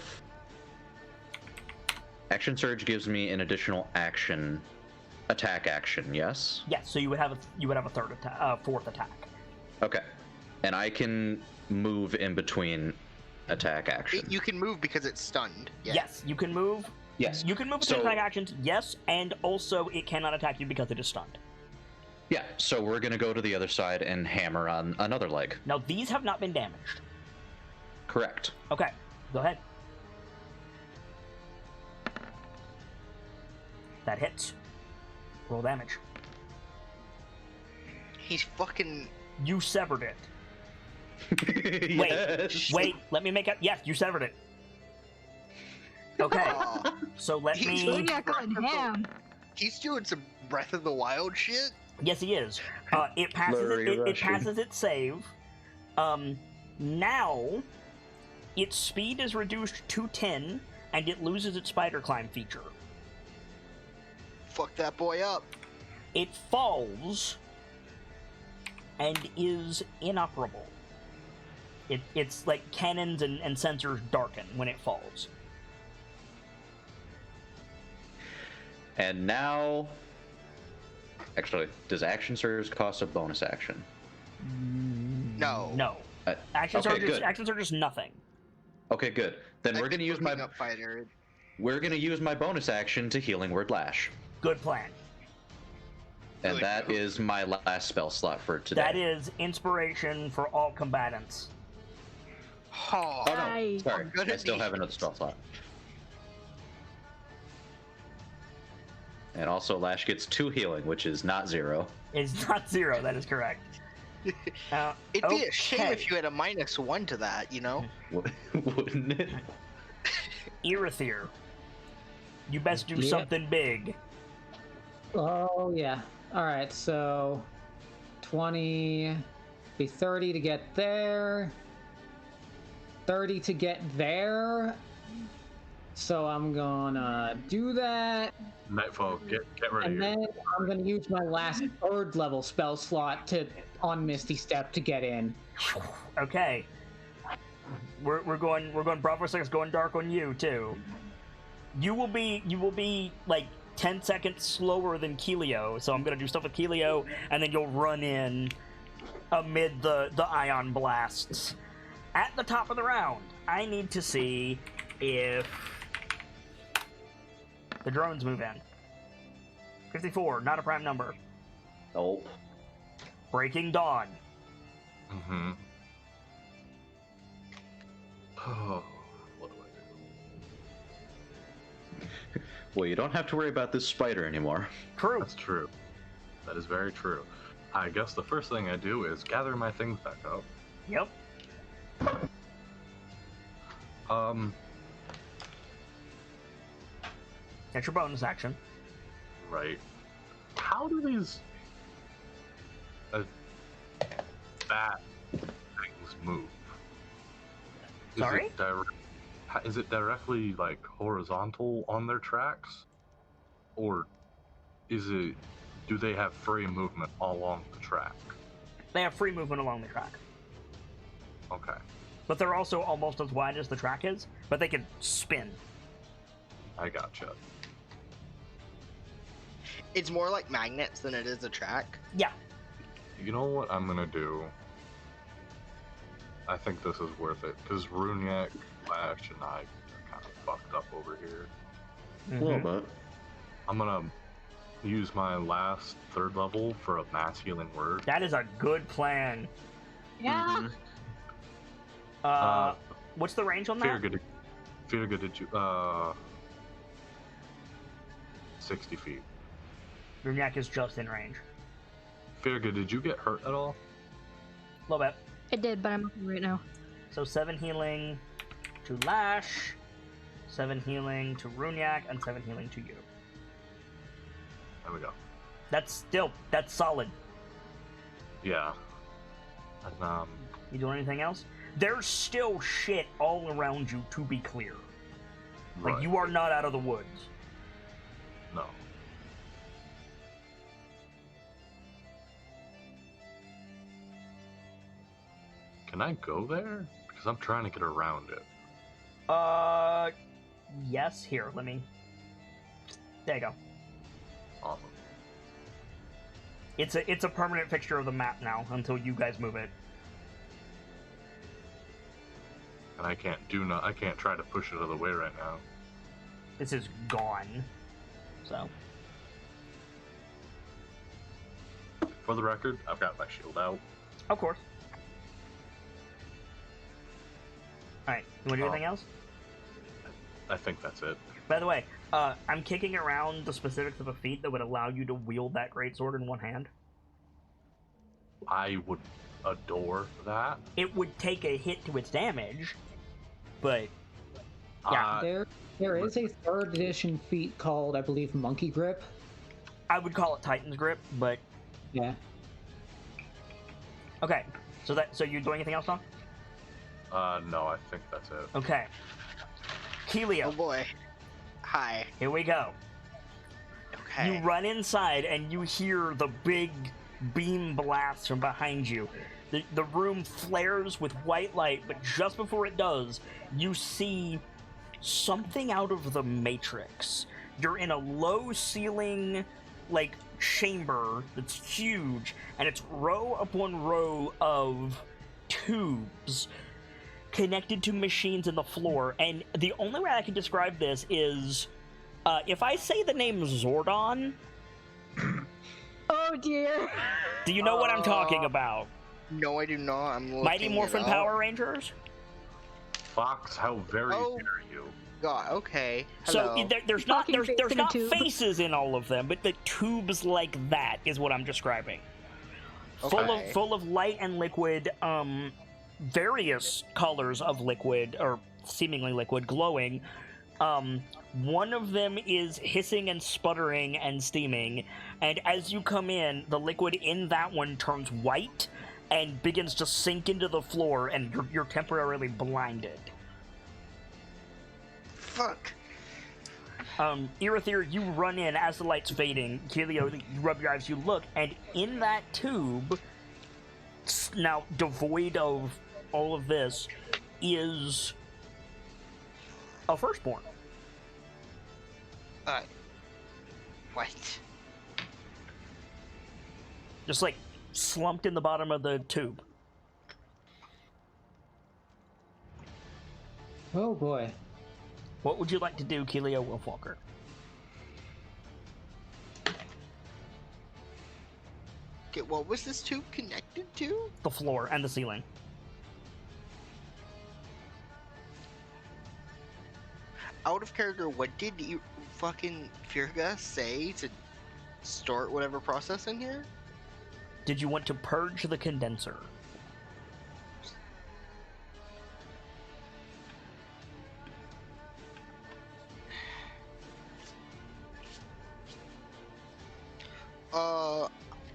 action surge gives me an additional attack action. Yes. Yes. So you would have a third attack, fourth attack. Okay. And I can move in between attack action. You can move because it's stunned. Yeah. Yes, you can move. Yes. You can move between attack actions. Yes, and also it cannot attack you because it is stunned. Yeah. So we're gonna go to the other side and hammer on another leg. Now these have not been damaged. Correct. Okay. Go ahead. That hits. Roll damage. He's fucking. You severed it. Yes. Wait, let me make it. Yes, you severed it. Okay, Aw. so let me. Yeah, going ham. He's doing some Breath of the Wild shit. Yes, he is. It passes. Flurry It rushing. passes its save. Now, its speed is reduced to 10, and it loses its spider climb feature. Fuck that boy up. It falls and is inoperable. It's like cannons and sensors darken when it falls. And now, actually, does action surge cost a bonus action? No. No. Uh, Actions okay, are just good. actions are just nothing. Okay, good. Then we're gonna use my Up fighter. bonus action to healing word lash, Good plan. and Good. that is my last spell slot for today. That is inspiration for all combatants. Oh, Oh no, Nice. sorry, I'm gonna I still need- have another spell slot. And also, Lash gets 2 healing, which is not 0. It's not 0. That is correct. It'd be a shame okay. if you had a -1 to that, you know? Wouldn't it? Irithyr, you best do Yeah. something big. Oh yeah. All right. So 20, be 30 to get there. 30 to get there. So I'm gonna do that, Nightfall, get ready. and then I'm gonna use my last 3rd level spell slot on Misty Step to get in. Okay. We're going Bravo 6 going dark on you too. You will be like 10 seconds slower than Keelio, so I'm gonna do stuff with Keelio, and then you'll run in amid the ion blasts. At the top of the round, I need to see if the drones move in. 54, not a prime number. Nope. Breaking Dawn. Mm-hmm. Oh, what do I do? Well, you don't have to worry about this spider anymore. True. That's true. That is very true. I guess the first thing I do is gather my things back up. Yep. That's your bonus action. Right. How do these bat things move? Sorry? Is it directly like horizontal on their tracks, or do they have free movement along the track? They have free movement along the track. Okay, But they're also almost as wide as the track is, but they can spin. I gotcha. It's more like magnets than it is a track. Yeah. You know what I'm gonna do? I think this is worth it because Runyak, Flash, and I are kind of fucked up over here. A little bit. I'm gonna use my last 3rd level for a mass healing word. That is a good plan. Yeah. Uh, What's the range on that? Fear good. Did you 60 feet. Brunyak is just in range. Fear good. Did you get hurt at all? A little bit. It did, but I'm okay right now. So 7 healing to Lash, 7 healing to Runyak, and 7 healing to you. There we go. That's solid. Yeah. And, You doing anything else? There's still shit all around you, to be clear. Like, right. you are not out of the woods. No. Can I go there? Because I'm trying to get around it. Yes. Here, let me... There you go. Awesome. It's a permanent fixture of the map now, until you guys move it. And I can't I can't try to push it out of the way right now. This is gone. So... For the record, I've got my shield out. Of course. Alright, you want to do anything else? I think that's it. By the way, I'm kicking around the specifics of a feat that would allow you to wield that greatsword in one hand. I would adore that. It would take a hit to its damage, but... Yeah. There is a 3rd edition feat called, I believe, Monkey Grip. I would call it Titan's Grip, but... Yeah. Okay, so you doing anything else, Don? No, I think that's it. Okay. Helio. Oh boy. Hi. Here we go. Okay. You run inside and you hear the big beam blast from behind you. The room flares with white light, but just before it does, you see something out of the Matrix. You're in a low ceiling, like, chamber that's huge, and it's row upon row of tubes connected to machines in the floor, and the only way I can describe this is if I say the name Zordon. Oh dear. Do you know what I'm talking about? No, I do not. I'm looking Mighty Morphin it up. Power Rangers? Fox, how very dare you? God, okay. So Hello. there's not Talking face in a tube. faces in all of them, but the tubes like that is what I'm describing. Okay. Full of light and liquid, various colors of liquid, or seemingly liquid, glowing. One of them is hissing and sputtering and steaming, and as you come in, the liquid in that one turns white and begins to sink into the floor, and you're temporarily blinded. Fuck. Irithir, you run in as the light's fading. Kelio, you rub your eyes, you look, and in that tube, now devoid of all of this, is a firstborn. What? Just like slumped in the bottom of the tube. Oh boy. What would you like to do, Kelio Wolfwalker? Okay, what was this tube connected to? The floor and the ceiling. Out of character, what did you fucking Firga say to start whatever process in here? Did you want to purge the condenser?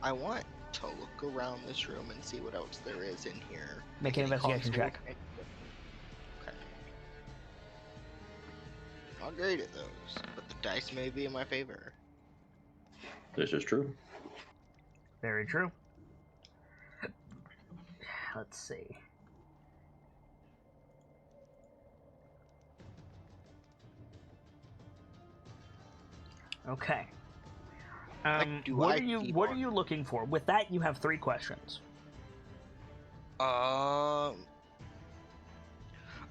I want to look around this room and see what else there is in here. Make an Any investigation console- check. Okay. Not great at those, but the dice may be in my favor. This is true. Very true. Let's see. Okay. What are you looking for? With that, you have 3 questions. I'm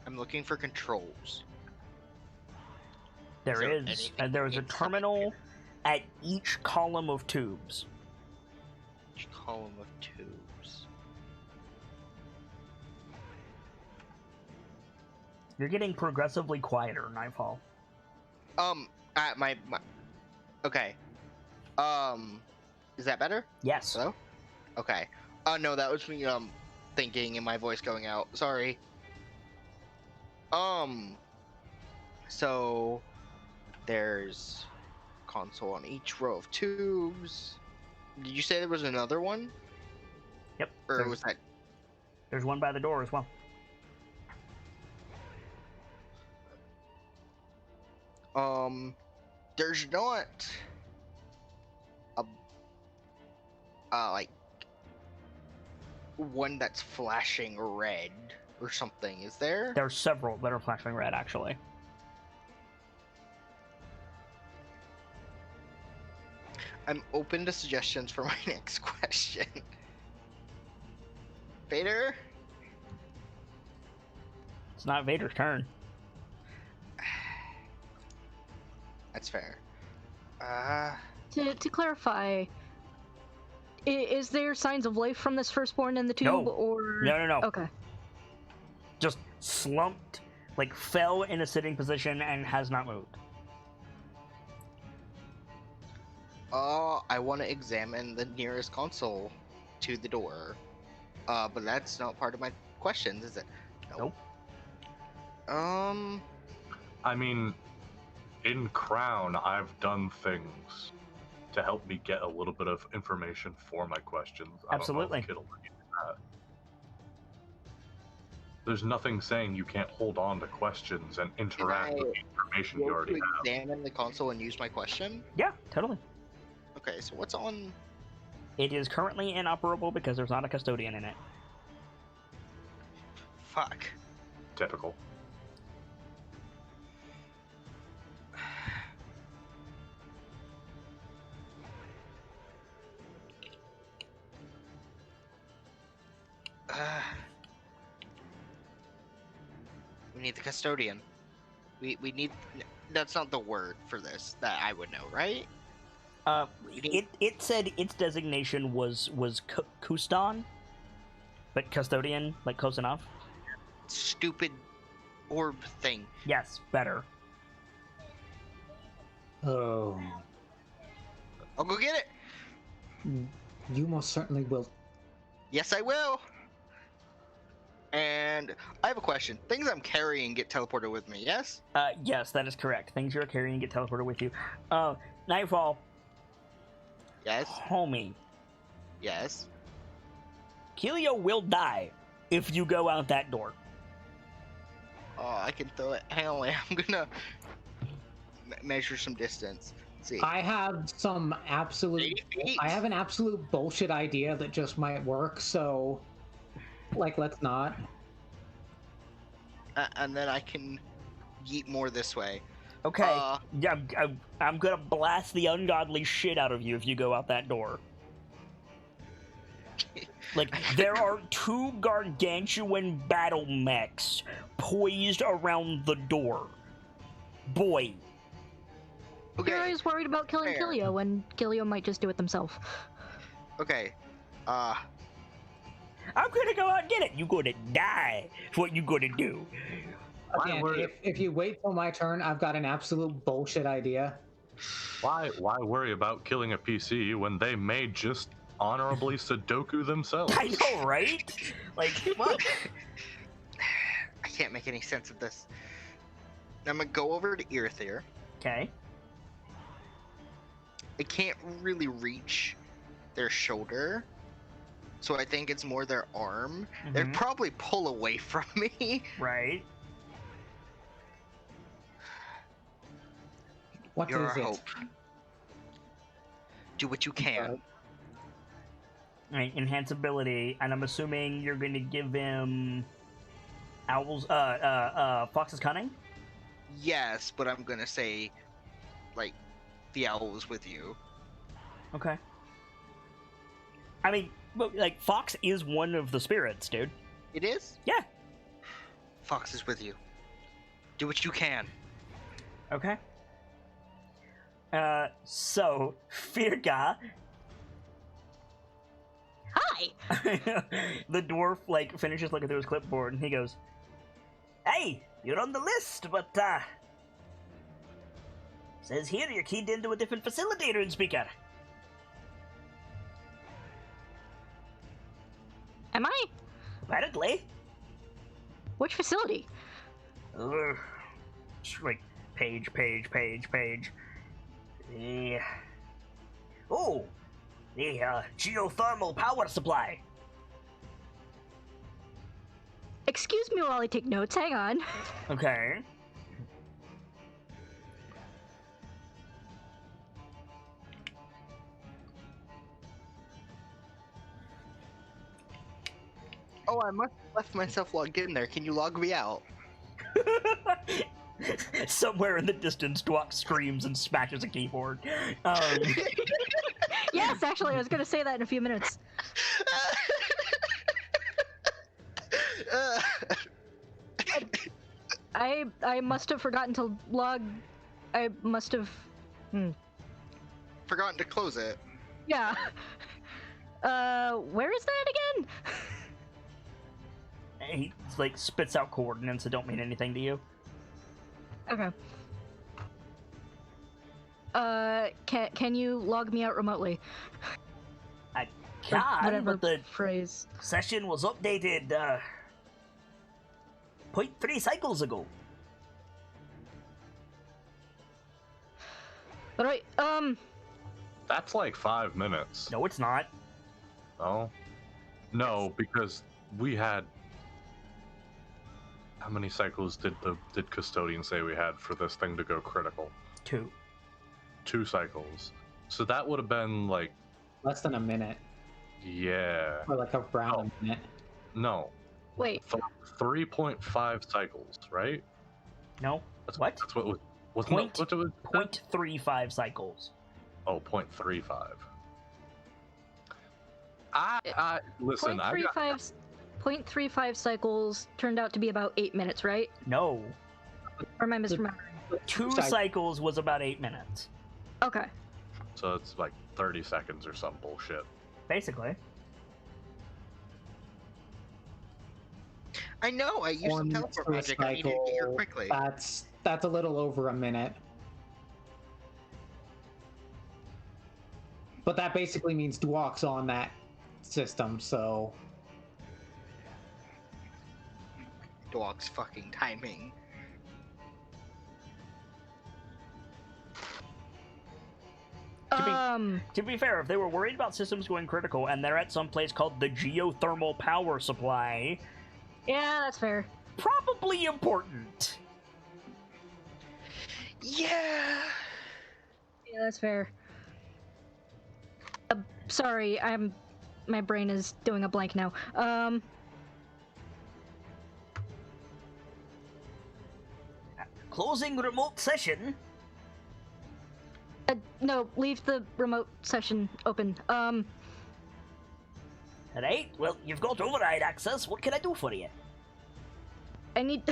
looking for controls. There is anything there is a inside terminal here? at each column of tubes. Each column of tubes. You're getting progressively quieter, Nightfall. My okay. Is that better? Yes. Hello? Okay. No, that was me, thinking and my voice going out. Sorry. So there's console on each row of tubes. Did you say there was another one? Yep. Or was that? There's one by the door as well. There's not a like one that's flashing red or something, is there? There's several that are flashing red, actually. I'm open to suggestions for my next question. Vader? It's not Vader's turn. That's fair. To clarify, is there signs of life from this firstborn in the tube, No. or No. Okay. Just slumped, like fell in a sitting position and has not moved. I want to examine the nearest console to the door. But that's not part of my questions, is it? Nope. I mean, in Crown, I've done things to help me get a little bit of information for my questions. Absolutely. I don't know if Kit'll let you do that. There's nothing saying you can't hold on to questions and interact with the information you already have. Examine the console and use my question? Yeah, totally. Okay, so what's on? It is currently inoperable because there's not a custodian in it. Fuck. Typical. We need the custodian. We need. That's not the word for this that I would know, right? It said its designation was Kustan, but custodian, like close enough. Stupid orb thing. Yes, better. Oh, I'll go get it. you most certainly will. Yes, I will. And I have a question. Things I'm carrying get teleported with me, yes? Yes, that is correct. Things you're carrying get teleported with you. Nightfall, Yes. homie, Yes. Kelio will die if you go out that door. Oh, I can throw it. Hang on, I'm gonna measure some distance. Let's see. I have some absolute. 80 feet? I have an absolute bullshit idea that just might work. So, like, let's not. And then I can yeet more this way. Okay. Yeah, I'm gonna blast the ungodly shit out of you if you go out that door. Like, there are 2 gargantuan battle mechs poised around the door. Boy. Okay. You're always worried about killing Fair. Kilio, when Kilio might just do it themselves. Okay. I'm gonna go out and get it. You gonna die. Is what you gonna do. Again, if you wait till my turn, I've got an absolute bullshit idea. Why worry about killing a PC when they may just honorably Sudoku themselves? I know, right? Like, What? I can't make any sense of this. I'm gonna go over to Earthere. okay. I can't really reach their shoulder, so I think it's more their arm. They'd Mhm. probably pull away from me. Right. What You're is our it? hope. Do what you can. Right, enhance ability, and I'm assuming you're going to give him Fox's Cunning? Yes, but I'm gonna say, like, the owl is with you. Okay. I mean, but, like, Fox is one of the spirits, dude. It is? Yeah. Fox is with you. Do what you can. Okay. So, Firga, Hi! the dwarf, like, finishes looking through his clipboard, and he goes, "Hey, You're on the list, but, says here you're keyed into a different facility, Rune Speaker. Am I? Apparently. Which facility? Like, page. Oh! The, geothermal power supply. Excuse me while I take notes. Hang on. Okay. Oh, I must have left myself logged in there. Can you log me out? Somewhere in the distance, Dwok screams and smashes a keyboard. Yes, actually, I was gonna say that in a few minutes. I must have forgotten to log. I must have. Forgotten to close it. Yeah. Where is that again? He, like, spits out coordinates that don't mean anything to you. Okay. Can you log me out remotely? I Or can, whatever but the phrase. session was updated, 0.3 cycles ago. Alright, That's like 5 minutes. No, it's not. No? No, because we had... How many cycles did Custodian say we had for this thing to go critical? 2. 2 cycles. So that would have been like... Less than a minute. Yeah. Or like around a minute. No. wait. 3.5 cycles, right? No. What? That's what was... Point- what it was? 0.35 cycles. Oh, 0.35. Listen, I got... 0.35 cycles turned out to be about 8 minutes, right? No. Or am I misremembering? 2 cycles was about 8 minutes. Okay. So it's like 30 seconds or some bullshit. Basically. I know. I used some teleport magic. I needed to get here quickly. That's a little over a minute. But that basically means Dwok's on that system, so... Dog's fucking timing. To be fair, if they were worried about systems going critical and they're at some place called the geothermal power supply, Yeah, that's fair. probably important. Yeah. Yeah, that's fair. Sorry, my brain is doing a blank now. Closing remote session. No, leave the remote session open. Alright, well, you've got override access. What can I do for you? I need...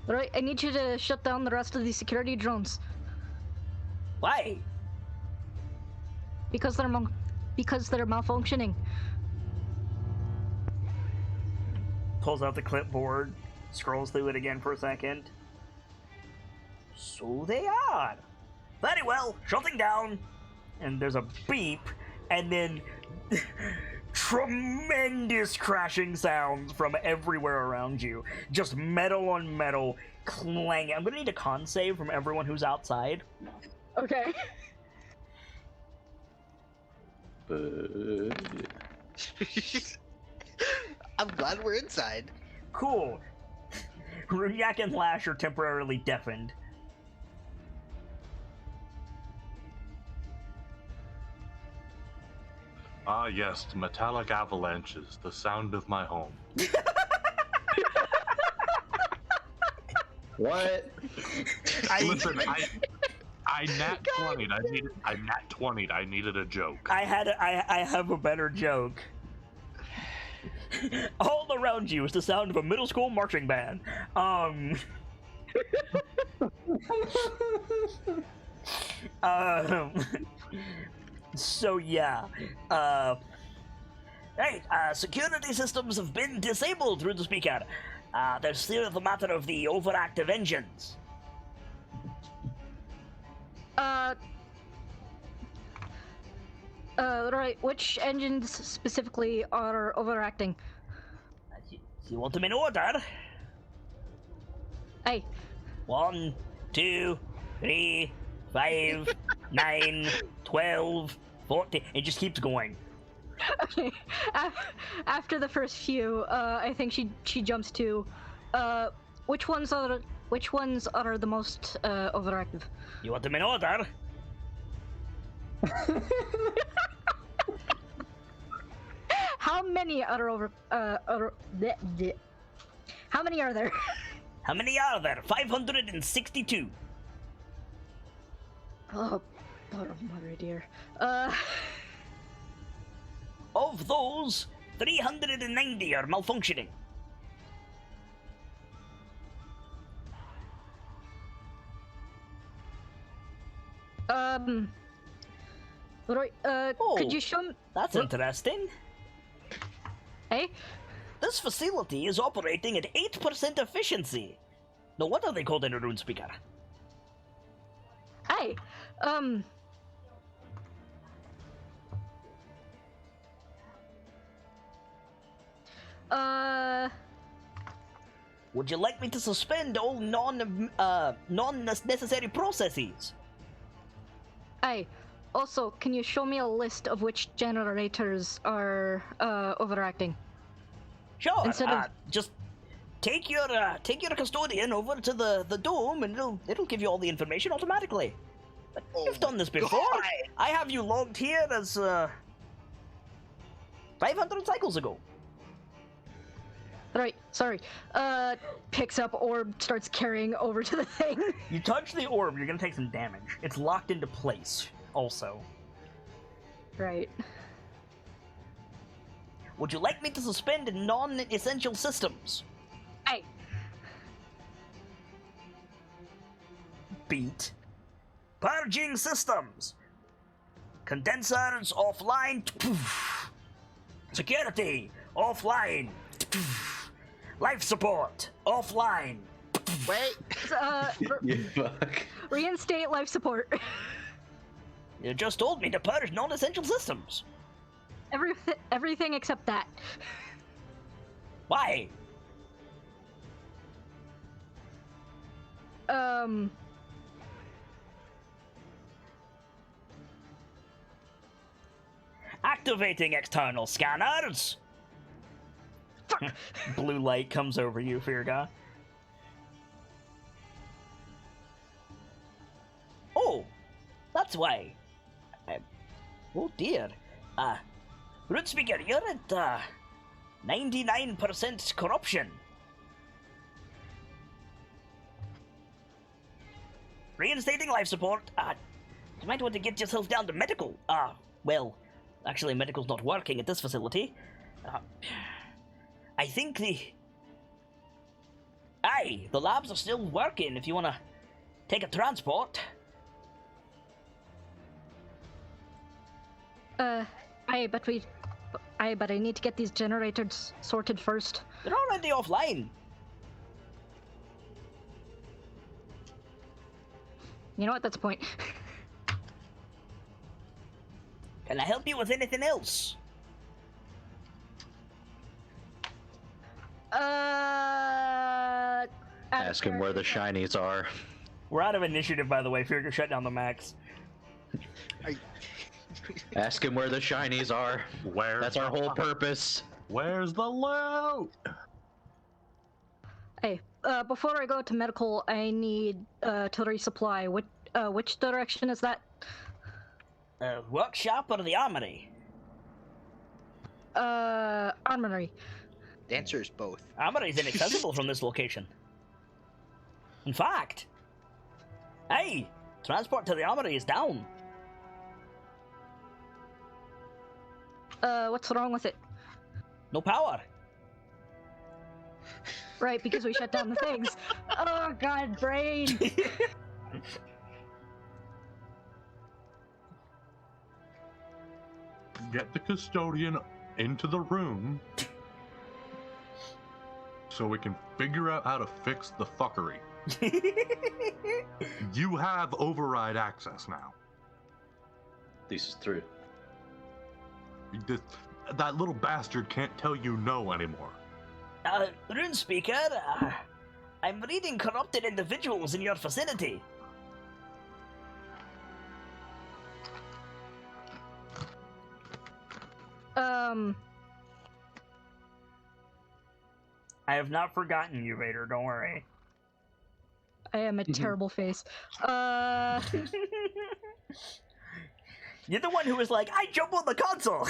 Alright, I need you to shut down the rest of the security drones. Why? Because they're malfunctioning. Pulls out the clipboard, scrolls through it again for a second. So they are. Very well, shutting down. And there's a beep, and then tremendous crashing sounds from everywhere around you. Just metal on metal clanging. I'm gonna need a con save from everyone who's outside. Okay. I'm glad we're inside. Cool. Runyak and Lash are temporarily deafened. Ah, yes, metallic avalanches, the sound of my home. What? Listen, I nat 20'd. I nat 20'd. I needed a joke. I have a better joke. All around you is the sound of a middle school marching band. So yeah. Hey, security systems have been disabled through the speaker. There's still the matter of the overactive engines. Right, which engines specifically are overacting? You want them in order? Hey, 1, 2, 3, 5, 9, 12, 14. It just keeps going. okay. After the first few, I think she jumps to, which ones are the most overactive? You want them in order? How many are over? How many are there? How many are there? 562. Oh, mother dear. Of those, 390 are malfunctioning. Right, could you show me? That's interesting. Hey? This facility is operating at 8% efficiency. No wonder they called in a rune speaker. Hey, Would you like me to suspend all non-necessary processes? hey. Also, can you show me a list of which generators are overacting? Sure. Instead of- Just take your custodian over to the dome, and it'll give you all the information automatically. But you've done this before. God. I have you logged here as 500 cycles ago. Right, sorry. Picks up orb, starts carrying over to the thing. You touch the orb, you're gonna take some damage. It's locked into place. Also, Right. would you like me to suspend non-essential systems? Hey, Beat. Purging systems. Condensers offline. Security offline. Life support offline. Wait. You fuck. reinstate life support. You just told me to purge non-essential systems. Everything except that. Why? Activating external scanners. Blue light comes over you, Firga. Oh, that's why. Oh dear. Root Speaker, you're at 99% corruption. Reinstating life support. You might want to get yourself down to medical. Well, actually, medical's not working at this facility. I think the labs are still working if you want to take a transport. But I need to get these generators sorted first. They're already offline. You know what? That's a point. Can I help you with anything else? Ask him where the shinies are. We're out of initiative, by the way. Figure shut down the max. Ask him where the shinies are. That's our whole purpose. Where's the loot? Hey, before I go to medical, I need to resupply. Which direction is that? Workshop or the armory? Armory. The answer is both. Armory is inaccessible from this location. In fact, hey, transport to the armory is down. What's wrong with it? No power. Right, because we shut down the things. Oh god, brain! Get the custodian into the room so we can figure out how to fix the fuckery. You have override access now. This is true. That little bastard can't tell you no anymore. Rune Speaker, I'm reading corrupted individuals in your vicinity. I have not forgotten you, Vader. Don't worry. I am a terrible face. You're the one who was like, I jump on the console.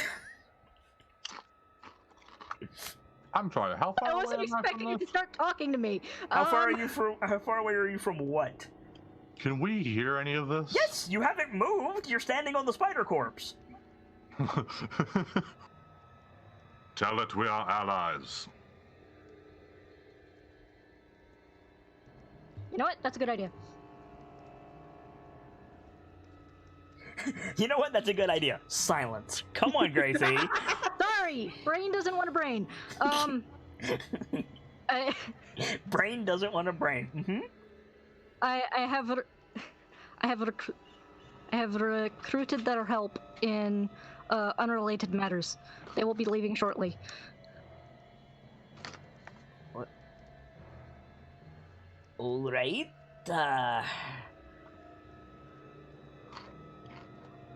I'm sorry, how far I away wasn't am I from expecting you this? to start talking to me. How far away are you from what? Can we hear any of this? Yes, you haven't moved. You're standing on the spider corpse. Tell it we are allies. You know what? That's a good idea. You know what? That's a good idea. Silence. Come on, Gracie. Sorry, brain doesn't want a brain. I Brain doesn't want a brain. Mm-hmm. I have recruited their help in unrelated matters. They will be leaving shortly. All right.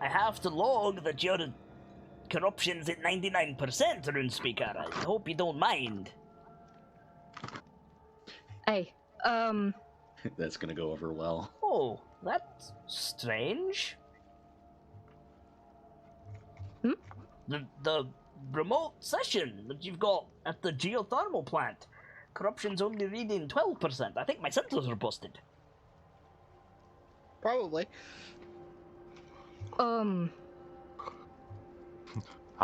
I have to log that your corruption's at 99%, Rune Speaker. I hope you don't mind. Hey, That's gonna go over well. Oh, that's strange. The remote session that you've got at the geothermal plant, corruption's only reading 12%. I think my sensors are busted. Probably. How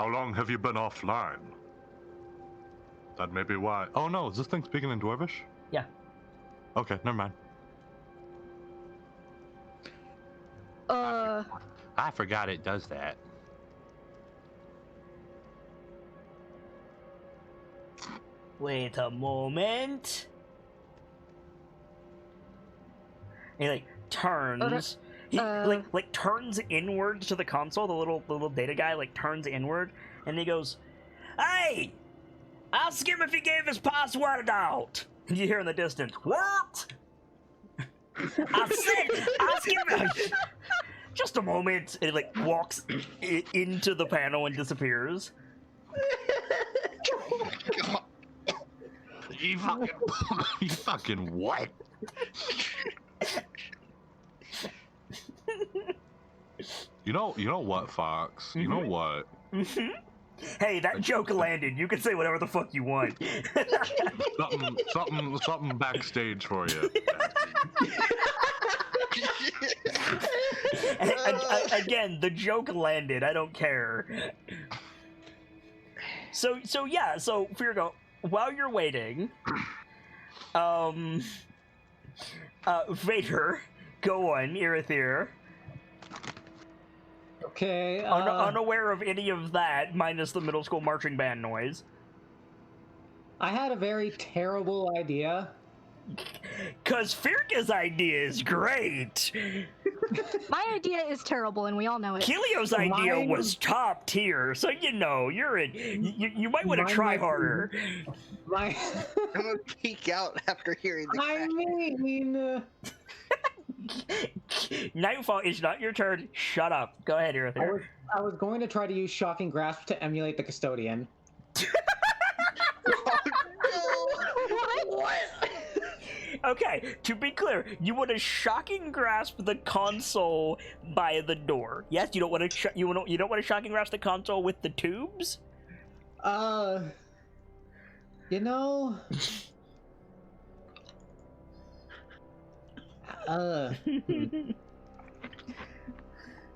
long have you been offline? That may be why. Oh no, is this thing speaking in Dwarvish? Yeah. Okay, never mind. I forgot it does that. Wait a moment. He like turns. He like turns inward to the console. The little data guy like turns inward, and he goes, "Hey, ask him if he gave his password out." And you hear in the distance, "What?" I said, "Ask him." Just a moment. And he like walks into the panel and disappears. God. You fucking what? You know what, Fox? You know what? Hey, that joke landed. You can say whatever the fuck you want. something backstage for you. Again, the joke landed. I don't care. So Firgo, while you're waiting, Vader, go on, Irithir. Okay. Unaware of any of that, minus the middle school marching band noise. I had a very terrible idea. Cause Firga's idea is great. My idea is terrible, and we all know it. Kilio's idea Mine- was top tier, so you know you're in. You might want to Mine try was- harder. My, I'm gonna peek out after hearing the I crack. mean, Nightfall is not your turn. Shut up. Go ahead, Irithir. I was going to try to use Shocking Grasp to emulate the Custodian. What? Okay, to be clear, you want to shocking grasp the console by the door. Yes, you don't want to. You don't want to shocking grasp the console with the tubes. You know.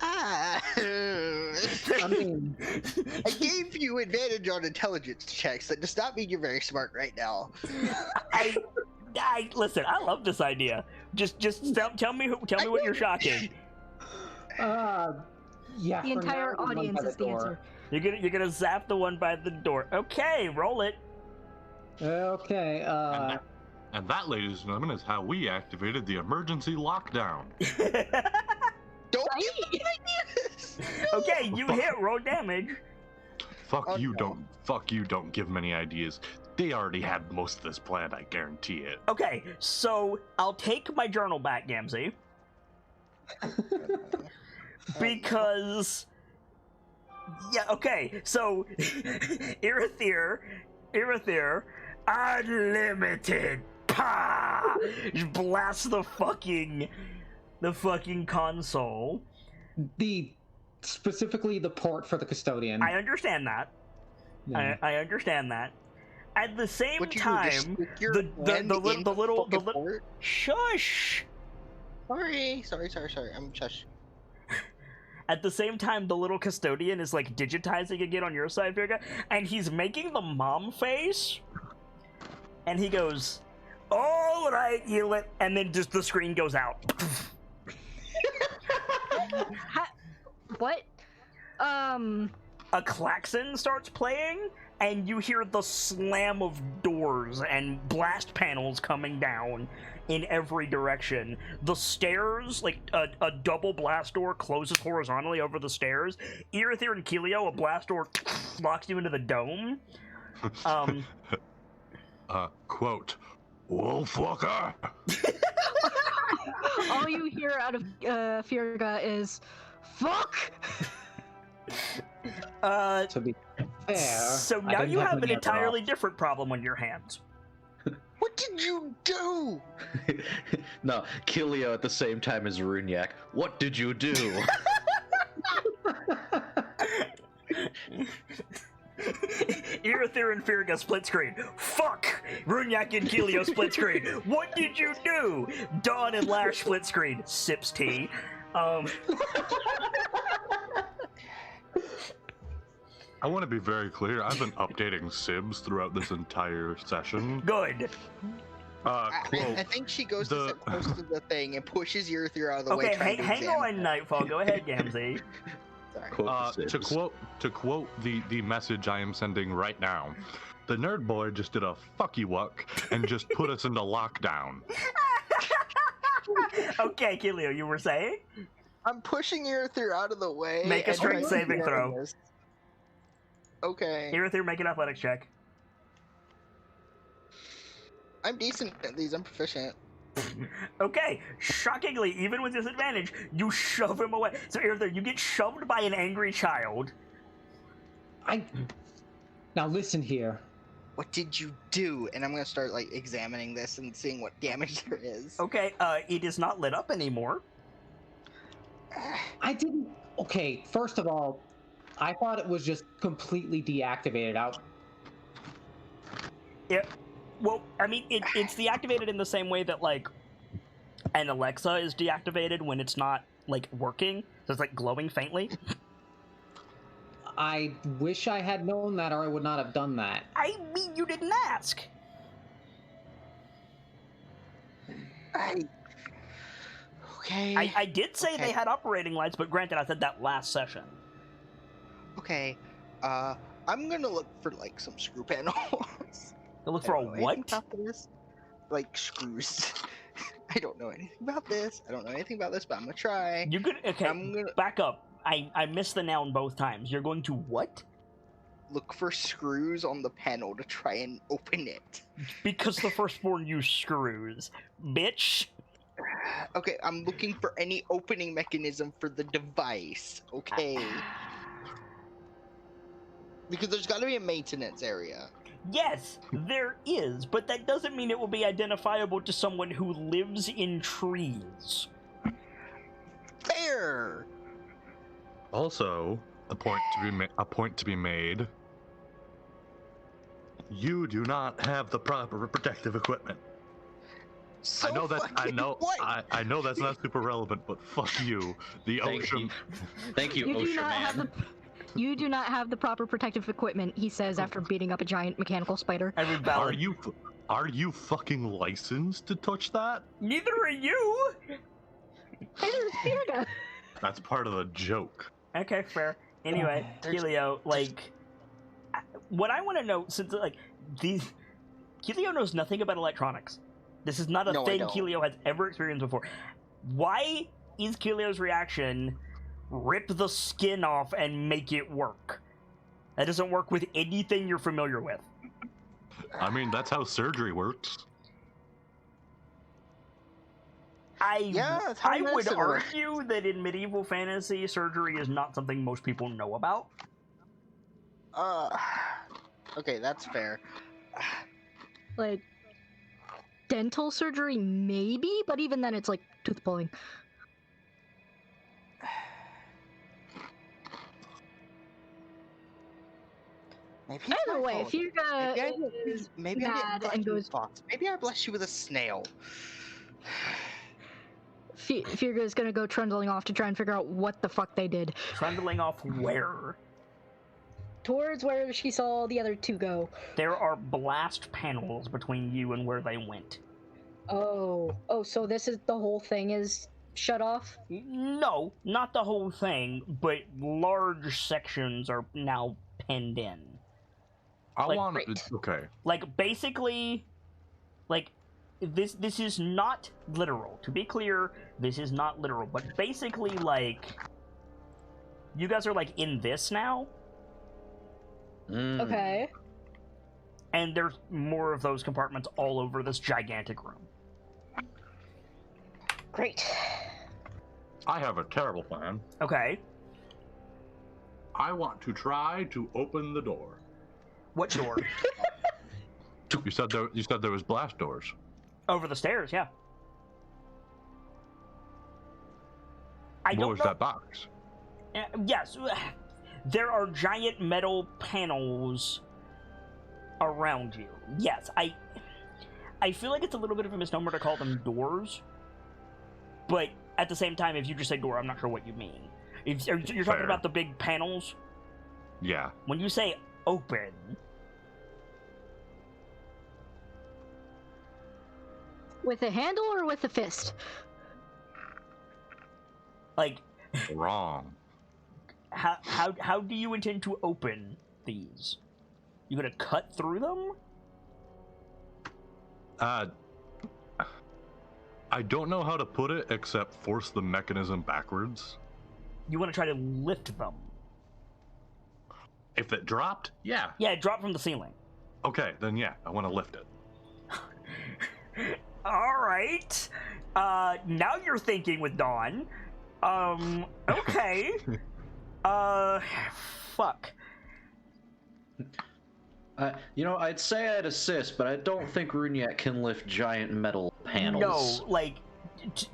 I mean, gave you advantage on intelligence checks. That does not mean you're very smart right now. I listen. I love this idea. Just tell me what you're shocking. yeah. The for entire now, one audience by is the door. answer. You're gonna zap the one by the door. Okay, roll it. Okay. And that, ladies and gentlemen, is how we activated the emergency lockdown. Don't give me ideas. Okay, you hit. Roll damage. Fuck Oh, you, no. don't give them any ideas. They already had most of this planned, I guarantee it. Okay, so I'll take my journal back, Gamzee. Because... Yeah, okay, so... Irithyr, unlimited, pa! Blast the fucking console. Specifically the port for the custodian. I understand that. Yeah. I understand that. At the same What you do, time, just stick your the hand in little fucking port? shush. Sorry. I'm shush. At the same time, the little custodian is like digitizing again on your side, Virga, and he's making the mom face, and he goes, "All right, and then just the screen goes out. What? A klaxon starts playing, and you hear the slam of doors and blast panels coming down in every direction. The stairs, like a double blast door closes horizontally over the stairs. Irithyr and Kelio, a blast door locks you into the dome. Quote, Wolfwalker! All you hear out of Firga is, "Fuck!" To be fair, So I now didn't you have an many other entirely options. different problem on your hands. What did you do? No, Kilio at the same time as Runyak. What did you do? Irithyr and Firga split screen. Fuck! Runyak and Kelio split screen. What did you do? Dawn and Lash split screen. Sips tea. I want to be very clear. I've been updating Sibs throughout this entire session. Good. I Quote, think she goes to the- sit close to the thing and pushes Irithyr out of the way. Okay, trying to hang examine on, Nightfall. Go ahead, Gamzee. Sorry. Quote the to Sibs. quote the message I am sending right now, the nerd boy just did a fuck you wuck and just put us into lockdown. Okay, Kelio, you were saying? I'm pushing Irithyr out of the way. Make a and strength trying to saving throw. examine this. Okay. Irithyr, make an athletics check. I'm decent at these. I'm proficient. Okay, shockingly, even with disadvantage, you shove him away. So Irithyr, you get shoved by an angry child. Now listen here. What did you do? And I'm gonna start like examining this and seeing what damage there is. Okay, it is not lit up anymore. I didn't. Okay, first of all, I thought it was just completely deactivated out. Yeah. Well, I mean, it's deactivated in the same way that, like, an Alexa is deactivated when it's not, like, working. So it's, like, glowing faintly. I wish I had known that, or I would not have done that. I mean, you didn't ask. Okay. I did say Okay. they had operating lights, but granted, I said that last session. Okay. I'm gonna look for like some screw panels. You look I for a don't know anything what? about this. Like screws. I don't know anything about this. I don't know anything about this, but I'm gonna try. You could okay. I'm gonna Back up. I missed the noun both times. You're going to what? look for screws on the panel to try and open it. Because the firstborn used screws, bitch. Okay, I'm looking for any opening mechanism for the device. Okay. Because there's got to be a maintenance area. Yes, there is, but that doesn't mean it will be identifiable to someone who lives in trees. Fair. Also, a point to be made. You do not have the proper protective equipment. So I know that. I fucking know. what? I know that's not super relevant, but fuck you, the Thank ocean. you. Thank you, You do Ocean not Man. have the. You do not have the proper protective equipment, he says after beating up a giant mechanical spider. Every Are valid. you fucking licensed to touch that? Neither are you. Neither is Firga. That's part of the joke. Okay, fair. Anyway, There's- Kelio, like, what I want to know, since like these, Keelio knows nothing about electronics. This is not a No, I thing don't. Keelio has ever experienced before. Why is Keelio's reaction rip the skin off and make it work? That doesn't work with anything you're familiar with. I mean, that's how surgery works. Yeah, that's how I would medicine works. argue that in medieval fantasy, surgery is not something most people know about. Okay, that's fair. Like, dental surgery, maybe, but even then it's like tooth pulling. Maybe it's Either my way, fault. Firga is Maybe I mad didn't and bless you with goes. fox. Maybe I blessed you with a snail. Firga is gonna go trundling off to try and figure out what the fuck they did. Trundling off where? Towards where she saw the other two go. There are blast panels between you and where they went. Oh, so this is the whole thing is shut off? No, not the whole thing, but large sections are now penned in. I Like, want great. okay. Like, basically, like, this is not literal. To be clear, this is not literal, but basically, like, you guys are, like, in this now, Okay. and there's more of those compartments all over this gigantic room. Great. I have a terrible plan. Okay, I want to try to open the door. what door? You said there was blast doors. Over the stairs, yeah. I What don't was know. that box? Yes, there are giant metal panels around you. Yes, I feel like it's a little bit of a misnomer to call them doors, but at the same time, if you just say door, I'm not sure what you mean. If you're talking Fair. about the big panels, Yeah. when you say open, With a handle or with a fist? like, Wrong. how do you intend to open these? You gonna cut through them? I don't know how to put it except force the mechanism backwards. You want to try to lift them? If it dropped, yeah. Yeah, it dropped from the ceiling. Okay, then yeah, I want to lift it. All right. Now you're thinking with Dawn. Okay. Fuck. I'd say I'd assist, but I don't think Runyak can lift giant metal panels. No, like,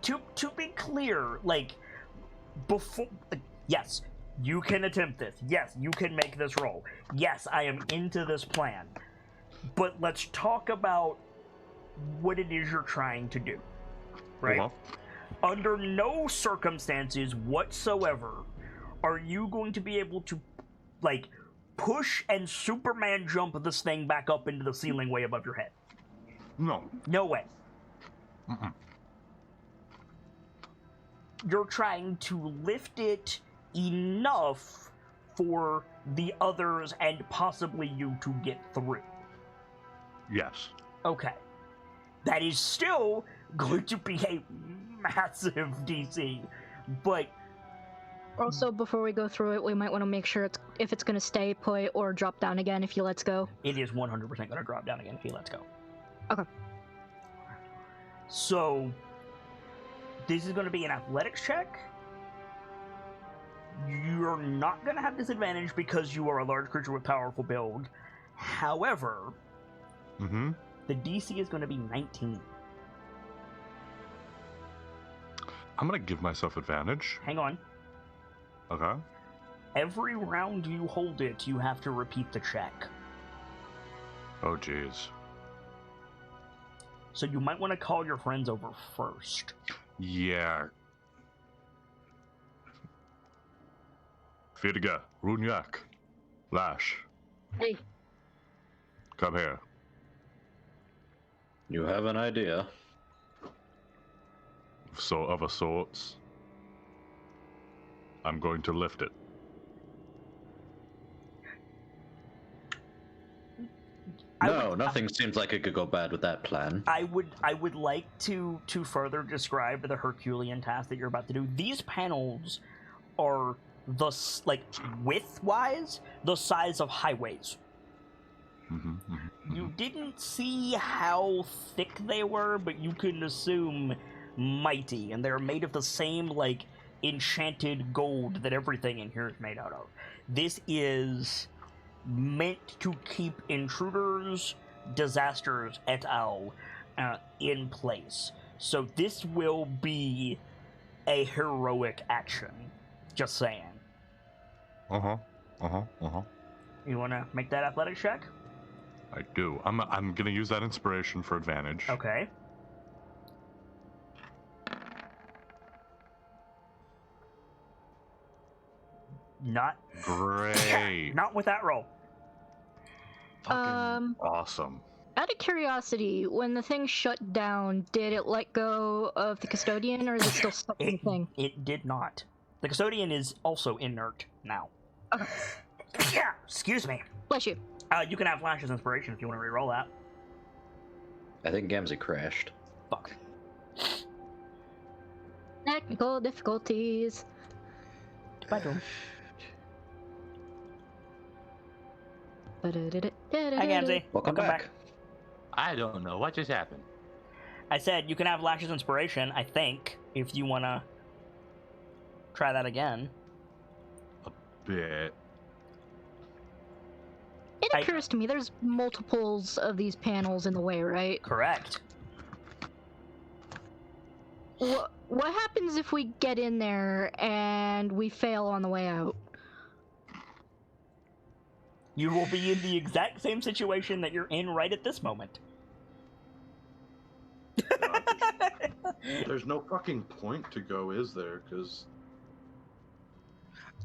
to be clear, like, before, yes, you can attempt this. Yes, you can make this roll. Yes, I am into this plan. But let's talk about what it is you're trying to do, right? Uh-huh. Under no circumstances whatsoever are you going to be able to, like, push and Superman jump this thing back up into the ceiling way above your head. No. No way. Mm-mm. You're trying to lift it enough for the others and possibly you to get through. Yes. Okay. That is still going to be a massive DC, but Also, before we go through it, we might want to make sure if it's going to stay put or drop down again if he lets go. it is 100% going to drop down again if he lets go. Okay. So, this is going to be an athletics check. You're not going to have disadvantage because you are a large creature with powerful build. However, Mm-hmm. the DC is going to be 19. I'm gonna give myself advantage. Hang on. Okay. Every round you hold it, you have to repeat the check. Oh jeez. So you might want to call your friends over first. Yeah. Firga, Runyak, Lash, Hey. come here. You have an idea. So of a sorts. I'm going to lift it. No, nothing seems like it could go bad with that plan. I would like to further describe the Herculean task that you're about to do. These panels are width-wise, the size of highways. You didn't see how thick they were, but you can assume mighty, and they're made of the same, enchanted gold that everything in here is made out of. This is meant to keep intruders, disasters, et al. In place. So this will be a heroic action. Just saying. Uh-huh. You want to make that athletic check? I do. I'm gonna use that inspiration for advantage. Okay. Not Great. not with that roll. Fucking awesome. Out of curiosity, when the thing shut down, did it let go of the custodian, or is it still stuck in the thing? It did not. The custodian is also inert now. Okay. Yeah, excuse me. Bless you. You can have Flash's inspiration if you want to re-roll that. I think Gamzee crashed. Fuck. Technical difficulties. Bedroom. Hi, Hi, Gamzee. Welcome back. I don't know what just happened. I said you can have Lash's inspiration, I think, if you want to try that again. Bit. It occurs to me there's multiples of these panels in the way, right? Correct. What happens if we get in there and we fail on the way out? You will be in the exact same situation that you're in right at this moment. There's no fucking point to go, is there? Because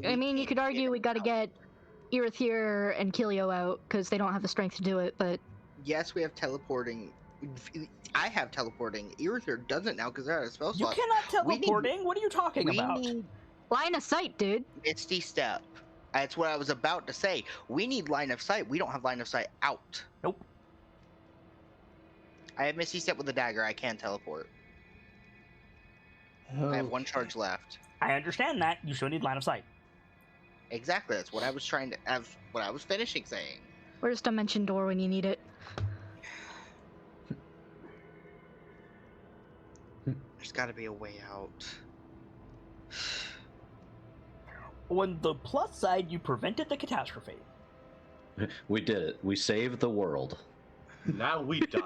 I mean, you could argue we gotta get Irithir and Kilio out, because they don't have the strength to do it, but... Yes, we have teleporting. I have teleporting. Irithir doesn't now because they're out of spell You slot. cannot teleporting? What are you talking We about? need Line of sight, dude! Misty Step. That's what I was about to say. We need line of sight. We don't have line of sight out. Nope. I have Misty Step with a dagger. I can teleport. I have one charge left. I understand that. You still need line of sight. Exactly. That's what I was trying to have. What I was finishing saying. Where's Dimension Door when you need it? There's got to be a way out. On the plus side, you prevented the catastrophe. We did it. We saved the world. now we die.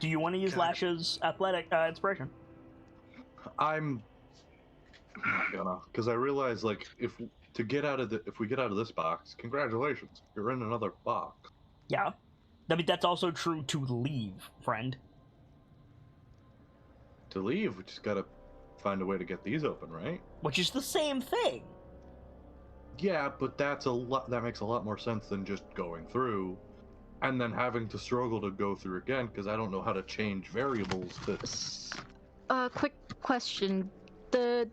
Do you want to use God. Lash's athletic inspiration? I'm not gonna, because I realize if we get out of this box, congratulations, you're in another box. Yeah. I mean, that's also true to leave, friend. To leave, we just gotta find a way to get these open, right? Which is the same thing. Yeah, but that makes a lot more sense than just going through and then having to struggle to go through again because I don't know how to change variables that... Quick question. The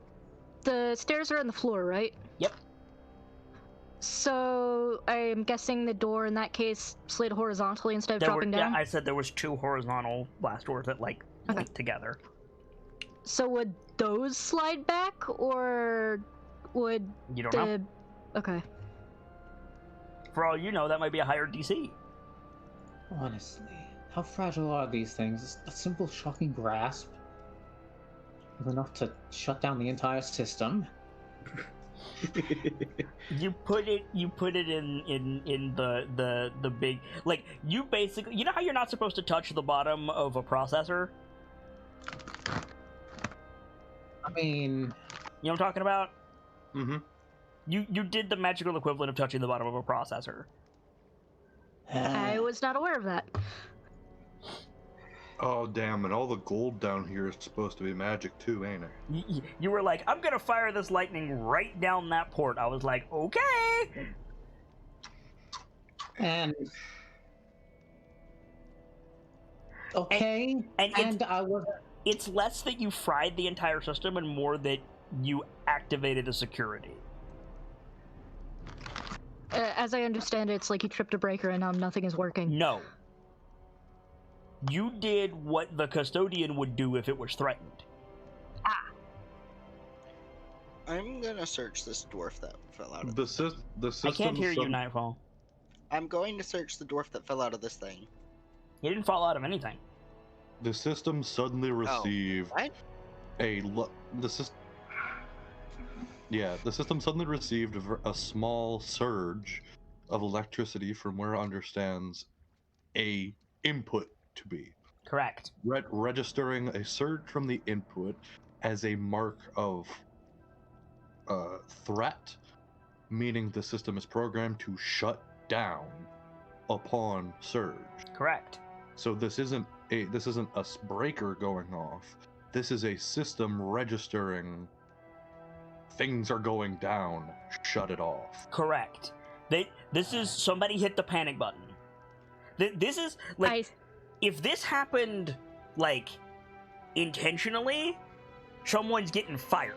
stairs are on the floor, right? Yep. So, I'm guessing the door in that case slid horizontally instead of dropping down? Yeah, I said there was 2 horizontal blast doors that, link together. So would those slide back, or would You don't know. Okay. For all you know, that might be a higher DC. Honestly, how fragile are these things? A simple shocking grasp is enough to shut down the entire system. You put it in the big, you basically, you know how you're not supposed to touch the bottom of a processor? I mean... You know what I'm talking about? Mm-hmm. You did the magical equivalent of touching the bottom of a processor. I was not aware of that. Oh, damn, and all the gold down here is supposed to be magic too, ain't it? You were like, I'm gonna fire this lightning right down that port. I was like, okay! And... Okay, and I wasn't... It's less that you fried the entire system and more that you activated a security. As I understand it, it's like you tripped a breaker and now nothing is working. No. You did what the custodian would do if it was threatened. I'm gonna search this dwarf that fell out of The system. I can't hear you, Nightfall. I'm going to search the dwarf that fell out of this thing. He didn't fall out of anything. The system suddenly received What? the system. Yeah, the system suddenly received a small surge of electricity from where it understands a input to be. Correct. Registering a surge from the input as a mark of threat, meaning the system is programmed to shut down upon surge. Correct. So this isn't a breaker going off. This is a system registering things are going down. Shut it off. Correct. This is somebody hit the panic button. This is like if this happened like intentionally, someone's getting fired.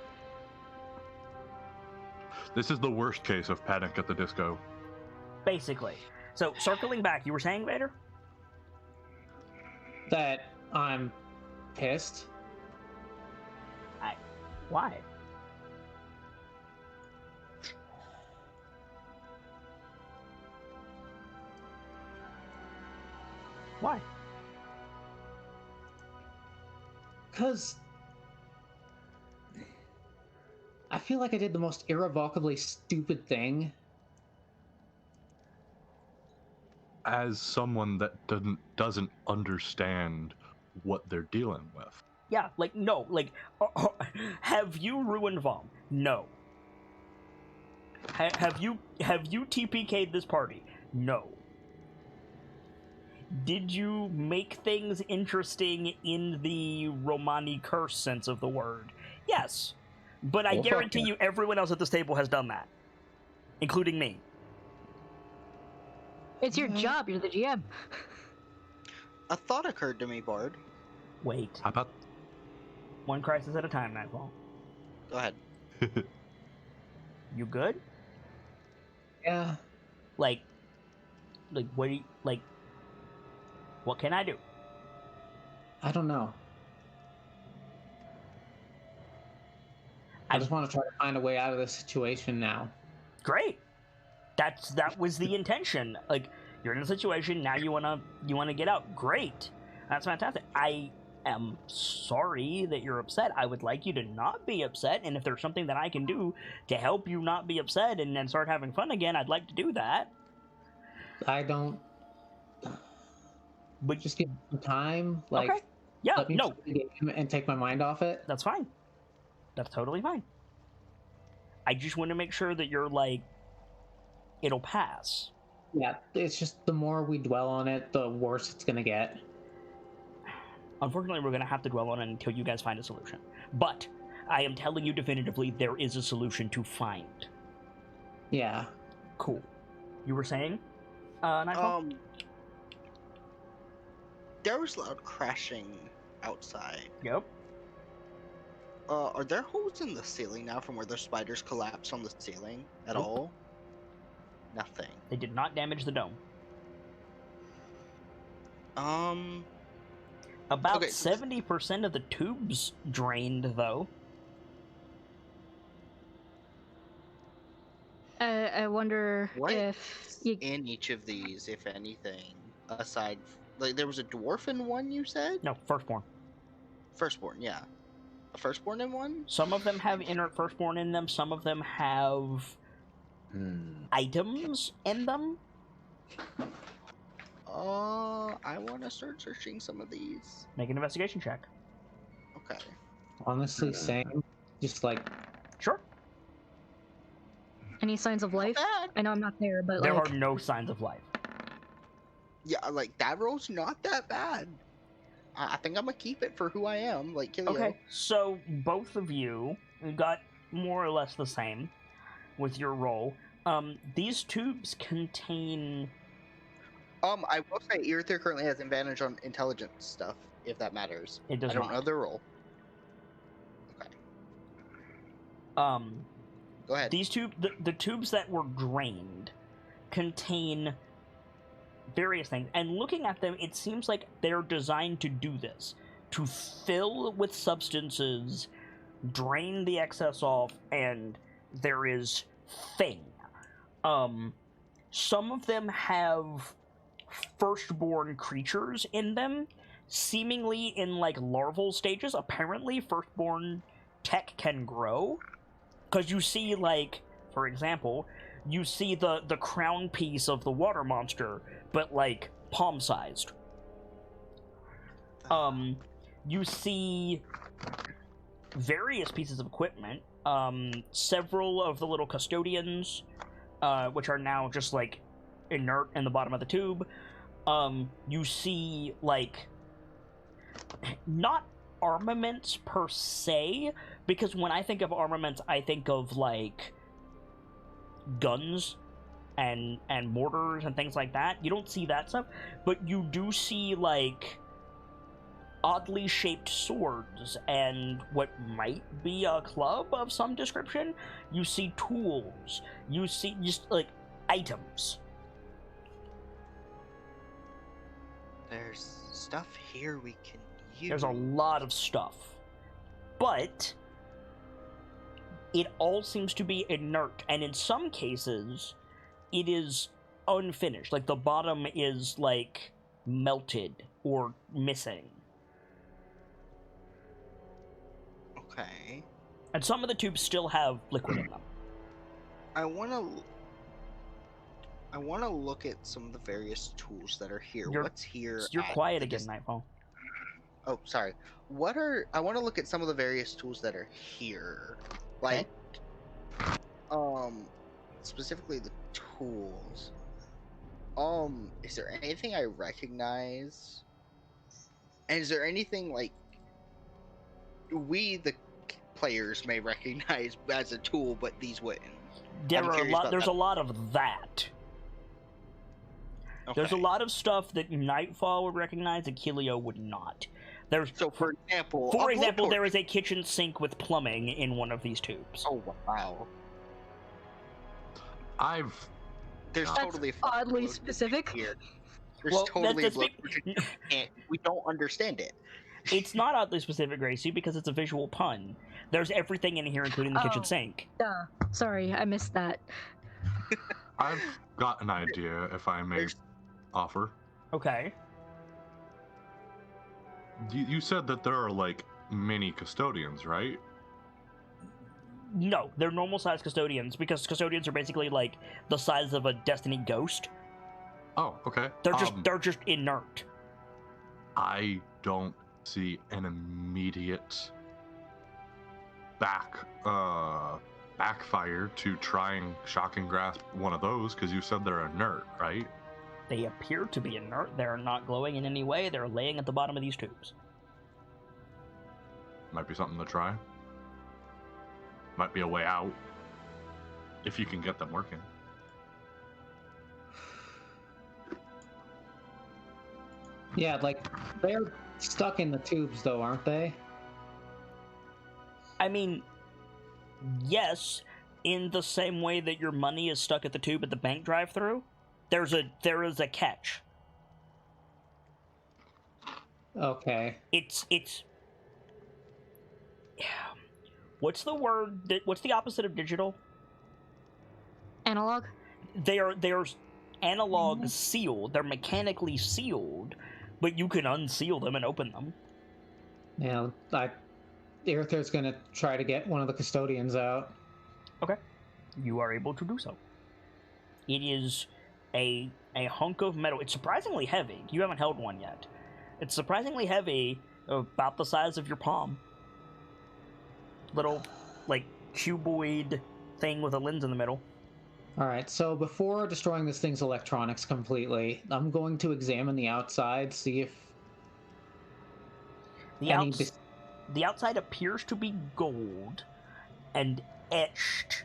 This is the worst case of Panic at the Disco. Basically. So circling back, you were saying, Vader? That I'm pissed. Why? Why? Because I feel like I did the most irrevocably stupid thing. As someone that doesn't understand what they're dealing with. Yeah, like, no, like, have you ruined Vom? No. Have you TPK'd this party? No. Did you make things interesting in the Romani curse sense of the word? Yes. But I guarantee you everyone else at this table has done that. Including me. It's your job, you're the GM. A thought occurred to me, Bard. Wait. How about... One crisis at a time, Nightfall. Go ahead. You good? Yeah. Like, what do you, like, what can I do? I don't know. I just want to try to find a way out of this situation now. Great. That was the intention. Like, you're in a situation, now you wanna get out. Great. That's fantastic. I am sorry that you're upset. I would like you to not be upset, and if there's something that I can do to help you not be upset and then start having fun again, I'd like to do that. I don't... But just give me some time. Like, okay. Yeah, let me no. play the game and take my mind off it. That's fine. That's totally fine. I just want to make sure that you're like, it'll pass. Yeah, it's just the more we dwell on it, the worse it's gonna get. Unfortunately, we're going to have to dwell on it until you guys find a solution. But I am telling you definitively there is a solution to find. Yeah. Cool. You were saying, Nightfall? There was loud crashing outside. Yep. Are there holes in the ceiling now from where the spiders collapsed on the ceiling at Nope. all? Nothing. They did not damage the dome. About Okay, 70% of the tubes drained, though. I wonder What if you... in each of these, if anything, aside, like there was a dwarf in one, you said? No, Firstborn. Firstborn, yeah. A firstborn in one? Some of them have inert Firstborn in them. Some of them have items in them. I want to start searching some of these. Make an investigation check. Okay. Honestly, same. Just like... Sure. Any signs of life? Bad. I know I'm not there, but There like... are no signs of life. Yeah, like that roll's not that bad. I think I'm gonna keep it for who I am, like Kilio. Okay, so both of you got more or less the same with your roll. These tubes contain... I will say Earther currently has advantage on intelligence stuff, if that matters. It does I don't not. know their roll. Okay. Go ahead. These the tubes that were drained contain various things. And looking at them, it seems like they're designed to do this. To fill with substances, drain the excess off, and there is thing. Some of them have firstborn creatures in them, seemingly in, like, larval stages. Apparently, firstborn tech can grow. Because you see, like, for example, you see the crown piece of the water monster, but, like, palm-sized. You see various pieces of equipment. Several of the little custodians, which are now just, like, inert in the bottom of the tube. You see, like, not armaments per se, because when I think of armaments, I think of, like, guns and mortars and things like that. You don't see that stuff, but you do see, like, oddly shaped swords and what might be a club of some description. You see tools. You see just, like, items. There's stuff here we can use. There's a lot of stuff. But it all seems to be inert, and in some cases, it is unfinished. Like, the bottom is, like, melted or missing. Okay. And some of the tubes still have liquid in them. I want to look at some of the various tools that are here. What's here? You're quiet again, Nightfall. Oh, sorry. I want to look at some of the various tools that are here. Like, specifically the tools. Is there anything I recognize? And is there anything, like, we, the players, may recognize as a tool, but these wouldn't? There's a lot of that. Okay. There's a lot of stuff that Nightfall would recognize and Kilio would not. So, for example, there is a kitchen sink with plumbing in one of these tubes. Oh, wow. There's That's totally oddly specific. Here. There's Well, totally that's we don't understand it. It's not oddly specific, Gracie, because it's a visual pun. There's everything in here, including the kitchen sink. Duh. Sorry, I missed that. I've got an idea, if I may offer. Okay. You said that there are, like, mini custodians, right? No, they're normal-sized custodians, because custodians are basically, like, the size of a Destiny ghost. Oh, okay. They're just inert. I don't see an immediate backfire to trying shocking grasp one of those, because you said they're inert, right? They appear to be inert. They're not glowing in any way. They're laying at the bottom of these tubes. Might be something to try. Might be a way out, if you can get them working. Yeah, like, they're stuck in the tubes, though, aren't they? I mean, yes, in the same way that your money is stuck at the tube at the bank drive-thru, there is a catch. Okay. It's what's the word what's the opposite of digital? Analog? They're analog sealed. They're mechanically sealed, but you can unseal them and open them. Yeah, Aerother's gonna try to get one of the custodians out. Okay. You are able to do so. It is a hunk of metal. It's surprisingly heavy. You haven't held one yet. It's surprisingly heavy, about the size of your palm. Little, like, cuboid thing with a lens in the middle. Alright, so before destroying this thing's electronics completely, I'm going to examine the outside, see if The outside appears to be gold and etched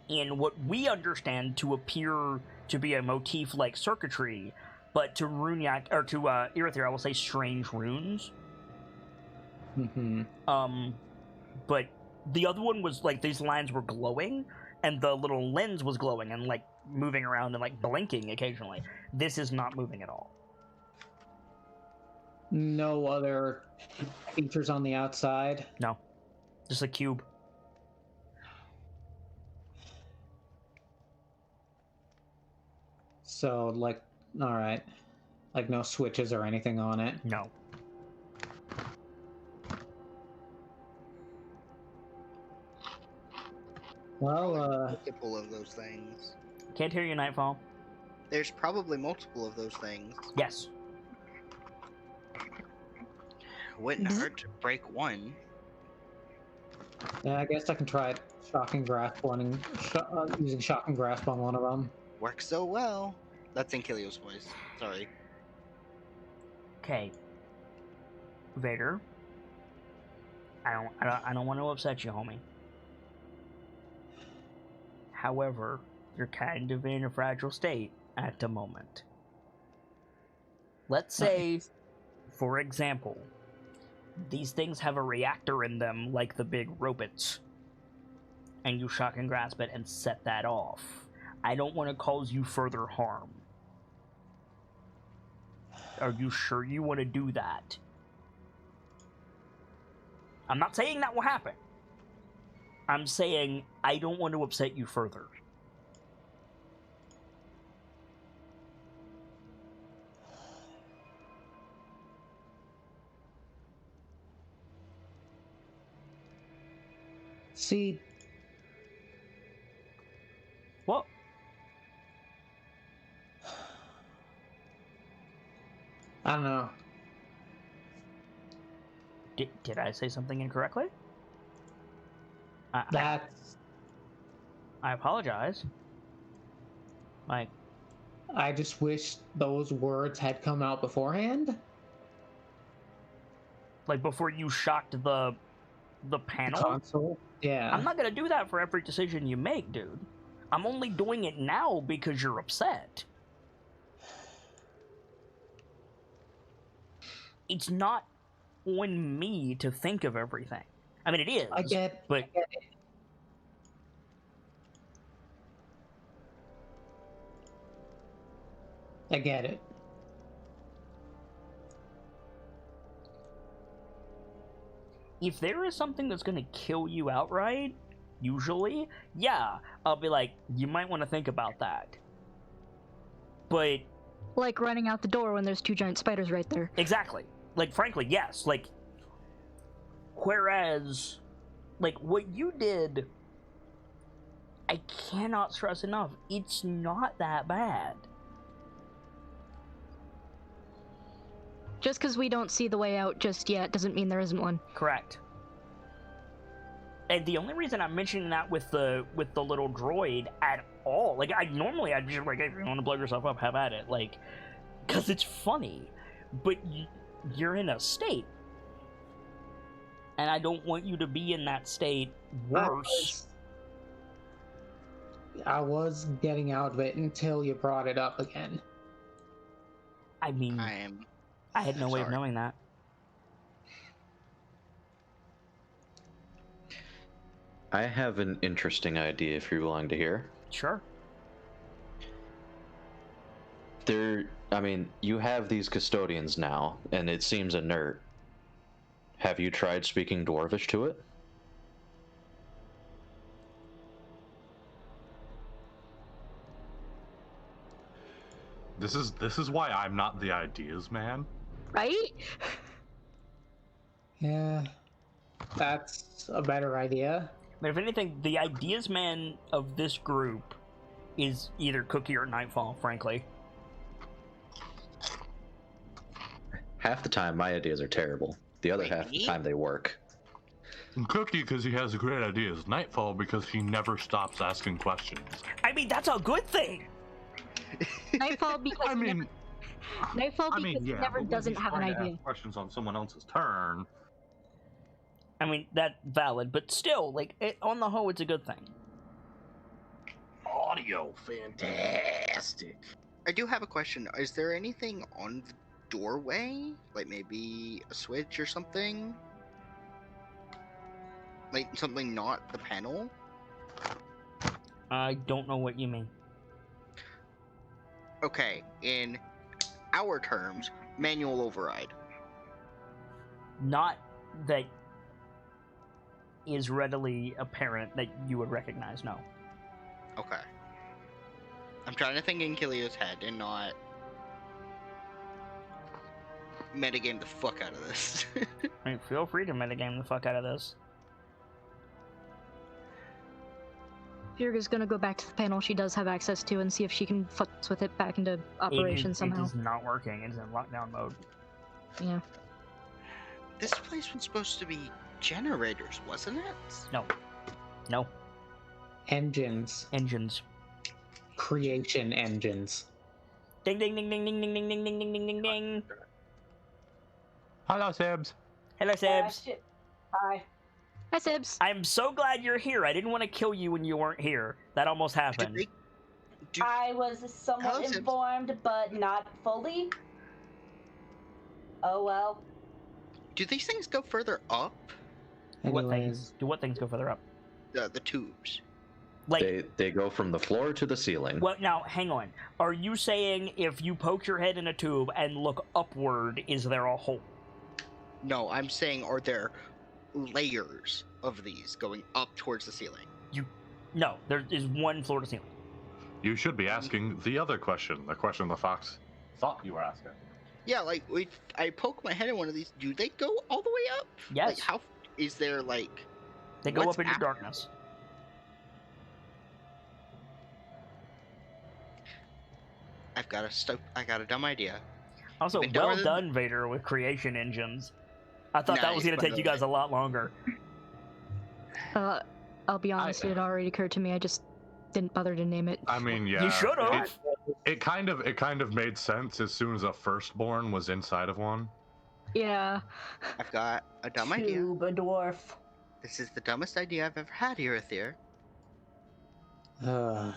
in what we understand to appear to be a motif like circuitry, but to Runyak, or to Irithyr, I will say strange runes. Mm-hmm. But the other one was like these lines were glowing, and the little lens was glowing, and like moving around and like blinking occasionally. This is not moving at all. No other features on the outside? No, just a cube. So, like, alright. Like, no switches or anything on it? No. Well, multiple of those things. Can't hear you, Nightfall. There's probably multiple of those things. Yes. Wouldn't hurt to break one. yeah, I guess I can try shocking grasp using shocking grasp on one of them. Works so well. That's in Kilio's voice. Sorry. Okay. Vader. I don't want to upset you, homie. However, you're kind of in a fragile state at the moment. Let's say, for example, these things have a reactor in them like the big robots, and you shock and grasp it and set that off. I don't want to cause you further harm. Are you sure you want to do that? I'm not saying that will happen. I'm saying I don't want to upset you further. See... What? I don't know. Did I say something incorrectly? That's... I apologize. Like... I just wish those words had come out beforehand. Like before you shocked the panel? Console? Yeah. I'm not gonna do that for every decision you make, dude. I'm only doing it now because you're upset. It's not on me to think of everything. I mean, it is. I get it. I get it. If there is something that's gonna kill you outright, usually, yeah, I'll be like, you might want to think about that. But... Like running out the door when there's two giant spiders right there. Exactly. Like, frankly, yes. Like, whereas, like, what you did, I cannot stress enough, it's not that bad. Just because we don't see the way out just yet doesn't mean there isn't one. Correct. And the only reason I'm mentioning that with the little droid at all, like, I'd be just like, hey, if you want to blow yourself up, have at it. Like, because it's funny. But you're in a state. And I don't want you to be in that state worse. I was getting out of it until you brought it up again. I mean, I had no way of knowing that. I have an interesting idea if you're willing to hear. Sure. I mean, you have these custodians now, and it seems inert. Have you tried speaking Dwarvish to it? This is why I'm not the ideas man. Right? Yeah, that's a better idea. But if anything, the ideas man of this group is either Cookie or Nightfall, frankly. Half the time, my ideas are terrible. The other half of the time, they work. And Cookie, because he has great ideas. Nightfall, because he never stops asking questions. I mean, that's a good thing! Nightfall because he never but doesn't when he's have an trying to idea. ask questions on someone else's turn. I mean, that's valid, but still, like, on the whole, it's a good thing. Audio, fantastic. I do have a question. Is there anything on the doorway? Like maybe a switch or something? Like something not the panel? I don't know what you mean. Okay, in our terms, manual override. Not that is readily apparent that you would recognize, no. Okay. I'm trying to think in Kilio's head and not metagame the fuck out of this. I mean, feel free to metagame the fuck out of this. Virga's gonna go back to the panel she does have access to and see if she can futz with it back into operation somehow. It is not working. It's in lockdown mode. Yeah. This place was supposed to be generators, wasn't it? No. No. Engines. Engines. Creation engines. Ding ding ding ding ding ding ding ding ding ding ding ding ding. Hello, Sibs. Hello, Sibs. Hi. Hi, Sibs. I'm so glad you're here. I didn't want to kill you when you weren't here. That almost happened. I was somewhat Hello, Sims. informed, but not fully. Oh well. Do these things go further up? What Anyways, things? Do what things go further up? The tubes. Like, They go from the floor to the ceiling. well, now, hang on. Are you saying if you poke your head in a tube and look upward, is there a hole? No, I'm saying, are there layers of these going up towards the ceiling? No, there is one floor to ceiling. You should be asking the other question, the question the fox thought you were asking. Yeah, like, I poke my head in one of these. Do they go all the way up? Yes. Like, how is there, like... They go what's up into after? darkness. I got a dumb idea. Also, Even dumber well than- done, Vader, with creation engines. I thought that was Nice, going to by take the you guys way. a lot longer. I'll be honest, it had already occurred to me. I just didn't bother to name it. I mean, yeah. You should have. It kind of made sense as soon as a firstborn was inside of one. Yeah. I've got a dumb idea. Tube, a dwarf. This is the dumbest idea I've ever had, Erythir. uh,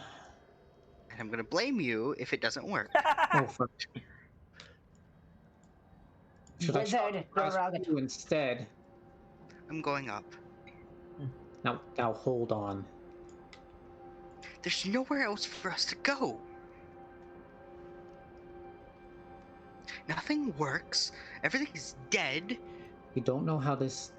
And I'm gonna blame you if it doesn't work. oh fuck. Should I Wizard, ask Rogan. you instead? I'm going up. Now hold on. There's nowhere else for us to go. Nothing works. Everything is dead. You don't know how this.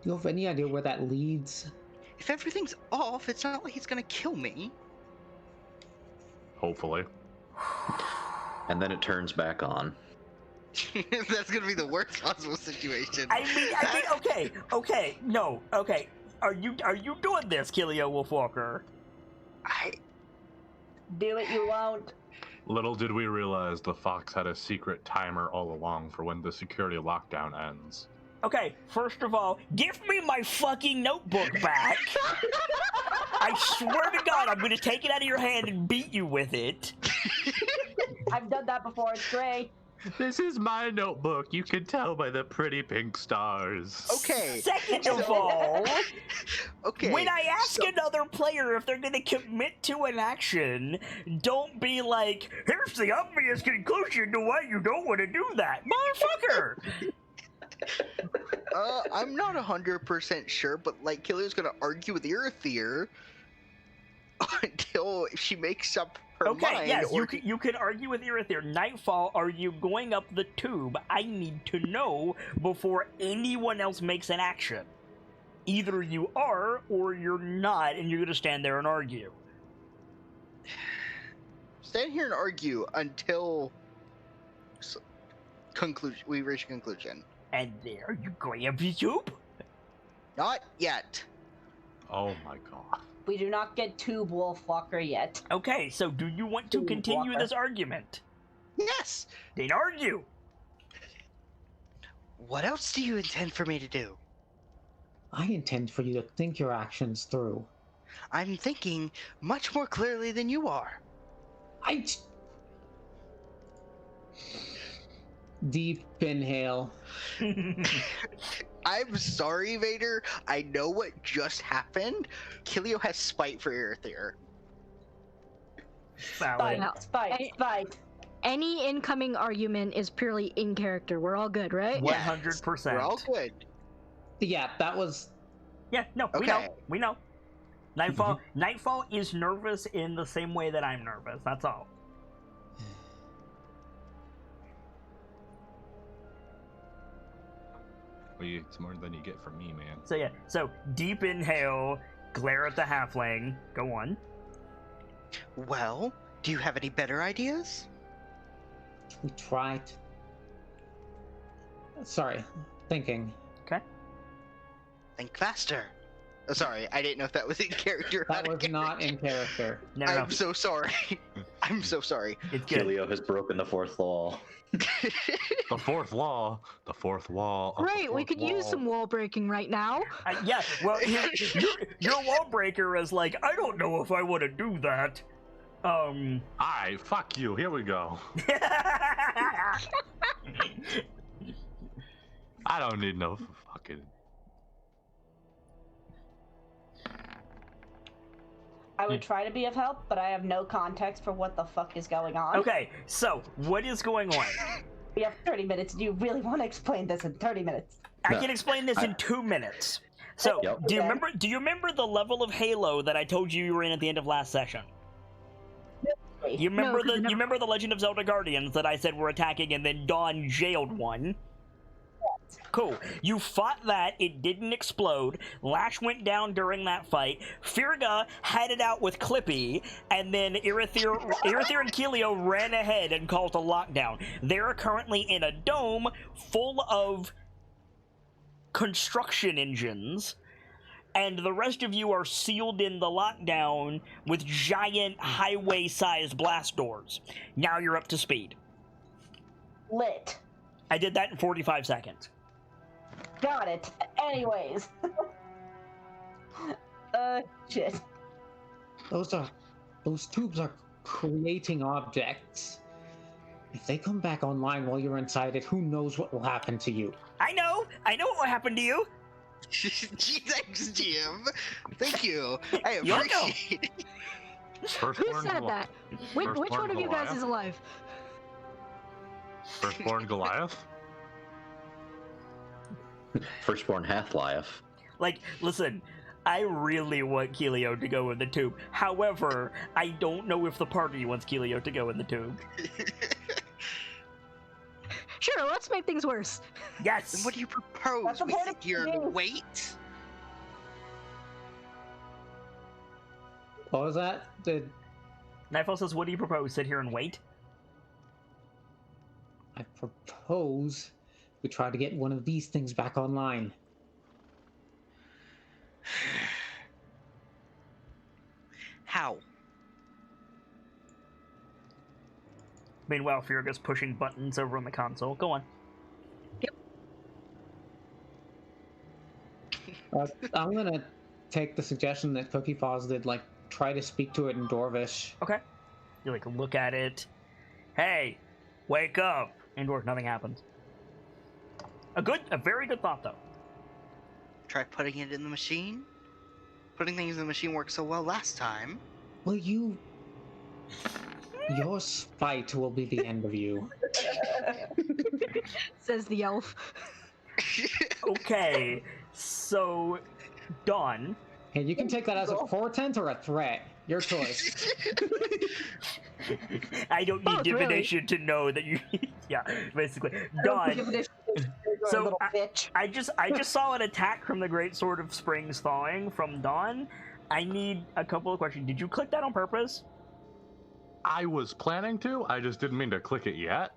Do you have any idea where that leads? If everything's off, it's not like it's gonna kill me. Hopefully. And then it turns back on. That's gonna be the worst possible situation. I mean, okay, no, okay. Are you doing this, Kilio Wolfwalker? Do it, you won't. Little did we realize the fox had a secret timer all along for when the security lockdown ends. Okay, first of all, give me my fucking notebook back. I swear to God, I'm gonna take it out of your hand and beat you with it. I've done that before. It's great. This is my notebook. You can tell by the pretty pink stars. Okay. Second of all, Okay. when I ask so- another player if they're gonna commit to an action, don't be like, here's the obvious conclusion to why you don't want to do that. Motherfucker! I'm not 100% sure, but like Killia's gonna argue with Erythir until she makes up her Okay, mind. yes, or you can argue with Erythir. Nightfall, are you going up the tube? I need to know before anyone else makes an action. Either you are, or you're not, and you're gonna stand there and argue. stand here and argue until we reach a conclusion. And there you grab the tube. Not yet. Oh my god. We do not get Tube Wolfwalker yet. Okay, so do you want to Tube continue walker. this argument? Yes. Then argue. What else do you intend for me to do? I intend for you to think your actions through. I'm thinking much more clearly than you are. Deep inhale. I'm sorry, Vader. I know what just happened. Kilio has spite for Erythir. Valid. Spite. Any incoming argument is purely in character. We're all good, right? 100%. We're all good. Yeah, that was. Yeah, no, Okay. we know. Nightfall is nervous in the same way that I'm nervous. That's all. Well, it's more than you get from me, man. So yeah. So deep inhale, glare at the halfling. Go on. Well, do you have any better ideas? We tried. Sorry, thinking. Okay. Think faster. Oh, sorry, I didn't know if that was in character. That was not in character. No. I'm so sorry. I'm so sorry. It's good. Kilio has broken the fourth wall. The fourth wall. The fourth wall. of the Great, we fourth could use wall. some wall breaking right now. Yeah. Well, your wall breaker is like, I don't know if I want to do that. Aye, fuck you. Here we go. I don't need no fucking. I would try to be of help, but I have no context for what the fuck is going on. Okay, so what is going on? We have 30 minutes. Do you really want to explain this in 30 minutes? I can explain this in 2 minutes. So, Yep. do you remember the level of Halo that I told you were in at the end of last session? You remember No, 'cause you remember the Legend of Zelda Guardians that I said were attacking and then Dawn jailed one? Cool. You fought that, it didn't explode, Lash went down during that fight, Firga had it out with Clippy, and then Irithyr and Kilio ran ahead and called a lockdown. They're currently in a dome full of construction engines, and the rest of you are sealed in the lockdown with giant highway-sized blast doors. Now you're up to speed. Lit. I did that in 45 seconds. Got it. Anyways. Shit. Those tubes are creating objects. If they come back online while you're inside it, who knows what will happen to you? I know what will happen to you. Thanks, Jim. Thank you. I You're welcome. appreciate it. Who Firstborn said Goli- that? Which Firstborn one of you guys Goliath? is alive? Firstborn Goliath? Firstborn Half-Life. Like, listen, I really want Kilio to go in the tube. However, I don't know if the party wants Kilio to go in the tube. Sure, let's make things worse. Yes. Then what do you propose? That's the We point sit of here the game. and wait? What was that? Nightfall says, "What do you propose? Sit here and wait?" I propose we try to get one of these things back online. How? Meanwhile, Firga's pushing buttons over on the console. Go on. I'm gonna take the suggestion that Cookie Paws did, like, try to speak to it in Dwarvish. Okay. You like look at it. Hey, wake up! And nothing happens. A very good thought though. Try putting it in the machine? Putting things in the machine worked so well last time. Well, your spite will be the end of you. Says the elf. Okay, so Dawn. Hey, you can take that as a portent or a threat. Your choice. I don't need Both, divination to know that you. Yeah, basically, Dawn. So little bitch. I just saw an attack from the Great Sword of Spring's Thawing from Dawn. I need a couple of questions. Did you click that on purpose? I was planning to, I just didn't mean to click it yet.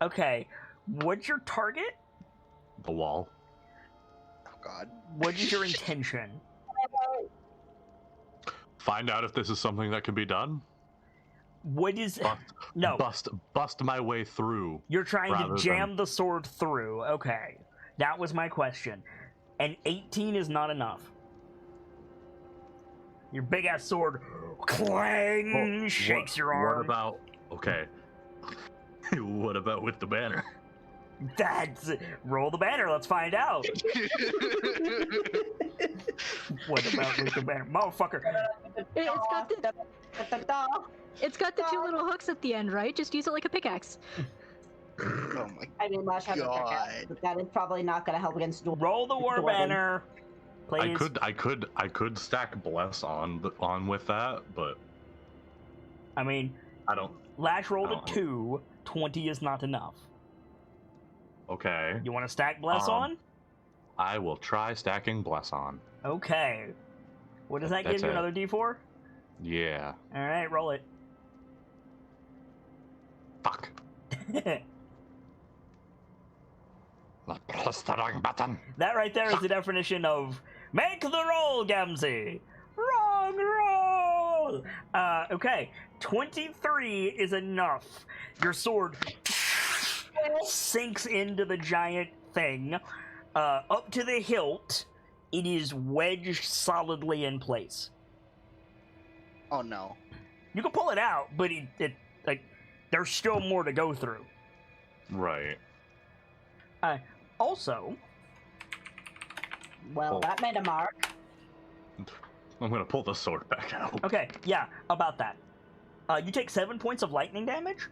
Okay, what's your target? The wall. Oh god. What is your intention? Find out if this is something that can be done. What is Bust, no? bust my way through. You're trying to rather jam than- the sword through. Okay, that was my question. And 18 is not enough. Your big ass sword clang Well, shakes your arm. What about okay? What about with the banner? That's roll the banner. Let's find out. What about with the banner, motherfucker? It's got the two little hooks at the end, right? Just use it like a pickaxe. Oh my I mean, Lash has a God. pickaxe, but that is probably not going to help against dual. Roll the war Dwarven. banner. Please. I could stack bless on with that, but I mean, I don't. Lash rolled I a don't- 2. 20 is not enough. Okay. You want to stack Bless Um, on? I will try stacking bless on. Okay. What does that give That's you? it. Another D4? Yeah. Alright, roll it. Fuck. Not press the wrong button. That right there is the definition of make the roll, Gamzee. Wrong roll. Okay. 23 is enough. Your sword sinks into the giant thing. Up to the hilt, it is wedged solidly in place. Oh no. You can pull it out, but there's still more to go through. Right. Also, Well, Oh. that made a mark. I'm gonna pull the sword back out. okay, yeah, about that. You take 7 points of lightning damage.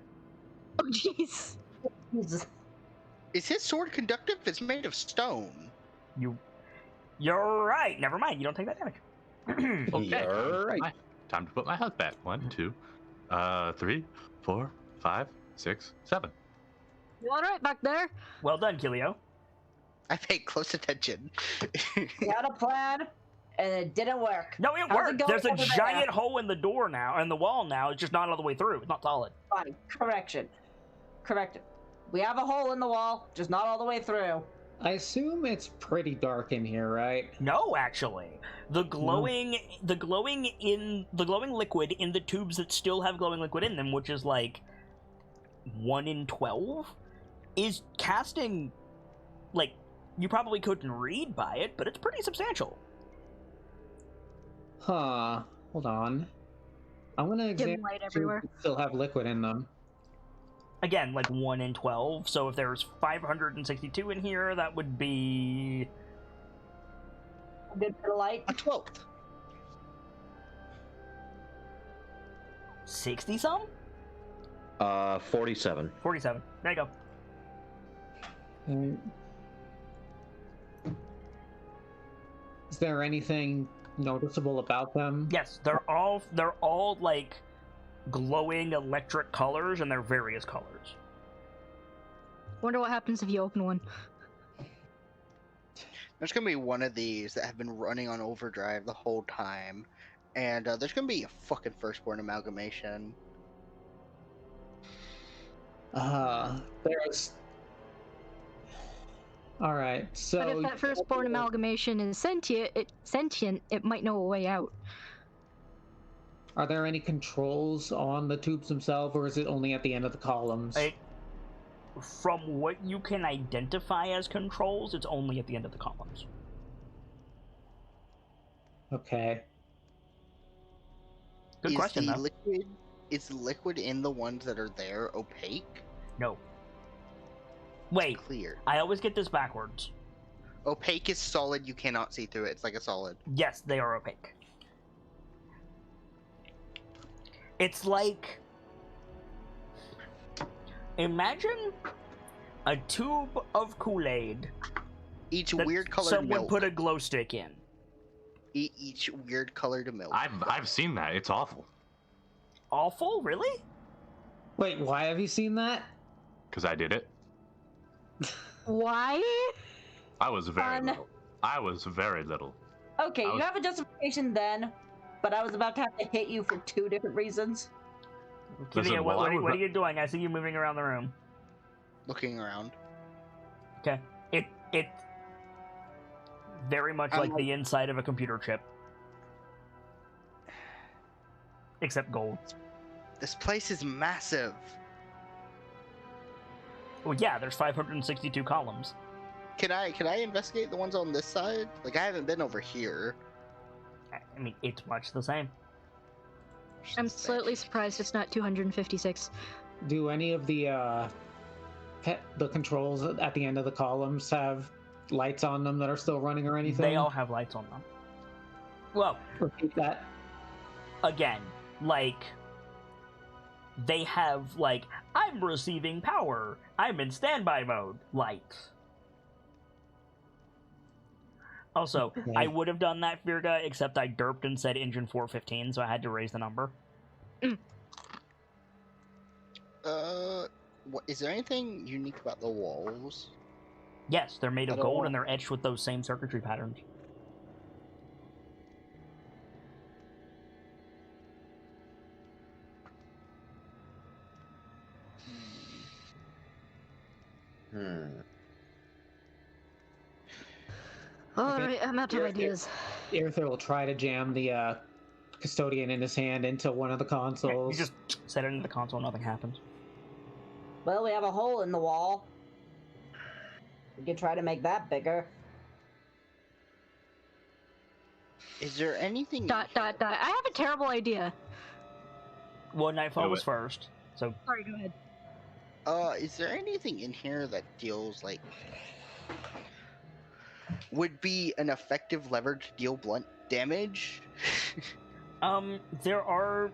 Oh, jeez. Jesus. Is his sword conductive? It's made of stone. You're right. Never mind. You don't take that damage. Okay. You're right. Time to put my health back. 1, 2, 3, 4, 5, 6, 7. You all right back there? Well done, Kilio. I paid close attention. We had a plan, and it didn't work. No, it How's it worked. going There's a over there? giant hole in the door now, and the wall now. It's just not all the way through. It's not solid. Fine. Correction. Corrected. We have a hole in the wall, just not all the way through. I assume it's pretty dark in here, right? No, actually, the glowing liquid in the tubes that still have glowing liquid in them, which is like 1 in 12, is casting. Like, you probably couldn't read by it, but it's pretty substantial. Huh. Hold on. I'm gonna examine Dim light if everywhere. they still have liquid in them. Again, like 1 in 12. So if there's 562 in here, that would be A good bit of light. A 12th. 60 some? 47. 47. There you go. Mm. Is there anything noticeable about them? Yes, they're all like glowing electric colors, and they're various colors. Wonder what happens if you open one. There's gonna be one of these that have been running on overdrive the whole time, and there's gonna be a fucking firstborn amalgamation. There's. All right, so. But if that firstborn amalgamation is sentient, it might know a way out. Are there any controls on the tubes themselves, or is it only at the end of the columns? From what you can identify as controls, it's only at the end of the columns. Okay. Good question, though. Is the liquid in the ones that are there opaque? No. Wait, Clear. I always get this backwards. Opaque is solid. You cannot see through it. It's like a solid. Yes, they are opaque. It's like... Imagine a tube of Kool-Aid Each that weird colored someone milk. put a glow stick in. Each weird colored milk. I've seen that. It's awful. Awful? Really? Wait, why have you seen that? Because I did it. Why? I was very Fun. little. I was very little. Okay, I you was- have a justification then, but I was about to have to hit you for 2 different reasons. Listen, Kilia, while I what was- are you doing? I see you moving around the room. Looking around. Okay. It very much I'm like like- the inside of a computer chip. Except gold. This place is massive. Well, yeah, there's 562 columns. Can I investigate the ones on this side? Like, I haven't been over here. I mean, it's much the same. I'm slightly surprised it's not 256. Do any of the controls at the end of the columns have lights on them that are still running or anything? They all have lights on them. Well, Repeat that. again, like, they have, like, I'm receiving power. I'm in standby mode. Lights. Also, I would have done that, Virga, except I derped and said engine 415, so I had to raise the number. What, is there anything unique about the walls? Yes, they're made of I don't gold want- and they're etched with those same circuitry patterns. Alright, I'm out of Here- ideas. Aether will try to jam the custodian in his hand into one of the You consoles. just set it into the console, nothing happens. Well, we have a hole in the wall. We could try to make that bigger. Is there anything? Dot, dot, dot. I have a terrible idea. Well, Nightfall Do was it. first, so Sorry, go ahead. Is there anything in here that deals like would be an effective lever to deal blunt damage? there are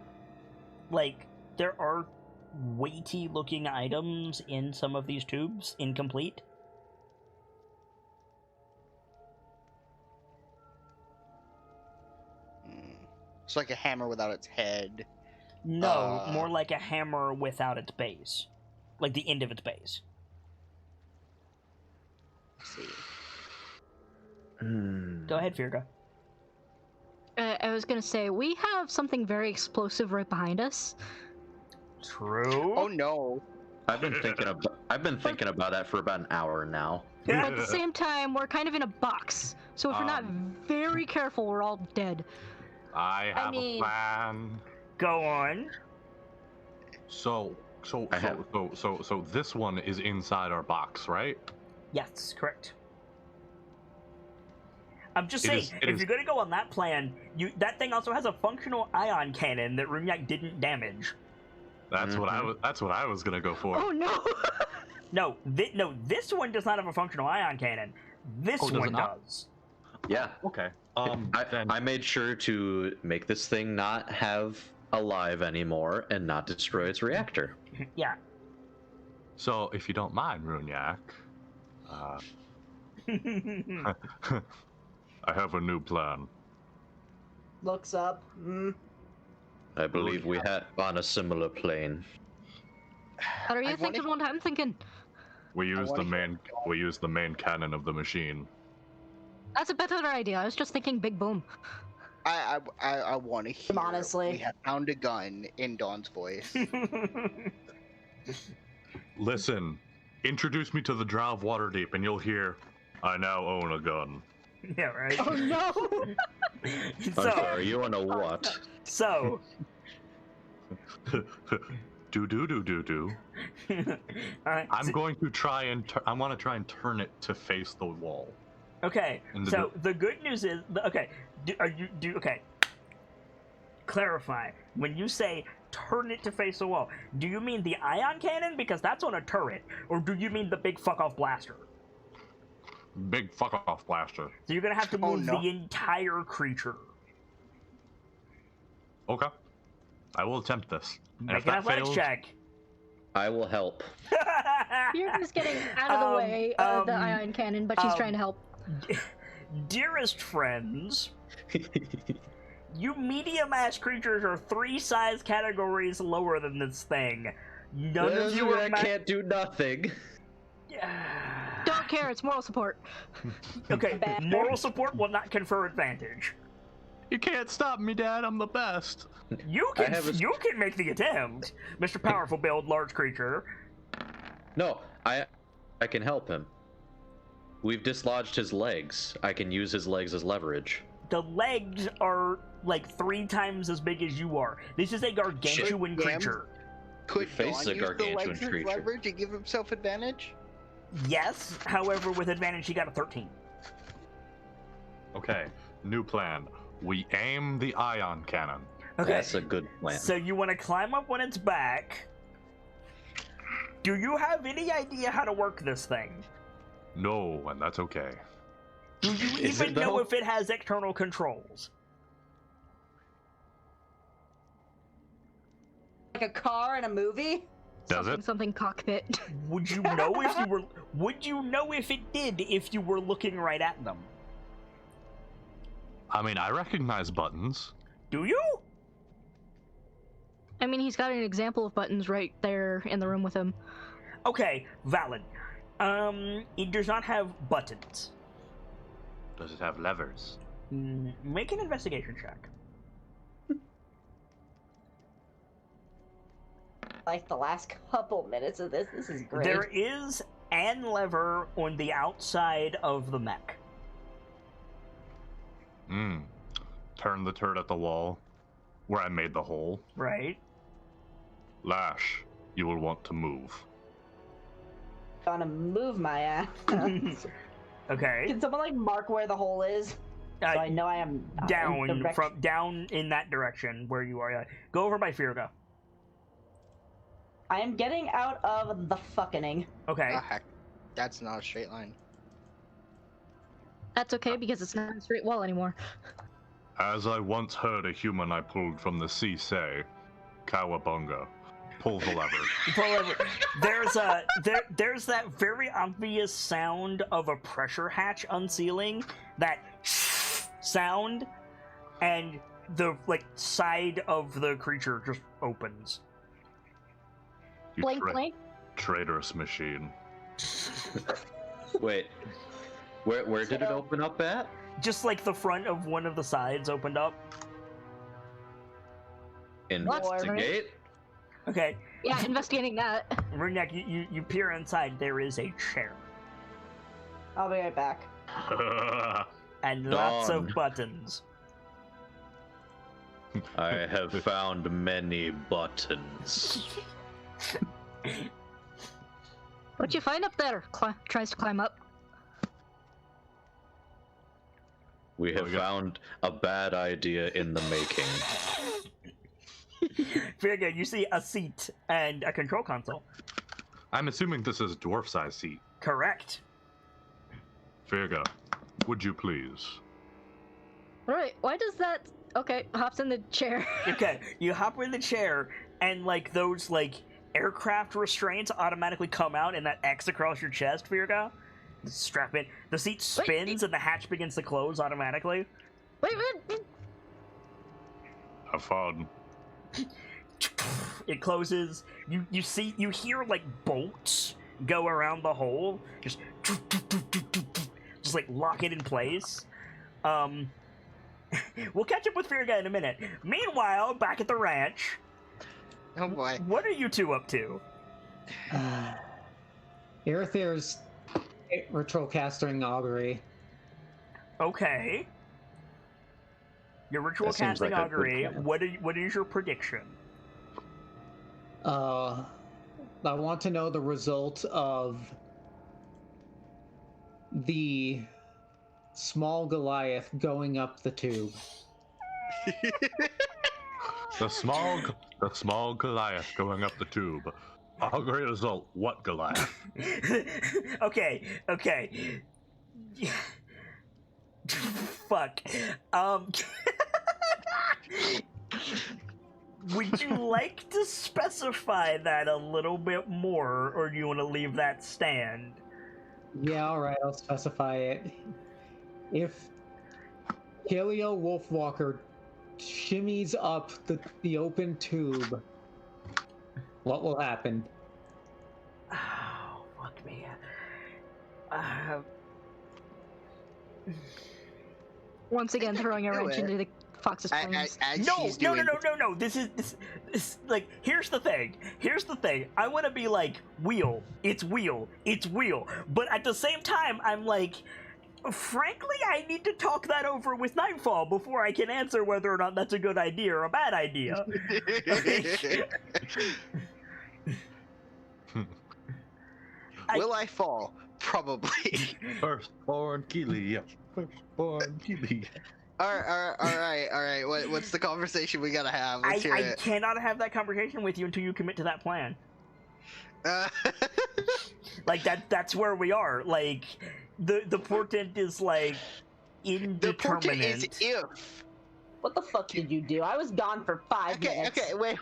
weighty looking items in some of these tubes, incomplete. It's like a hammer without its head. No, more like a hammer without its base. Like the end of its base. Let's see. Go ahead, Virga. I was gonna say, we have something very explosive right behind us. True. Oh no! I've been thinking about that for about an hour now. At the same time, we're kind of in a box. So if we're not very careful, we're all dead. I have mean- a plan. Go on. So I have- this one is inside our box, right? Yes, correct. I'm just It saying, is- it if is- you're gonna go on that plan, that thing also has a functional ion cannon that Rumyak didn't damage. That's what I was gonna go for. Oh no! No, this one does not have a functional ion cannon. This Oh, does it one not? does. Yeah. Okay. Then I made sure to make this thing not have alive anymore and not destroy its reactor. Yeah. so if you don't mind, Runyak, I have a new plan. Looks up. I believe we had on a similar plane. What are you I wanna- thinking? What I'm thinking? We use wanna the main cannon of the machine. That's a better idea. I was just thinking big boom. I want to hear. Honestly. We have found a gun in Dawn's voice. Listen, introduce me to the Drow of Waterdeep, and you'll hear, "I now own a gun." Yeah, right. Oh no! I'm So, sorry, you wanna what? so, do. alright, I'm going to try and I want to try and turn it to face the wall. okay, And the- so the good news is, okay, clarify, when you say turn it to face the wall, do you mean the ion cannon, because that's on a turret, or do you mean the big fuck-off blaster? Big fuck off blaster. So you're gonna have to Oh, move no. the entire creature. Okay. I will attempt this. And Make if an that athletics fails, check. I will help. You're just getting out of the way of the ion cannon, but she's trying to help. Dearest friends, you medium-ass creatures are 3 size categories lower than this thing. None of you are can't do nothing. Don't care. It's moral support. Okay, moral support will not confer advantage. you can't stop me, Dad. I'm the best. You I can have a- you can make the attempt, Mr. Powerful Build, large creature. No, I can help him. We've dislodged his legs. I can use his legs as leverage. The legs are like 3 times as big as you are. This is a gargantuan Shit. creature. Could face Dawn is a use the gargantuan legs as creature. leverage to give himself advantage? Yes, however, with advantage, he got a 13. Okay, new plan. We aim the ion cannon. Okay, That's a good plan. so you want to climb up on its back. Do you have any idea how to work this thing? No, and that's okay. Do you Is even it, know though? if it has external controls? Like a car in a movie? Does it? Something cockpit. Would you know if you were? Would you know if it did if you were looking right at them? I mean, I recognize buttons. Do you? I mean, he's got an example of buttons right there in the room with him. Okay, valid. It does not have buttons. Does it have levers? Make an investigation check. Like the last couple minutes of this is great. There is an lever on the outside of the mech. Turn the turret at the wall where I made the hole. Right. Lash, you will want to move. Gonna move my ass. Okay. Can someone like mark where the hole is? So I know I am down in that direction where you are. Go over by Firga. I am getting out of the fucking. Okay. Oh, heck. That's not a straight line. That's okay because it's not a straight wall anymore. As I once heard a human I pulled from the sea say, Cowabunga, pull the lever. There's that very obvious sound of a pressure hatch unsealing, that sound, and the side of the creature just opens. You Blink, blink. Traitorous machine. Wait, where did it open up at? Just like the front of one of the sides opened up. Investigate. Okay. Yeah, investigating that. Ringneck, you peer inside. There is a chair. I'll be right back. And lots of buttons. I have found many buttons. What'd you find up there? Tries to climb up. We have found a bad idea in the making. Figure, you see a seat and a control console. I'm assuming this is a dwarf-sized seat. Correct. Virga, would you please? Right, why does that... Okay, hops in the chair. Okay, you hop in the chair, and those aircraft restraints automatically come out, and that X across your chest, Virga. Strap in. The seat spins, and the hatch begins to close automatically. Wait. Have fun. It closes. You hear bolts go around the hole, just lock it in place. We'll catch up with Firga in a minute. Meanwhile, back at the ranch. Oh boy. What are you two up to? Aerithir's ritual casting augury. Okay. Your ritual casting augury. What is your prediction? I want to know the result of the small Goliath going up the tube. The small Goliath going up the tube. Augury result, what Goliath? Okay. Fuck. Would you like to specify that a little bit more, or do you want to leave that stand? Yeah, alright, I'll specify it. If Paleo Wolfwalker shimmies up the open tube, what will happen? Oh, fuck me. Once again, throwing a wrench into the fox's plans. No. This is here's the thing. I want to be wheel. It's wheel. But at the same time, I'm frankly, I need to talk that over with Nightfall before I can answer whether or not that's a good idea or a bad idea. Will I fall? Probably. Firstborn Keely. Firstborn Keely. All right. What's the conversation we gotta have? Let's hear I it. cannot have that conversation with you until you commit to that plan. That's where we are. The portent is indeterminate. The portent is if. What the fuck did you do? I was gone for 5 minutes. Okay, wait.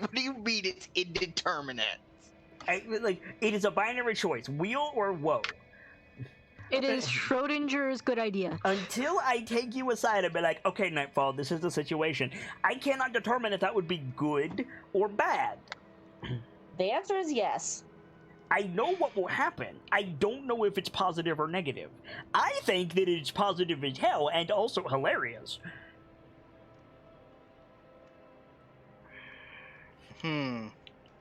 What do you mean it's indeterminate? It is a binary choice: wheel or woe. It is Schrodinger's good idea. Until I take you aside and be like, okay, Nightfall, this is the situation, I cannot determine if that would be good or bad. The answer is yes. I know what will happen. I don't know if it's positive or negative. I think that it's positive as hell and also hilarious.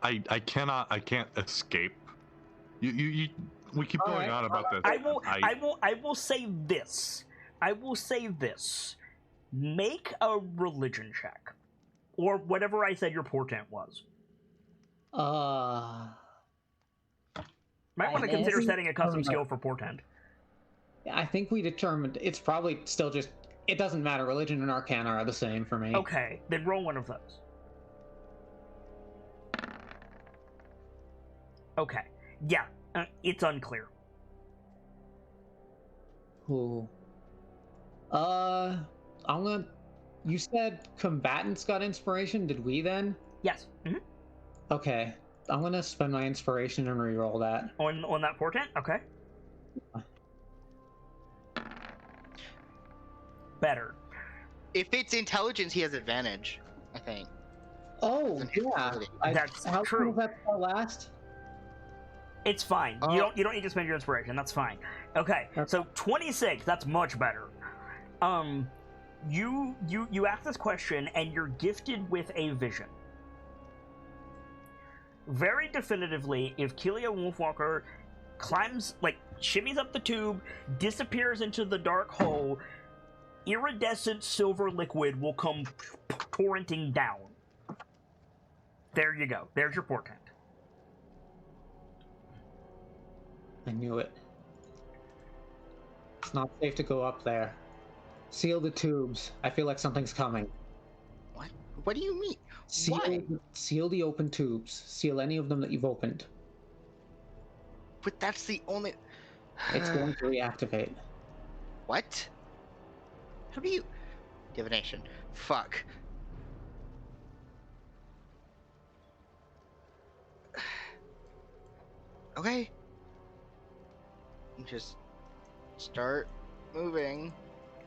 I can't escape. We keep going on about this. I will say this. Make a religion check. Or whatever I said your portent was. Might want to consider setting a custom skill for portent. I think we determined it's probably still just, it doesn't matter. Religion and Arcana are the same for me. Okay, then roll one of those. Okay, yeah, it's unclear. Ooh. I'm gonna. You said combatants got inspiration. Did we then? Yes. Mm-hmm. Okay, I'm gonna spend my inspiration and reroll that. On that portent? Okay. Better. If it's intelligence, he has advantage, I think. Oh yeah, That's how true. long does that spell last? It's fine. You don't need to spend your inspiration. That's fine. Okay. So 26. That's much better. You ask this question and you're gifted with a vision. Very definitively, if Kelia Wolfwalker climbs, like shimmies up the tube, disappears into the dark hole, iridescent silver liquid will come torrenting down. There you go. There's your portent. I knew it. It's not safe to go up there. Seal the tubes. I feel like something's coming. What? What do you mean? Seal the open tubes. Seal any of them that you've opened. But that's the only... It's going to reactivate. What? How do you... Divination. Fuck. Okay. Just start moving.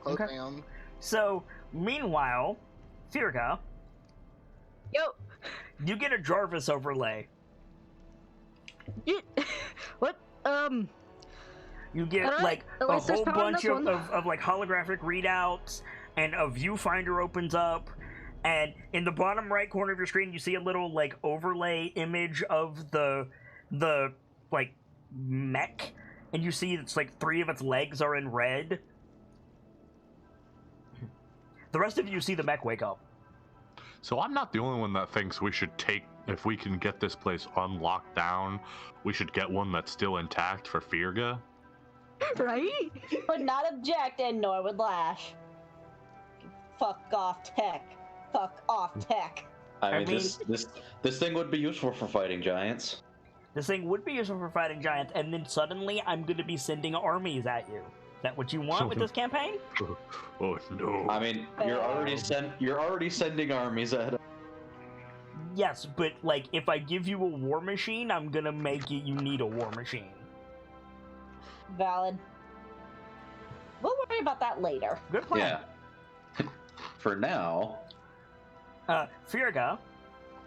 Close down. So, meanwhile, Firga, Yo. you get a Jarvis overlay. What? You get Alright, like at a least there's whole power in bunch this one. of like holographic readouts, and a viewfinder opens up, and in the bottom right corner of your screen you see a little like overlay image of the like mech, and you see it's like 3 of its legs are in red. The rest of you see the mech wake up. So I'm not the only one that thinks we should take, if we can get this place unlocked down, we should get one that's still intact for Firga. Right? Would not object, and nor would Lash. Fuck off, tech. Fuck off, tech. I mean, mean- this thing would be useful for fighting giants. This thing would be useful for fighting giants, and then suddenly I'm going to be sending armies at you. Is that what you want with this campaign? Oh no. I mean, you're already sending armies at. Yes, but like if I give you a war machine, I'm gonna make you need a war machine. Valid. We'll worry about that later. Good plan. Yeah. For now. Firga,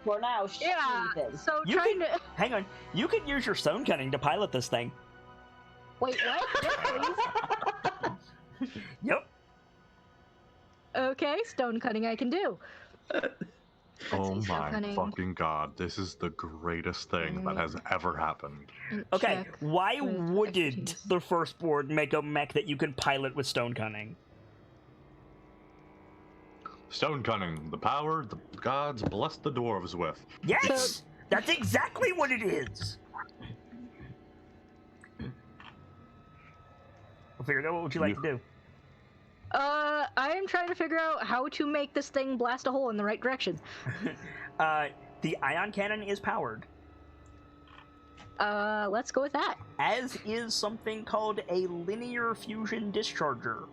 For now, Yeah. Stephen. So You trying can- to. hang on. You can use your stone cutting to pilot this thing. Wait, what? Yes, please. Yep. Okay, stone cutting I can do. Oh see, my cutting. fucking god, this is the greatest thing that has ever happened. Okay, Check why with wouldn't expertise. the firstborn make a mech that you can pilot with stone cutting? Stone cunning, the power the gods bless the dwarves with. Yes! That's exactly what it is! Well, Firga, what would you like to do? I am trying to figure out how to make this thing blast a hole in the right direction. The ion cannon is powered, Let's go with that. as is something called a linear fusion discharger.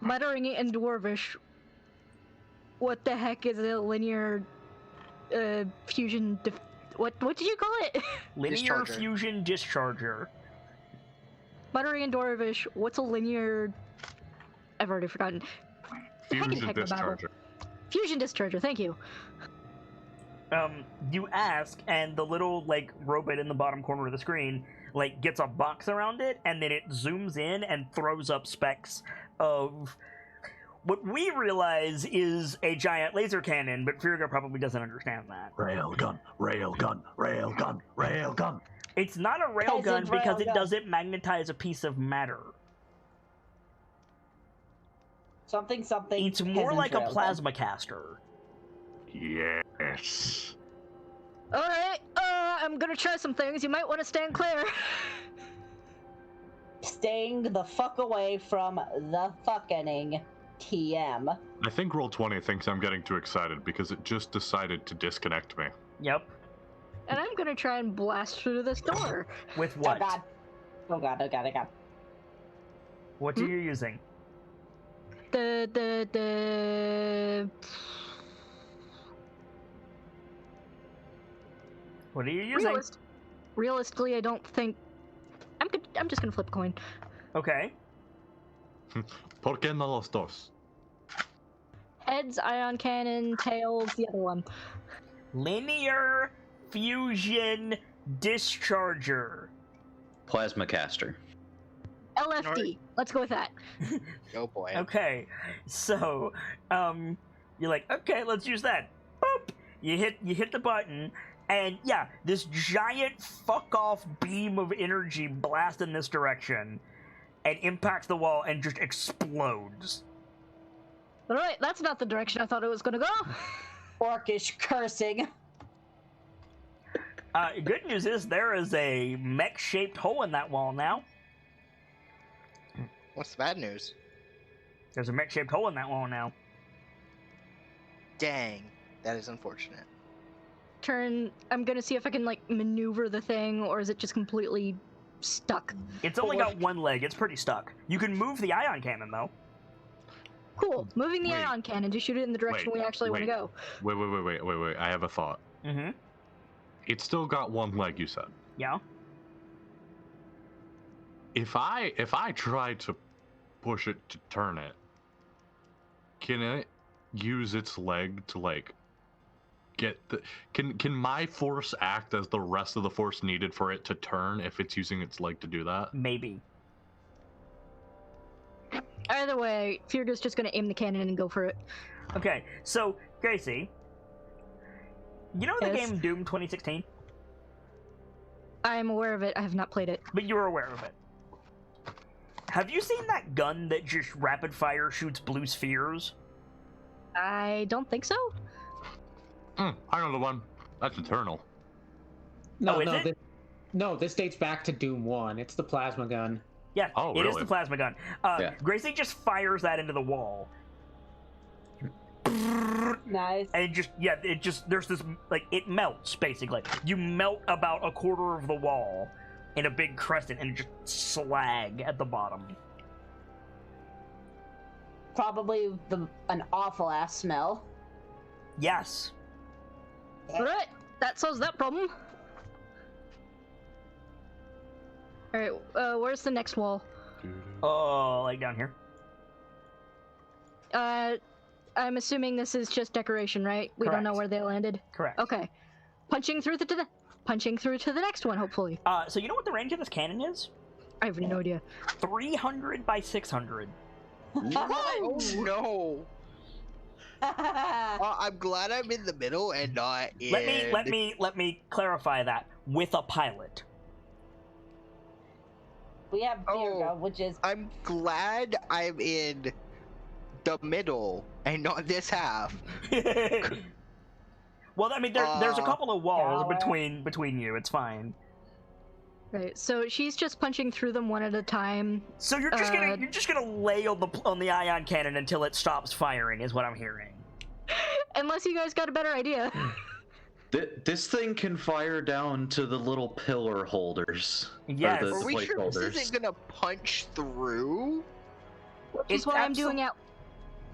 Muttering it in Dwarvish. What the heck is a linear fusion What did you call it? Linear Discharger. fusion discharger. Muttering in Dwarvish, what's a linear... I've already forgotten. Fusion heck, my Bible. discharger. Fusion discharger, thank you. You ask, and the little, like, robot in the bottom corner of the screen, like, gets a box around it, and then it zooms in and throws up specs of what we realize is a giant laser cannon, but Firga probably doesn't understand that. Railgun, railgun, railgun, railgun. It's not a railgun Peasant because it railgun. doesn't magnetize a piece of matter. Something, something. It's more peasant like a railgun. plasma caster. Yes. Alright, I'm gonna try some things. You might want to stand clear. Staying the fuck away from the fucking TM. I think Roll20 thinks I'm getting too excited because it just decided to disconnect me. Yep. And I'm gonna try and blast through this door. With Oh what? god. Oh god, oh god, oh god. What are you using? The... What are you using? Realistically, I don't think... I'm just gonna flip a coin. Okay. ¿Por qué no los dos? Heads, ion cannon, tails, the other one. Linear fusion discharger. Plasma caster. LFD. Alright. Let's go with that. Oh boy. Okay, so you're like, okay, let's use that. Boop. You hit the button, and yeah, this giant fuck off beam of energy blasts in this direction, and impacts the wall and just explodes. Alright, that's not the direction I thought it was gonna go. Orcish cursing. Good news is there is a mech-shaped hole in that wall now. What's the bad news? There's a mech-shaped hole in that wall now. Dang, that is unfortunate. I'm gonna see if I can, like, maneuver the thing, or is it just completely stuck? It's only got one leg. It's pretty stuck. You can move the ion cannon, though. Cool. Moving the Wait. ion cannon to shoot it in the direction we actually want to go. Wait. I have a thought. Mm-hmm. It's still got one leg, you said. Yeah. If I try to push it to turn it, can it use its leg to, like, get the... Can my force act as the rest of the force needed for it to turn if it's using its leg to do that? Maybe. Either way, Firga's just gonna aim the cannon and go for it. Okay, so, Gracie, you know the Yes. game Doom 2016? I'm aware of it. I have not played it. But you're aware of it. Have you seen that gun that just rapid fire shoots blue spheres? I don't think so. I know the one. That's Eternal. No, Oh, is no, it? this dates back to Doom 1. It's the plasma gun. Yeah, Oh, it is really? the plasma gun. Yeah. Gracie just fires that into the wall. Nice. And there's this, like, it melts, basically. You melt about a quarter of the wall in a big crescent and just slag at the bottom. Probably an awful ass smell. Yes. Alright, that solves that problem. Alright, where's the next wall? Oh, like down here. I'm assuming this is just decoration, right? We don't know Correct. where they landed. Correct. Okay. Punching through to the next one, hopefully. So you know what the range of this cannon is? I have no idea. 300 by 600. Oh no! I'm glad I'm in the middle and not in. Let me clarify that with a pilot. We have Virgo, Oh. which is I'm glad I'm in the middle and not this half. Well, I mean, there's a couple of walls Power. between you. It's fine. Right, so she's just punching through them one at a time. So you're just gonna lay on the ion cannon until it stops firing, is what I'm hearing. Unless you guys got a better idea. This thing can fire down to the little pillar holders. Yes. Or the Are we sure this placeholders. isn't gonna punch through? Which is what I'm doing out.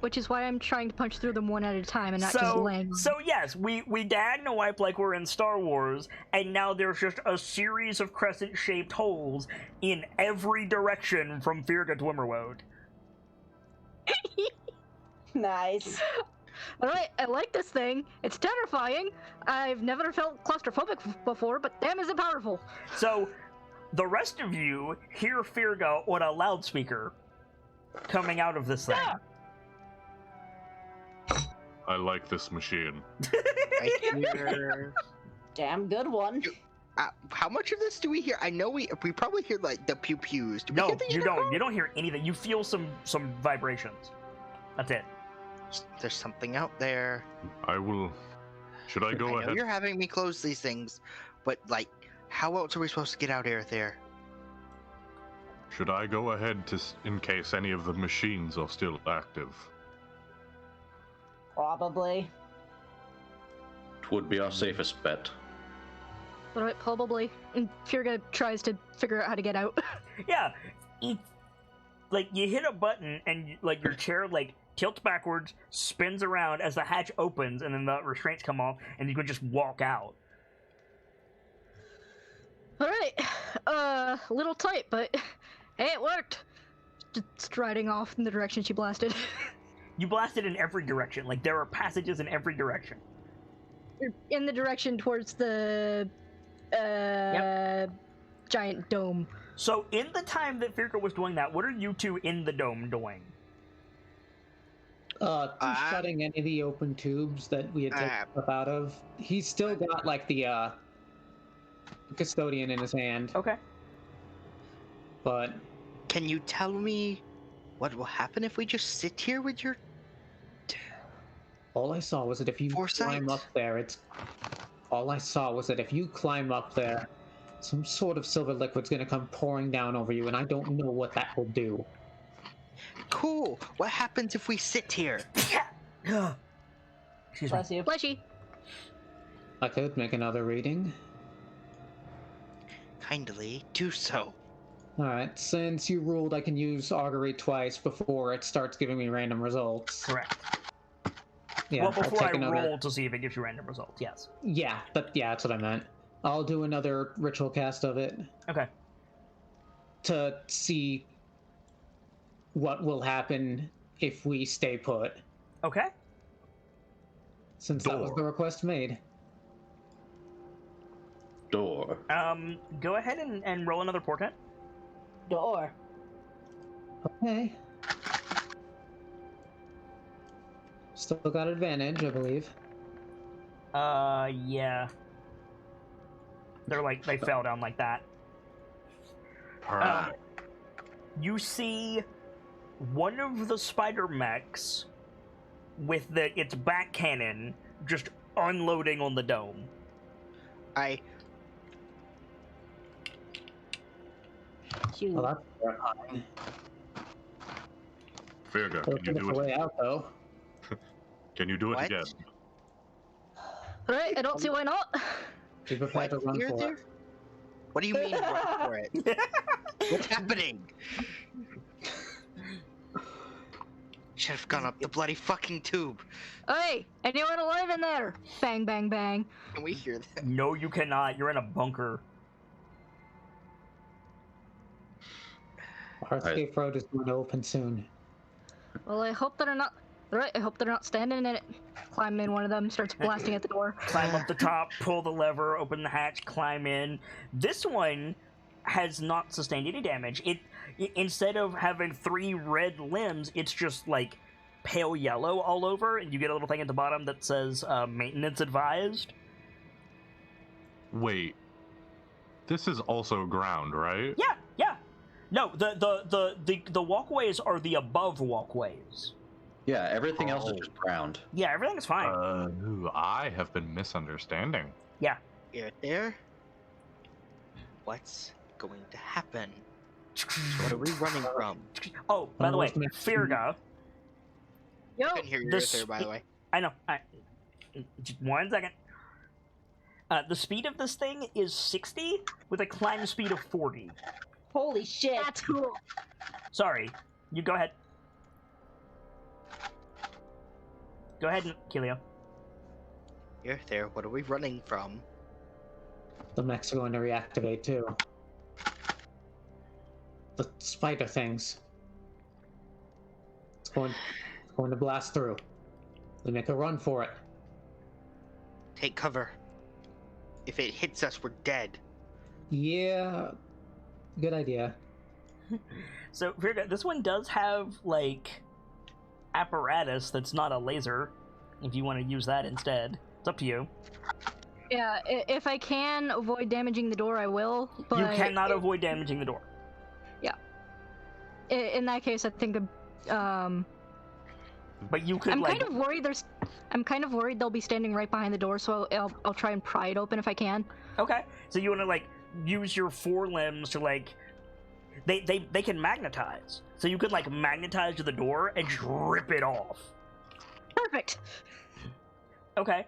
which is why I'm trying to punch through them one at a time and not just laying. So yes, we diagonal wipe like we're in Star Wars, and now there's just a series of crescent-shaped holes in every direction from Firga to Wimmerwoad. Nice. Alright, I like this thing. It's terrifying. I've never felt claustrophobic before, but damn is it powerful. So, the rest of you hear Firga on a loudspeaker coming out of this thing. Yeah. I like this machine. I hear. Damn good one. How much of this do we hear? I know we probably hear like the pew pews. Do we No, hear the you don't. intercom? You don't hear anything. You feel some vibrations. That's it. There's something out there. I will. Should I go I know ahead? you're having me close these things, but like, how else are we supposed to get out of there? Should I go ahead in case any of the machines are still active? Probably. It would be our safest bet. Alright, probably. And Firga tries to figure out how to get out. Yeah, like you hit a button and like your chair like tilts backwards, spins around as the hatch opens, and then the restraints come off, and you can just walk out. Alright, a little tight, but hey, it worked. Just striding off in the direction she blasted. You blasted in every direction. Like there are passages in every direction. In the direction towards the giant dome. So in the time that Firka was doing that, what are you two in the dome doing? Shutting any of the open tubes that we had taken stuff out of. He's still got like the custodian in his hand, Okay. but Can you tell me what will happen if we just sit here with your? all I saw was that if you Foresight. climb up there, some sort of silver liquid's gonna come pouring down over you, and I don't know what that will do. Cool. What happens if we sit here? Excuse me. Bless you. Fleshy. I could make another reading. Kindly do so. Alright, since you ruled I can use augury twice before it starts giving me random results. Correct. Yeah, Well, I'll before take I another... roll to see if it gives you random results, yes. Yeah, that's what I meant. I'll do another ritual cast of it Okay. to see what will happen if we stay put, Okay. since that was the request made. Door. Go ahead and roll another portent. Door. Okay. Still got advantage, I believe. Yeah. They're like, they fell down like that. Perfect. You see one of the spider mechs with its back cannon just unloading on the dome. I Cute. Well, that's terrifying. Virga, It'll can you give us do a it? way out, though. Can you do it What? again? Alright, I don't see why not. Be prepared to run You're for there? it. What do you mean run for it? What's happening? Should have gone up the bloody fucking tube. Hey, anyone alive in there? Bang, bang, bang. Can we hear that? No, you cannot. You're in a bunker. Our escape road is going to open soon. Well, I hope they're not. Alright, I hope they're not standing in it. Climb in one of them, starts blasting at the door. Climb up the top, pull the lever, open the hatch, climb in. This one has not sustained any damage. Instead of having 3 red limbs, it's just like pale yellow all over, and you get a little thing at the bottom that says maintenance advised. Wait. This is also ground, right? Yeah. No, the walkways are the above walkways. Yeah, everything else is Oh. just ground. Yeah, everything's fine. I have been misunderstanding. You're there? What's going to happen? What are we running from? Oh, by the way, Almost missed. Firga. Yo, Couldn't hear you This- right there, by the way. I know. Just 1 second. The speed of this thing is 60 with a climb speed of 40. Holy shit. that's cool. Sorry, you go ahead. Go ahead, Keelio. You're there. What are we running from? The mechs are going to reactivate too. The spider things. It's going to blast through. We make a run for it. Take cover. If it hits us, we're dead. Yeah, good idea. So, Virga, this one does have, like, apparatus that's not a laser, if you want to use that instead. It's up to you. Yeah, if I can avoid damaging the door, I will, but... You cannot avoid damaging the door. Yeah. In that case, I think, But you could, I'm like... I'm kind of worried they'll be standing right behind the door, so I'll try and pry it open if I can. Okay. So you want to, like, use your forelimbs to, like... They can magnetize. So you could, like, magnetize to the door and just rip it off. Perfect. Okay.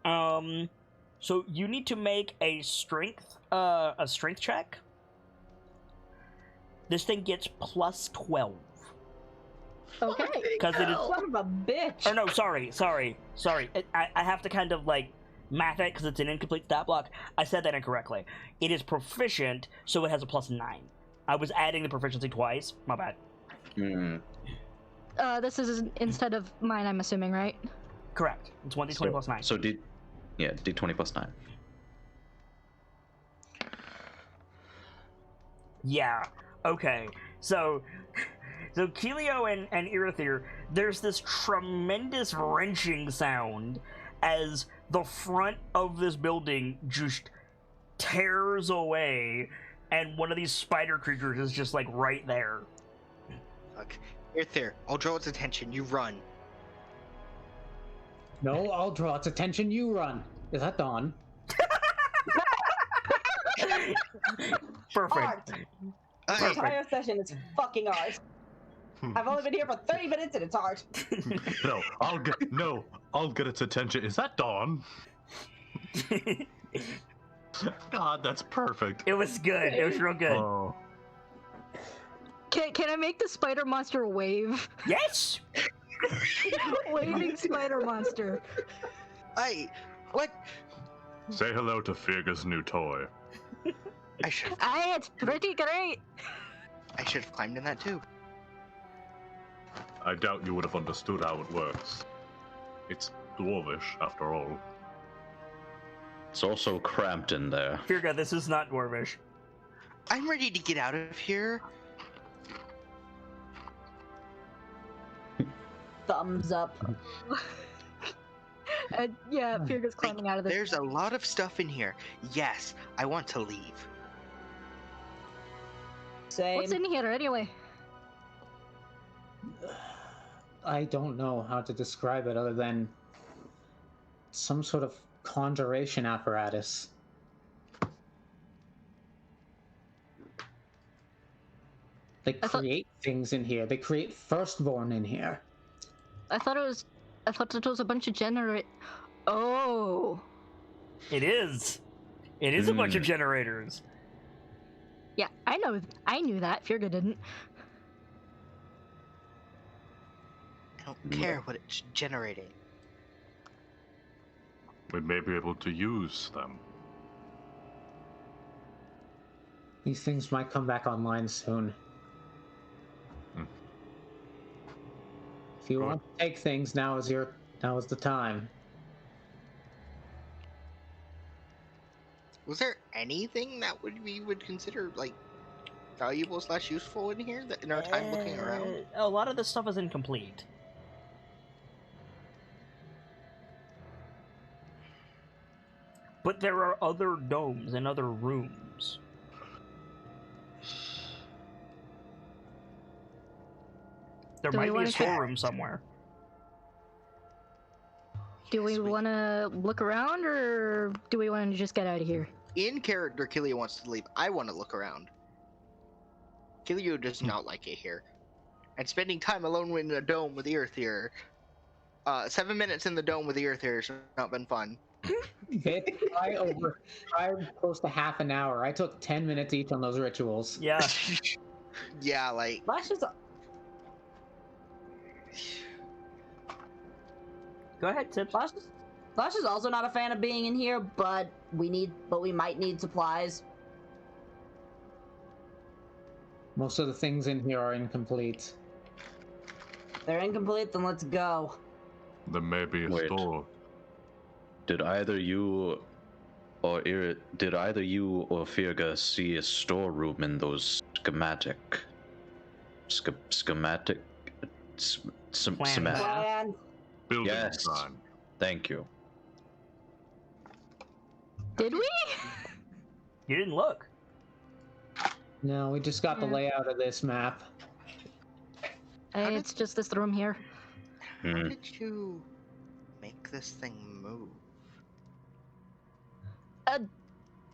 So you need to make a strength check. This thing gets plus 12. Okay. Because it is... Son of a bitch. Or no, sorry. I have to kind of, like, math it because it's an incomplete stat block. I said that incorrectly. It is proficient, so it has a plus 9. I was adding the proficiency twice. My bad. This is instead of mine, I'm assuming, right? Correct. It's 1d20 plus 9. So D20 plus 9. Yeah. Okay. So Keelio and Irithyr, there's this tremendous wrenching sound as the front of this building just tears away, and one of these spider creatures is just, like, right there. Look, you're there. I'll draw its attention. You run. No, I'll draw its attention. You run. Is that Dawn? Perfect. Art. The entire session is fucking art. I've only been here for 30 minutes and it's art. I'll get its attention. Is that Dawn? God, that's perfect. It was good. It was real good. Oh. Can I make the spider monster wave? Yes. Waving spider monster. What? Say hello to Firga's new toy. It's pretty great. I should have climbed in that too. I doubt you would have understood how it works. It's dwarvish, after all. It's also cramped in there. Firga, this is not dwarvish. I'm ready to get out of here. Thumbs up. Yeah, Firga's climbing out of this. There's a lot of stuff in here. Yes, I want to leave. Same. What's in here anyway? I don't know how to describe it other than some sort of conjuration apparatus. They create things in here. They create Firstborn in here. I thought it was a bunch of Oh. It is. It is a bunch of generators. Yeah, I knew that. Firga didn't. I don't care what it's generating. We may be able to use them. These things might come back online soon. If you want to take things, now is the time. Was there anything that we would consider like valuable / useful in here that in our time looking around? A lot of this stuff is incomplete. But there are other domes and other rooms. There might be a storeroom somewhere. Do we want to look around, or do we want to just get out of here? In character, Kilio wants to leave. I want to look around. Kilio does not like it here. And spending time alone in a dome with Irithyr. 7 minutes in the dome with Irithyr has not been fun. I close to half an hour. I took 10 minutes each on those rituals. Yeah. Yeah, like... Lash is... Go ahead, Tips. Flash is also not a fan of being in here, but we might need supplies. Most of the things in here are incomplete. If they're incomplete, then let's go. There may be a Wait. store. Did either you or Firga see a storeroom in those schematic? Plans. Schematic. Plan. Building Yes. design. Thank you. Did we? You didn't look. No, we just got the Yeah. layout of this map. Hey, it's just this room here. How Hmm. did you make this thing move?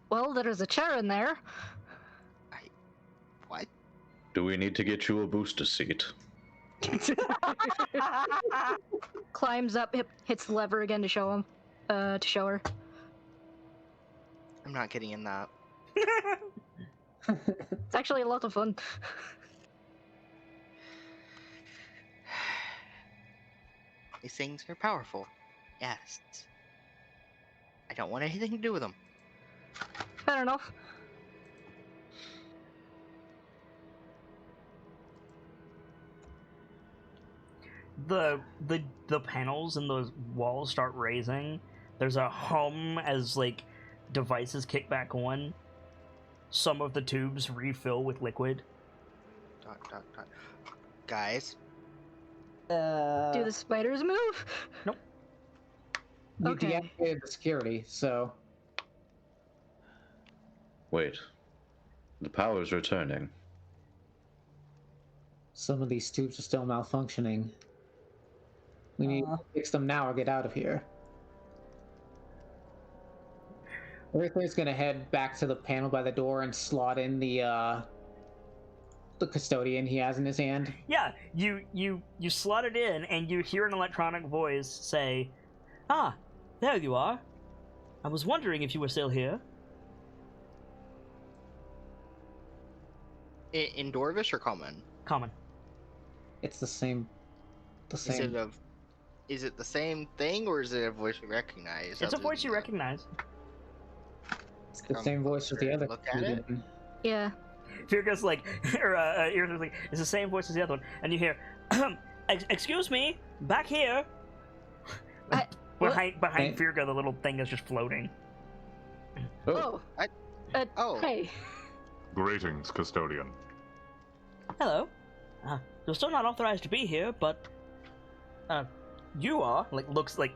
Well, there's a chair in there. What? Do we need to get you a booster seat? Climbs up, hits the lever again to show him. To show her. I'm not getting in that. It's actually a lot of fun. These things are powerful. Yes. I don't want anything to do with them. Fair enough. The panels and the walls start raising. There's a hum as like devices kick back on. Some of the tubes refill with liquid. Dot, dot, dot. Guys, Do the spiders move? You Okay. deactivated the security, so Wait. The power's returning. some of these tubes are still malfunctioning. We need to fix them now or get out of here. Everything's gonna head back to the panel by the door and slot in the custodian he has in his hand. Yeah, you slot it in and you hear an electronic voice say, "Ah, there you are. I was wondering if you were still here." in Dorvish or common? Common. It's the same. Is it the same thing or is it a voice we recognize? It's a other voice than you the- recognize. It's the same voice as the other. Look at it. Yeah. Firga's like, or Iris like, it's the same voice as the other one, and you hear, "Excuse me, back here." Behind Hey. Firga, the little thing is just floating. Oh. Oh. Hey. Greetings, custodian. Hello. You're still not authorized to be here, but you are. Like looks like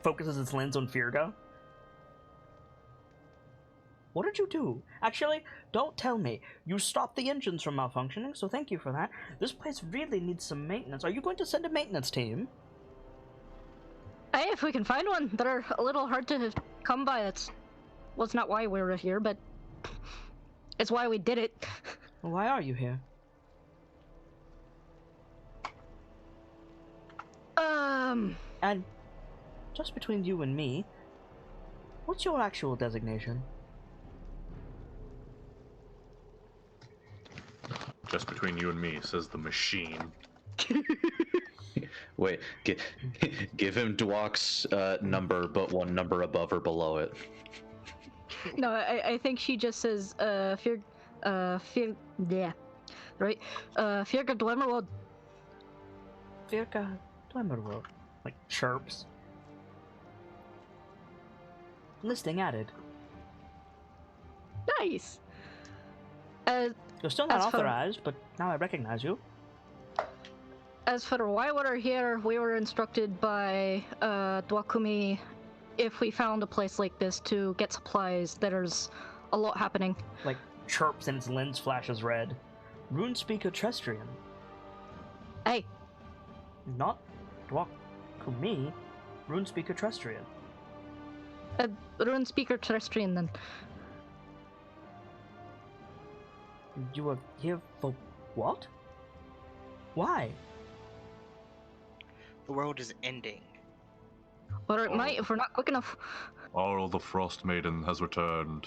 focuses its lens on Firga. What did you do? Actually, don't tell me. You stopped the engines from malfunctioning, so thank you for that. This place really needs some maintenance. Are you going to send a maintenance team? Hey, if we can find one. They're a little hard to come by. It's not why we were here, but it's why we did it. Why are you here? And just between you and me, what's your actual designation? Just between you and me, says the machine. Wait, give him Dwok's number, but one number above or below it. No, I think she just says, Firga Dwemerwold. Firga Dwemerwold. Like chirps. Listing added. Nice. You're still not As for- authorized, but now I recognize you. As for why we're here, we were instructed by Dwakumi if we found a place like this to get supplies. There's a lot happening. Like chirps and its lens flashes red. Rune speaker Trestrian. Hey, Not Dwakumi. Rune speaker Trestrian. Rune Speaker Terrestrian then. You are here for what? Why? The world is ending. Or it might if we're not quick enough. All the Frost Maiden has returned.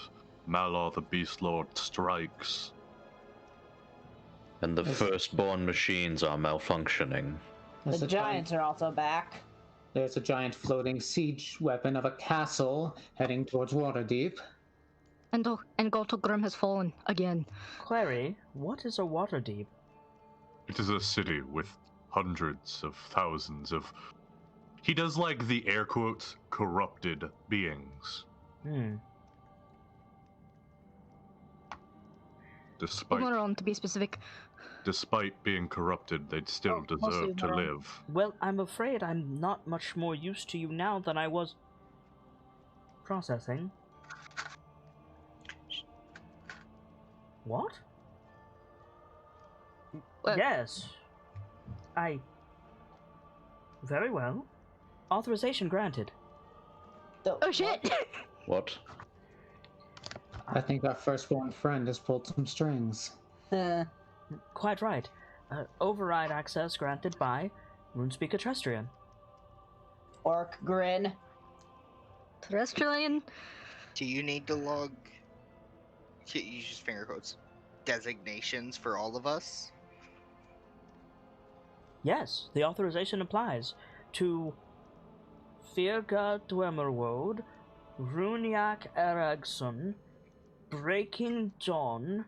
Malor the Beast Lord strikes. And the firstborn machines are malfunctioning. Is The it time- giants are also back. There's a giant floating siege weapon of a castle heading towards Waterdeep. And Gotogrim has fallen again. Clary, what is a Waterdeep? It is a city with hundreds of thousands of. He does like the air quotes corrupted beings. Despite Overall, to be specific. Despite being corrupted, they'd still mostly deserve to Uberon. live. Well, I'm afraid I'm not much more used to you now than I was processing. What? Yes. Very well. Authorization granted. Oh shit! What? I think our firstborn friend has pulled some strings. Quite right. Override access granted by RuneSpeaker Terrestrian. Orc grin. Terrestrian? Do you need to log? You use finger quotes. Designations for all of us? Yes, the authorization applies to Firga Dwemerwode, Runyak Eragson, Breaking Dawn,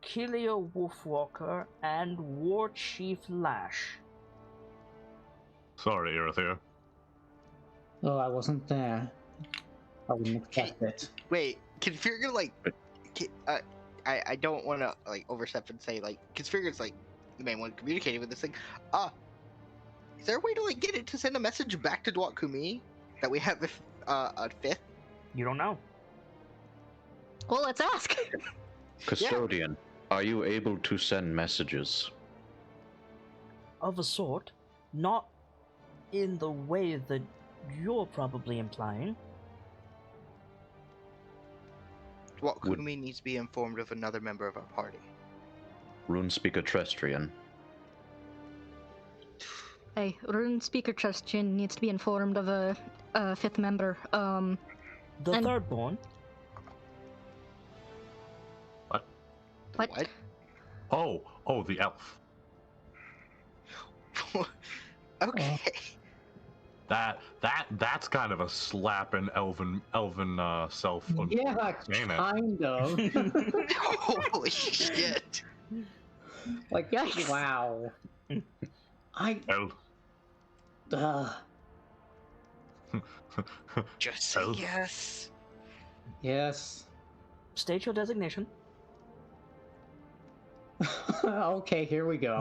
Killia Wolfwalker, and War Chief Lash. Sorry, Earthier. Oh, I wasn't there. I wouldn't expect it. Wait, can Firga I don't want to like overstep and say like, because Firga's like the main one communicating with this thing. Is there a way to like get it to send a message back to Dwat Kumi that we have a fifth? You don't know. Well, let's ask. Custodian, are you able to send messages? Of a sort, not in the way that you're probably implying. Dwat Kumi needs to be informed of another member of our party. RuneSpeaker Terrestrian. Hey, RuneSpeaker Terrestrian needs to be informed of a fifth member. The And- thirdborn. What? Oh, the elf. Okay. That's kind of a slap in elven self. Yeah, Damn it. kind of. Holy shit. Like, Yikes. wow. Elf. Just say Elf. yes. Yes. State your designation. Okay, here we go.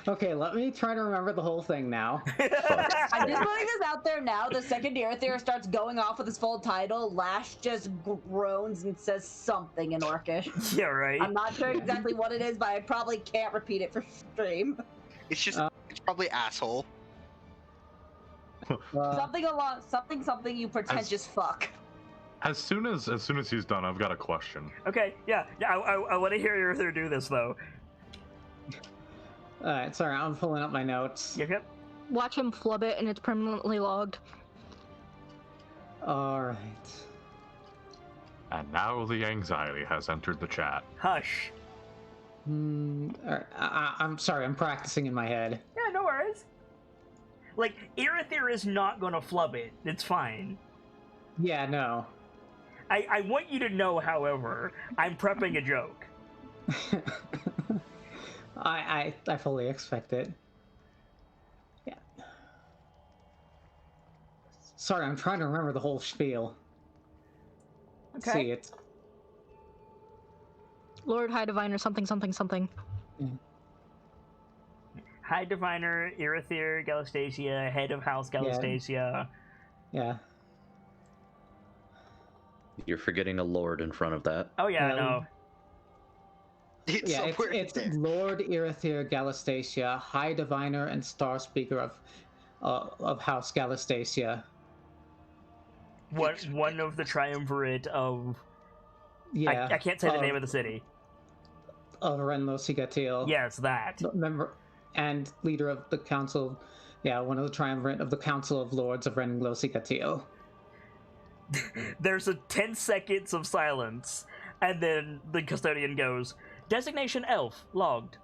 Okay, let me try to remember the whole thing now. I'm just putting this out there now. The second Earthier starts going off with his full title, Lash just groans and says something in Orcish. Yeah, right. I'm not sure exactly what it is, but I probably can't repeat it for stream. It's just, it's probably asshole. Something you pretentious fuck. As soon as he's done, I've got a question. Okay, yeah. I want to hear Arthur do this though. Alright, sorry, I'm pulling up my notes. Yep. Watch him flub it, and it's permanently logged. Alright. And now the anxiety has entered the chat. Hush. Alright, I'm sorry, I'm practicing in my head. Yeah, no worries. Like, Irithyr is not gonna flub it. It's fine. Yeah, no. I want you to know, however, I'm prepping a joke. I fully expect it. Yeah. Sorry, I'm trying to remember the whole spiel. Okay. See, it's Lord High Diviner, something, something, something. High Diviner, Irithyr, Galastasia, Head of House Galastasia. yeah. You're forgetting a lord in front of that. Oh yeah, I know. It's Yeah, somewhere it's there. Lord Irithyr Galastasia, High Diviner and Star Speaker of House Galastasia. One of the triumvirate of... Yeah. I can't say the name of the city. Of Renlo Sigatil. Yes, that. Member and leader of the council. Yeah, one of the triumvirate of the Council of Lords of Renlo Sigatil. There's a 10 seconds of silence, and then the custodian goes, "Designation elf, logged."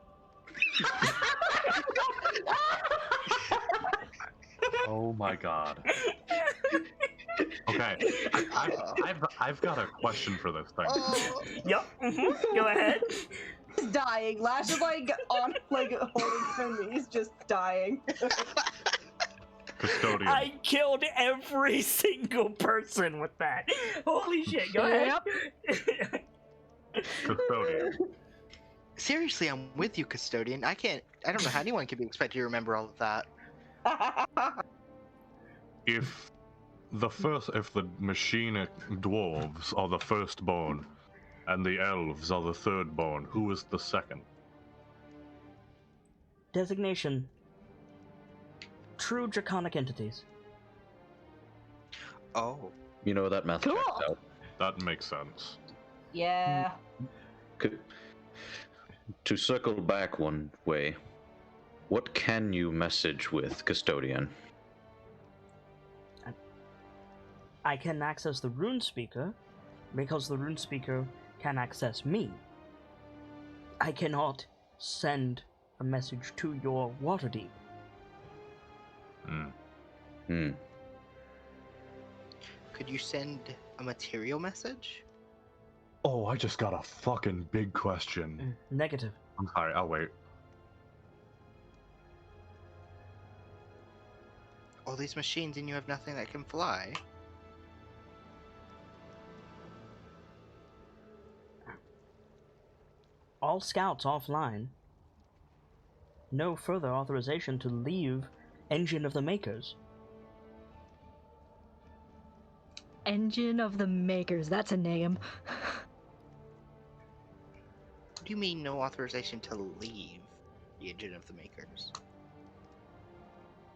Oh my god. Okay, I've got a question for this thing. Yep. Go ahead. He's dying. Lash is like on, like holding her knees, just dying. Custodian. I killed every single person with that. Holy shit. Go ahead. Custodian. Seriously, I'm with you, Custodian. I don't know how anyone can be expected to remember all of that. If the machine dwarves are the firstborn, and the elves are the thirdborn, who is the second? Designation. True draconic entities. Oh. You know, that math Cool. checks out. That makes sense. Yeah. To circle back one way, what can you message with, Custodian? I can access the rune speaker because the rune speaker can access me. I cannot send a message to your Waterdeep. Could you send a material message? Oh, I just got a fucking big question. Negative. I'm sorry, I'll wait. All these machines and you have nothing that can fly? All scouts offline. No further authorization to leave Engine of the Makers. Engine of the Makers, that's a name. What do you mean no authorization to leave the Engine of the Makers?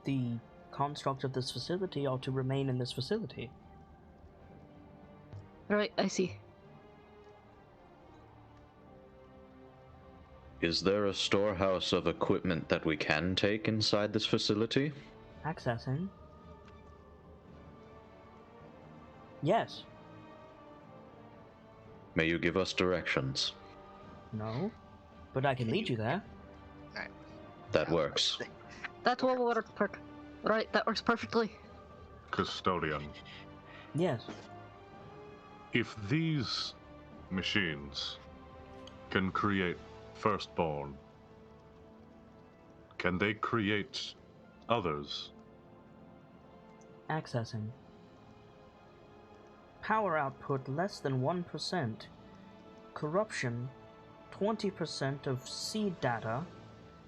The construct of this facility ought to remain in this facility. Right, I see. Is there a storehouse of equipment that we can take inside this facility? Accessing. Yes. May you give us directions? No. But I can lead you there. Alright. That works. That will work. Right, that works perfectly. Custodian. Yes. If these machines can create firstborn, can they create others? Accessing. Power output less than 1%. Corruption 20% of seed data.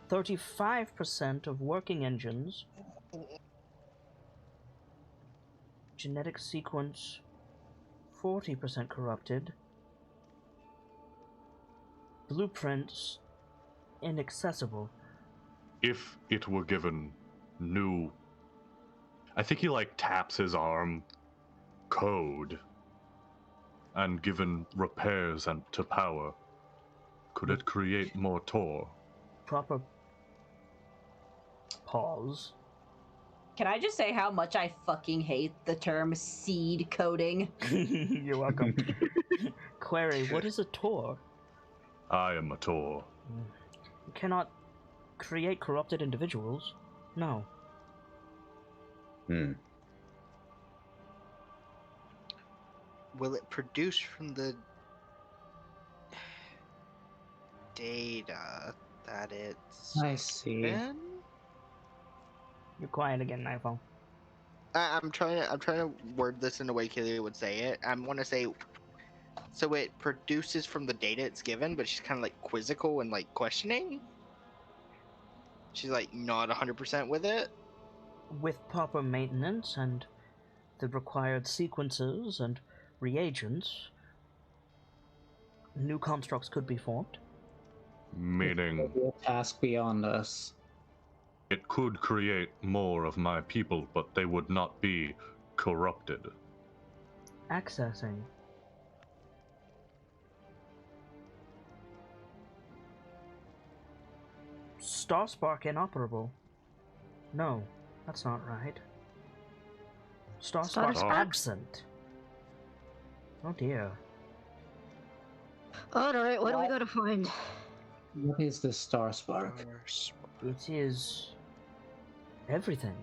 35% of working engines. Genetic sequence 40% corrupted. Blueprints inaccessible. If it were given new... I think he like taps his arm, code, and given repairs and to power, could it create more Tor? Proper pause. Can I just say how much I fucking hate the term seed coding? You're welcome. Query, what is a Tor? I am a Tor. You cannot create corrupted individuals. No. Will it produce from the data that it's I see. in? You're quiet again, Nightfall. I'm trying to word this in a way Kelia would say it. I want to say, so it produces from the data it's given, but she's kind of like quizzical and like questioning. She's like not 100% with it. With proper maintenance and the required sequences and reagents, new constructs could be formed. Meaning, A task beyond us. it could create more of my people, but they would not be corrupted. Accessing. Starspark inoperable. No, that's not right. Starspark Starspark? absent. Oh dear. Alright, what do we gotta find? What is the Star Spark? It is everything.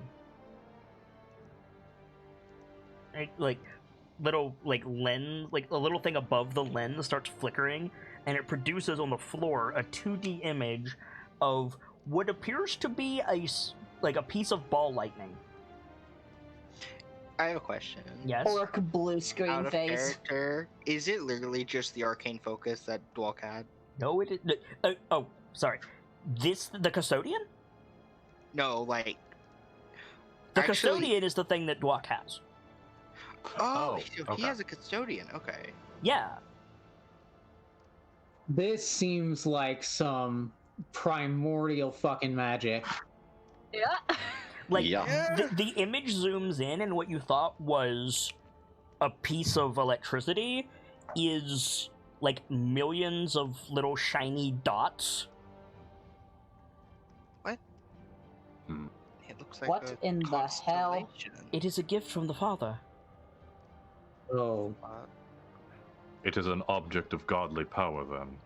Like little lens, like a little thing above the lens starts flickering, and it produces on the floor a 2D image of what appears to be a piece of ball lightning. I have a question. Yes. Orc blue screen Out of face. character, is it literally just the arcane focus that Dwalk had? No, it is. Oh, sorry. The custodian? No, like The actually- custodian is the thing that Dwalk has. Oh, so okay. he has a custodian. Okay. Yeah. This seems like some primordial fucking magic. Yeah. Like Yeah. the image zooms in, and what you thought was a piece of electricity is like millions of little shiny dots. It looks like What a in the hell? constellation. It is a gift from the father. Oh, It is an object of godly power, then.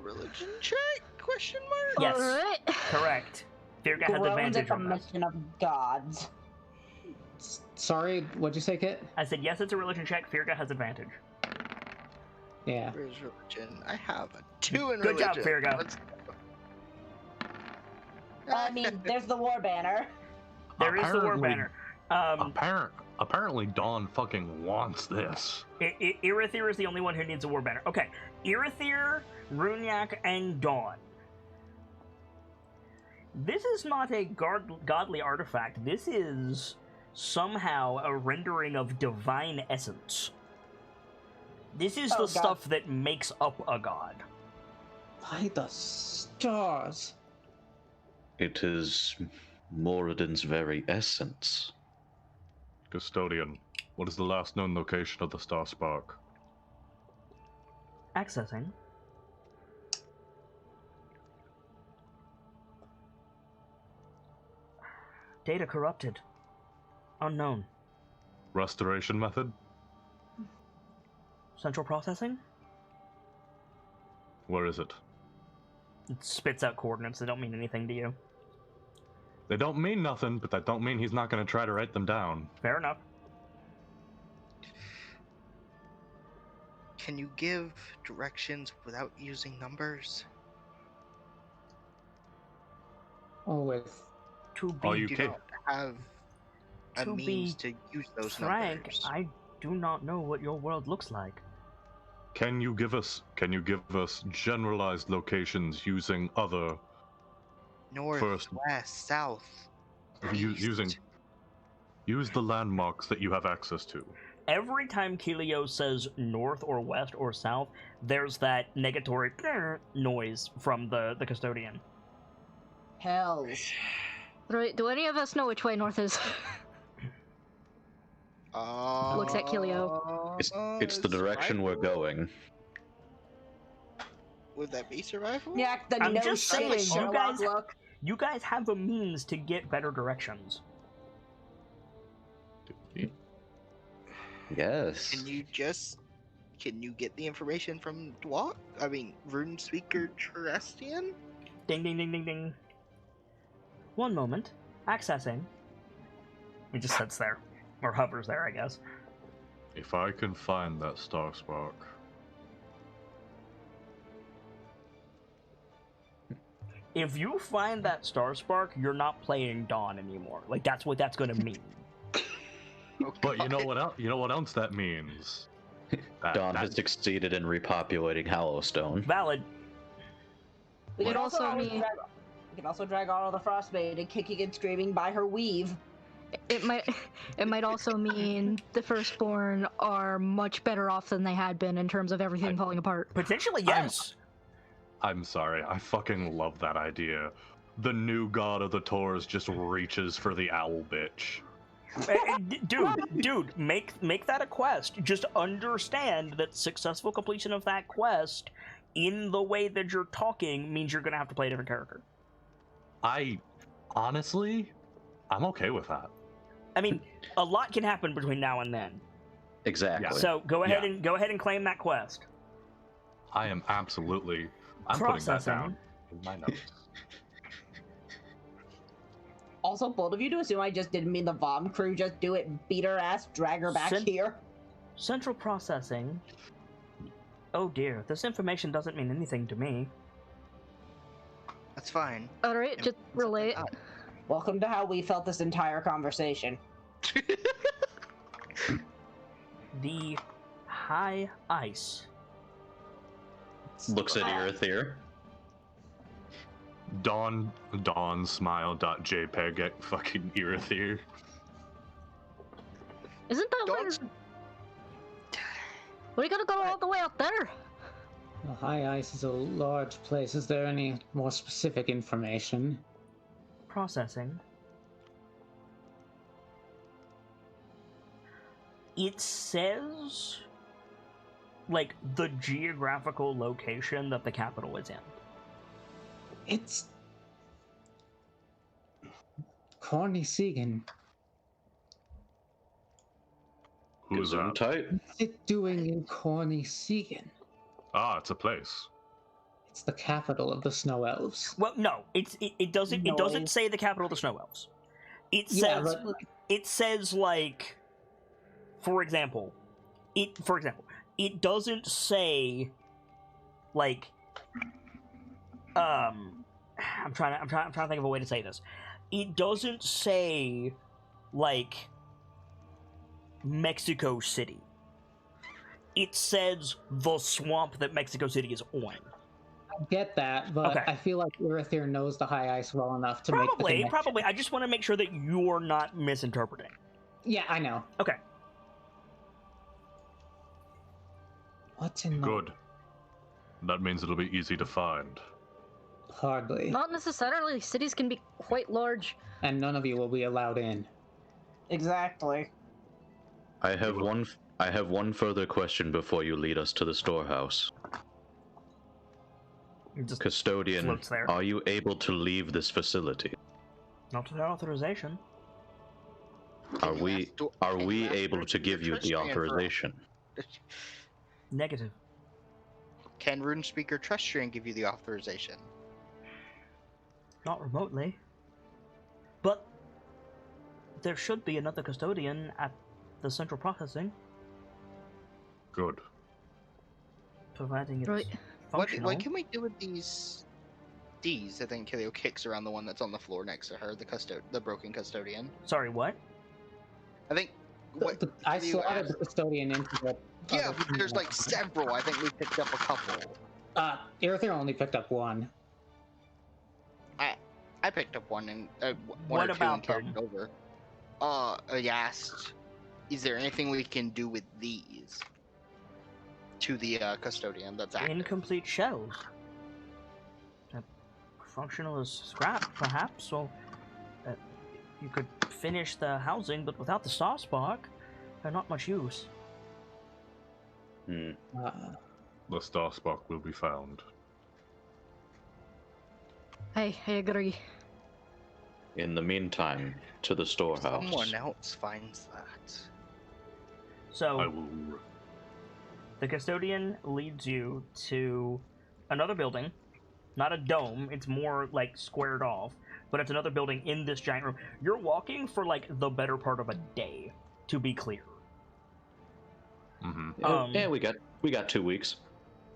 Religion check? Question mark? Yes. Alright. Correct. Firga has Groans at advantage the on this. mention of gods. sorry, what'd you say, Kit? I said yes, it's a religion check. Firga has advantage. Yeah. Where's religion? I have a 2 in Good job, religion. Firga. Let's go. I mean, there's the war banner. There is the war Apparently- banner. Apparently, Dawn fucking wants this. Irithir is the only one who needs a war banner. Okay, Irithir, Runyak, and Dawn. This is not a godly artifact. This is somehow a rendering of divine essence. This is Oh, the God. stuff that makes up a god. By the stars. It is Moradin's very essence. Custodian, what is the last known location of the Star Spark? Accessing. Data corrupted. Unknown. Restoration method? Central processing? Where is it? It spits out coordinates that don't mean anything to you. They don't mean nothing, but that don't mean he's not going to try to write them down. Fair enough. Can you give directions without using numbers? Oh, with To Are be you Do kidding? not have a To means be to use those frank, numbers. I do not know what your world looks like. Can you give us generalized locations using other North, first- west, south. using east. use the landmarks that you have access to? Every time Kelio says north or west or south, there's that negatory noise from the custodian. Hells. Do any of us know which way north is? Looks at Kilio. It's the direction we're going. Would that be survival? Yeah, the I'm no just shit saying, you Sherlock guys- look. You guys have a means to get better directions. Yes. Can you get the information from Dwalk? I mean, Rune Speaker Terrestrian? Ding ding ding ding ding. One moment. Accessing. He just sits there. Or hovers there, I guess. If I can find that Star Spark, If you find that Star Spark, you're not playing Dawn anymore. Like, that's what that's gonna mean. but you know what else? You know what else that means? Dawn has succeeded in repopulating Hallowstone. Valid. We It can also always mean- we can also drag all the Frostmaiden kicking and screaming by her weave. It might also mean the Firstborn are much better off than they had been in terms of everything falling apart. Potentially, yes. I'm sorry, I fucking love that idea. The new god of the Taurs just reaches for the owl bitch. Dude, make that a quest. Just understand that successful completion of that quest in the way that you're talking means you're gonna have to play a different character. Honestly, I'm okay with that. I mean, a lot can happen between now and then. Exactly. So go ahead and claim that quest. I am absolutely. I'm putting that Processing. down in my notes. Also, bold of you to assume I just didn't mean the Vom crew just do it, beat her ass, drag her back here. Central processing. Oh dear, this information doesn't mean anything to me. That's fine. Alright, just relay it. Welcome to how we felt this entire conversation. The high ice. Looks at Irithyr. Dawn smile.jpg at fucking Irithyr. Isn't that where... Don't- We gotta go all the way out there. The high ice is a large place. Is there any more specific information? Processing. It says, like, the geographical location that the capital is in. It's Corny Segan. Who's that? Gesundheit? What's it doing in Corny Segan? Ah, it's a place. It's the capital of the Snow Elves. Well, no, it doesn't Noise. say the capital of the Snow Elves. It Yeah, says but it says like, for example, it doesn't say like I'm trying to think of a way to say this. It doesn't say like Mexico City. It says the swamp that Mexico City is on. I get that, but Okay. I feel like Irithyr knows the high ice well enough to make the connection. Probably. I just want to make sure that you're not misinterpreting. Yeah, I know. Okay. What's in the... Good. That means it'll be easy to find. Hardly. Not necessarily. Cities can be quite large. And none of you will be allowed in. Exactly. I have one further question before you lead us to the storehouse. It just Custodian, floats there. are you able to leave this facility? Not without authorization. Are Can you we ask to- are can we you ask able for to give you the Tristrian for- authorization? Negative. Can Rune Speaker Tristrian give you the authorization? Not remotely. But there should be another custodian at the central processing, Good. providing it's Right. functional. What can we do with these? I think Kilio kicks around the one that's on the floor next to her, the broken custodian. Sorry, what? I think. What I Kilio slotted asked- the custodian into the... Yeah, other but there's team. like several. I think we picked up a couple. Irithyr only picked up one. I picked up one and one What or two about and carried them? it over. I asked, is there anything we can do with these? To the custodian that's active. Incomplete shells. Functional as scrap, perhaps, or you could finish the housing, but without the star spark, they're not much use. Hmm. The star spark will be found. I agree. In the meantime, to the storehouse. Someone else finds that. So I will. the custodian leads you to another building, not a dome. It's more like squared off, but it's another building in this giant room. You're walking for like the better part of a day, to be clear. Mm-hmm. Yeah, we got 2 weeks.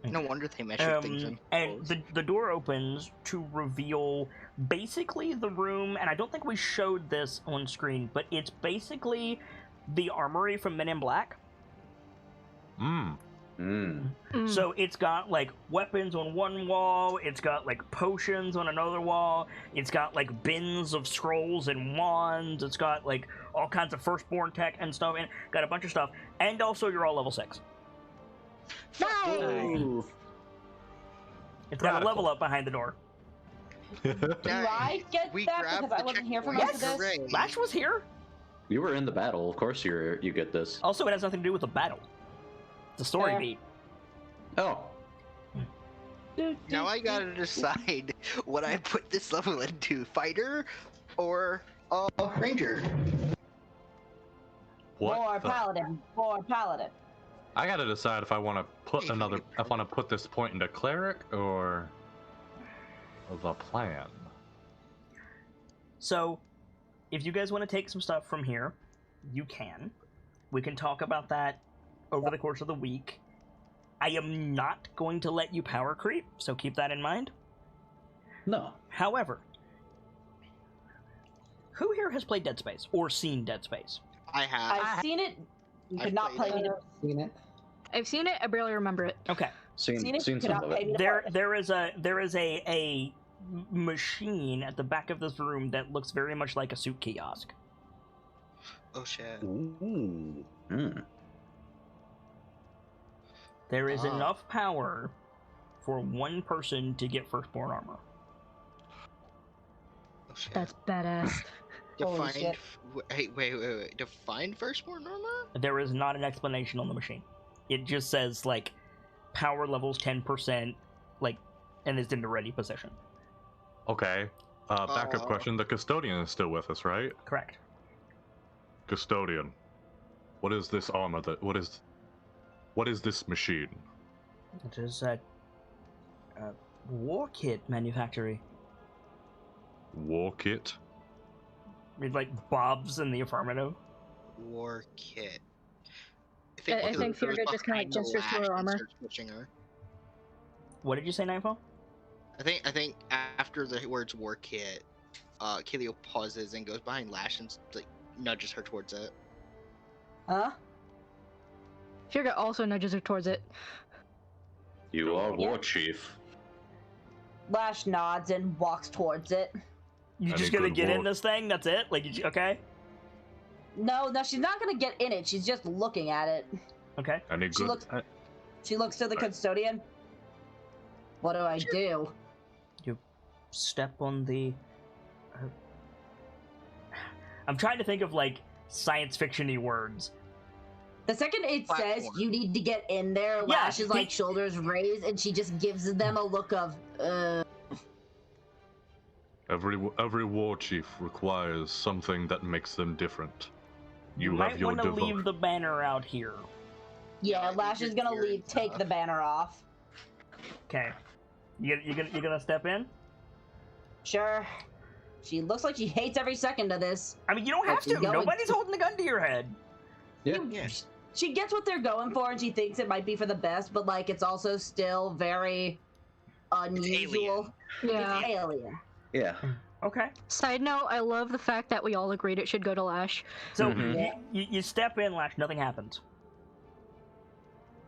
No wonder they measured things in And clothes. the door opens to reveal basically the room, and I don't think we showed this on screen, but it's basically the armory from Men in Black. Mm. Mm. So it's got like weapons on one wall, it's got like potions on another wall, it's got like bins of scrolls and wands, it's got like all kinds of firstborn tech and stuff, and got a bunch of stuff, and also you're all level 6. Ooh. It's got a Radical. level up behind the door. Do I get We that grabbed because I the wasn't here for checkpoint most of this? array. Lash was here. You were in the battle. Of course you get this. Also, it has nothing to do with the battle. It's a story Fair. beat. Oh. Now I gotta decide what I put this level into: fighter or ranger. What? More the- paladin. More paladin. I gotta decide if I want to put Hey, if I want to put this point into cleric or the plan. So, if you guys want to take some stuff from here, you can. We can talk about that over the course of the week. I am not going to let you power creep, so keep that in mind. No. However, who here has played Dead Space or seen Dead Space? I have. I've seen it. You I've could not played play me. it. Seen it. I've seen it. I barely remember it. Okay. Seen Could some not of pay it. me to There play it. there is a machine at the back of this room that looks very much like a suit kiosk. Oh shit. Ooh. Mm. There is Ah. enough power for one person to get firstborn armor. Oh shit. That's badass. Holy Define. shit. Wait. Define firstborn armor? There is not an explanation on the machine. It just says like power levels 10%, like, and it's in the ready position. Okay. Backup question. The custodian is still with us, right? Correct. Custodian. What is this armor what is this machine? It is a war kit manufactory. War kit? It like bobs in the affirmative. War kit. I think Killer Fierga goes just kinda behind the gestures to lash her and armor. starts pushing her. What did you say, Nightfall? I think after the words war kit, Kilio pauses and goes behind Lash and like nudges her towards it. Huh? Fierga also nudges her towards it. You are Yeah. war chief. Lash nods and walks towards it. You Any just gonna good get in war- this thing? That's it? Like, okay? No, she's not gonna get in it. She's just looking at it. Okay. Any She good looks- She looks to the custodian. What do I do? Step on the. I'm trying to think of like science fiction-y words. The second it says Platform. you need to get in there, Yeah, Lash is like shoulders raised, and she just gives them a look of, Every war chief requires something that makes them different. You have might your want to devotion. leave the banner out here. Yeah, I need Lash your is gonna gear leave, and take stuff. the banner off. Okay. You gonna step in? Sure. She looks like she hates every second of this. I mean, you don't have She's to. going Nobody's to- holding a gun to your head. Yeah. Yeah. She gets what they're going for, and she thinks it might be for the best, but like it's also still very unusual. Yeah. It's alien. Yeah. Okay. Side note, I love the fact that we all agreed it should go to Lash. So Mhm. you step in, Lash. Nothing happens.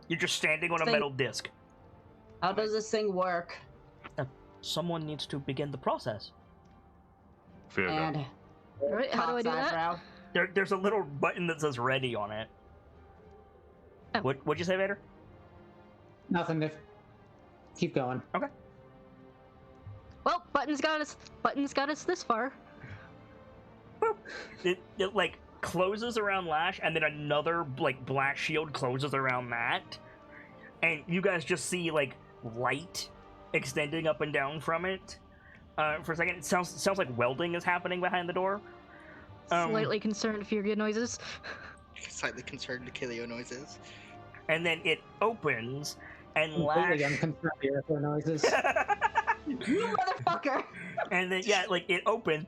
You're just standing on a Thing- metal disc. How does this thing work? Someone needs to begin the process. Fear them. And Right, how do I do Cock's that? eyebrow. There's a little button that says "ready" on it. Oh. What'd you say, Vader? Nothing. Keep going. Well, Button's got us this far. It like closes around Lash, and then another like black shield closes around that, and you guys just see like light extending up and down from it. For a second, it sounds like welding is happening behind the door. Slightly concerned Fierga noises. Slightly concerned to Kilio noises. And then it opens, and Completely Lash. unconcerned earphone noises. You motherfucker! And then yeah, like it opens,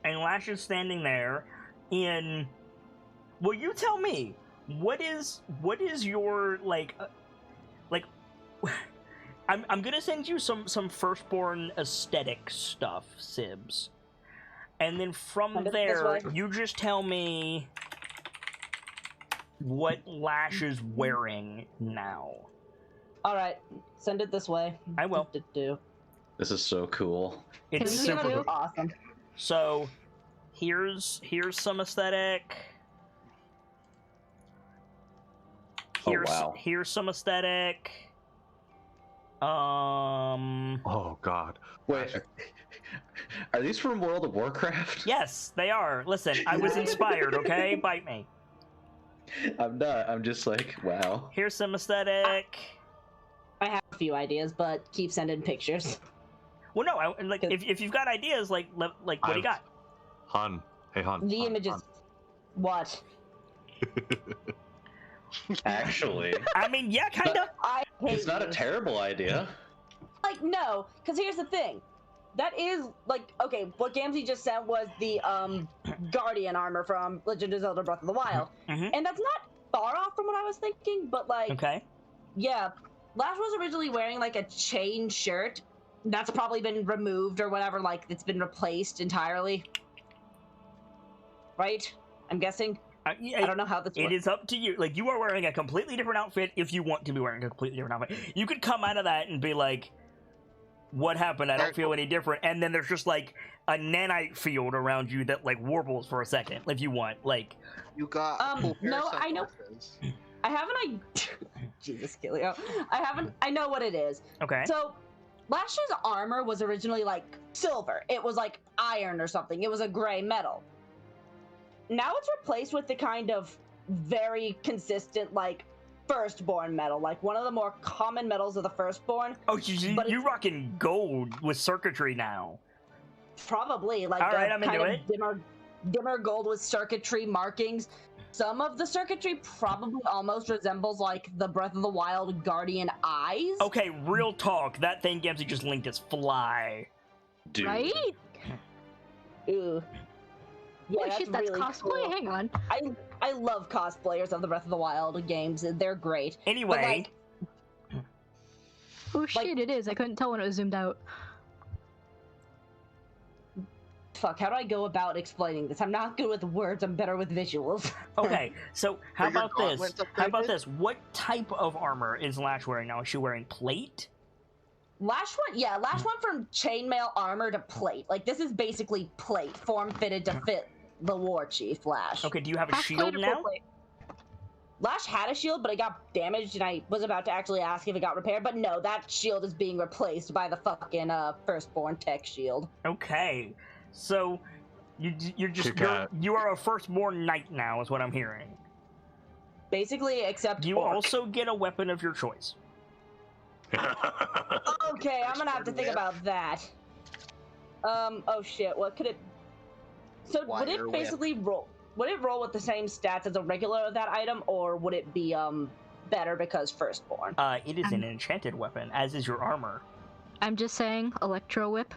and Lash is standing there. In, well, you tell me, what is your like. I'm gonna send you some firstborn aesthetic stuff, Sibs, and then from Send it this there way. you just tell me what Lash is wearing now. Alright, send it this way. I will. Do. This is so cool. It's Can you super do- cool. Awesome. So here's some aesthetic. wow. Here's some aesthetic. Oh God. Wait, are these from World of Warcraft? Yes, they are. Listen, I was inspired, okay? Bite me. I'm not. I'm just like, wow. Here's some aesthetic. I have a few ideas, but keep sending pictures. Well, no, like if you've got ideas, like what do you got? Han. Hey, Han. The Han, images. Han. What? Actually, I mean, yeah, kind of. I hate it's not a you. terrible idea. Like, like, no, because here's the thing. That is, like, okay, what Gamzee just said was the Guardian armor from Legend of Zelda Breath of the Wild. Mhm. And that's not far off from what I was thinking, but, like, Okay. yeah, Lash was originally wearing, like, a chain shirt. That's probably been removed or whatever, like, it's been replaced entirely. Right? I'm guessing? I don't know how this works. It is up to you. Like, you are wearing a completely different outfit if you want to be wearing a completely different outfit. You could come out of that and be like, what happened? I don't feel any different. And then there's just, like, a nanite field around you that, like, warbles for a second, if you want. Like, You got no, I know. I haven't. Jesus, Kilio. I know what it is. okay. So, Lash's armor was originally like silver. It was like iron or something. It was a gray metal. Now it's replaced with the kind of very consistent, like, firstborn metal, like one of the more common metals of the firstborn. Oh, you rocking gold with circuitry now. Probably, like, all right, I'm kind into of it. dimmer gold with circuitry markings. Some of the circuitry probably almost resembles, like, the Breath of the Wild Guardian eyes. Okay, real talk. That thing Gamzee just linked is fly. Dude. Right? Ooh. Yeah, Holy shit, that's really cosplay? cool. Hang on. I love cosplayers of the Breath of the Wild games. They're great. Anyway. But, like, Oh shit, it is. I couldn't tell when it was zoomed out. fuck, how do I go about explaining this? I'm not good with words, I'm better with visuals. Okay, so how Are your about this? gauntlets How about upgraded? this? What type of armor is Lash wearing now? Is she wearing plate? Lash went from chainmail armor to plate. Like, this is basically plate, form-fitted to fit the War Chief, Lash. Okay, do you have a Half shield plate or full now? plate? Lash had a shield, but it got damaged, and I was about to actually ask if it got repaired, but no, that shield is being replaced by the fucking Firstborn Tech shield. Okay, so you are a firstborn knight now, is what I'm hearing. Basically, except You orc. also get a weapon of your choice. Okay, I'm gonna have to think about that. Oh shit, what could it... So, would Wire it whip. basically roll... Would it roll with the same stats as a regular of that item, or would it be, better because Firstborn? It is an enchanted weapon, as is your armor. I'm just saying, Electro Whip.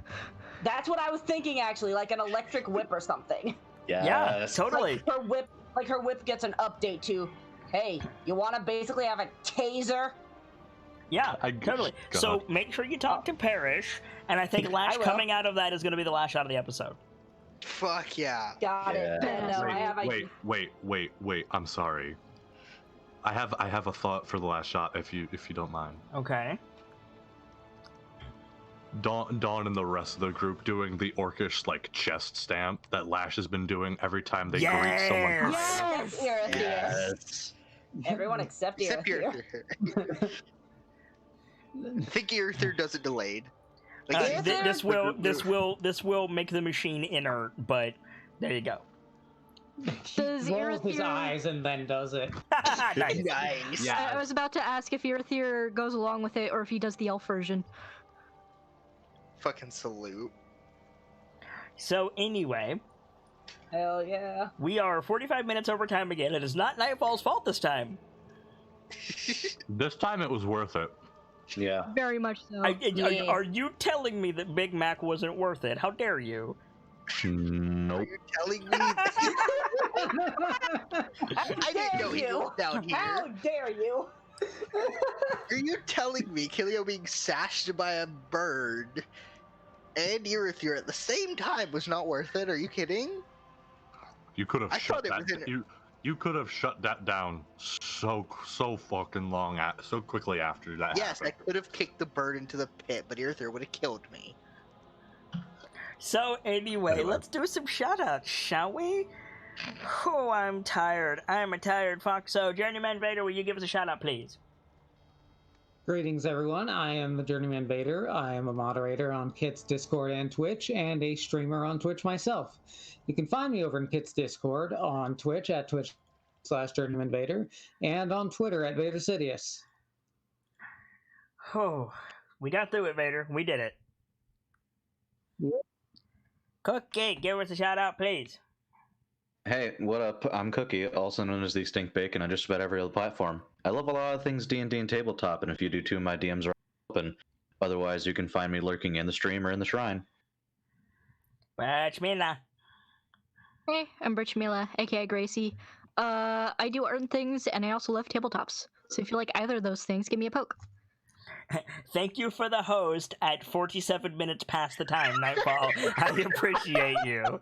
That's what I was thinking, actually, like an electric whip or something. Yeah, totally. Like her whip gets an update to, hey, you want to basically have a taser? Yeah, totally. God. So make sure you talk to Parrish, and I think Lash I will. coming out of that is going to be the last shot of the episode. Fuck yeah. Got it. Yeah. No, I have. Wait. I'm sorry. I have a thought for the last shot, if you don't mind. Okay. Dawn and the rest of the group doing the orcish like chest stamp that Lash has been doing every time they greet someone. Yes, Irithyr. Yes. Everyone except Except Irithyr. Irithyr. I think Irithyr does it delayed. Like, This will make the machine inert, but there you go. Does He rolls his Irithyr- eyes and then does it. Nice. nice. I was about to ask if Irithyr goes along with it or if he does the elf version. Fucking salute. So anyway, Hell yeah. we are 45 minutes over time again. It is not Nightfall's fault this time. This time it was worth it. Yeah. Very much so. Yeah. Are you telling me that Big Mac wasn't worth it? How dare you? Are Nope. you telling me that? I didn't know he was down How here. dare you? Are you telling me Kilio being sashed by a bird and Irithyr at the same time was not worth it? Are you kidding? You could have I shut thought it that. was in- You could have shut that down so fucking long, so quickly after that. Yes, I happened. could have kicked the bird into the pit, but Irithyr would have killed me. So anyway, let's do some shoutouts, shall we? Oh, I'm tired. I'm a tired fox. So, Journeyman Vader, will you give us a shout out, please? Greetings, everyone. I am the Journeyman Vader. I am a moderator on Kit's Discord and Twitch, and a streamer on Twitch myself. You can find me over in Kit's Discord on Twitch at Twitch/Journeyman Vader, and on Twitter at Vader Sidious. Oh, we got through it, Vader. We did it. Cookie, give us a shout out, please. Hey, what up? I'm Cookie, also known as the Stink Bacon on just about every other platform. I love a lot of things D&D and tabletop, and if you do too, my DMs are open. Otherwise, you can find me lurking in the stream or in the shrine. Birchmila. Hey, I'm Birchmila, aka Gracie. I do art things, and I also love tabletops. So if you like either of those things, give me a poke. Thank you for the host at 47 minutes past the time, Nightfall. I appreciate you.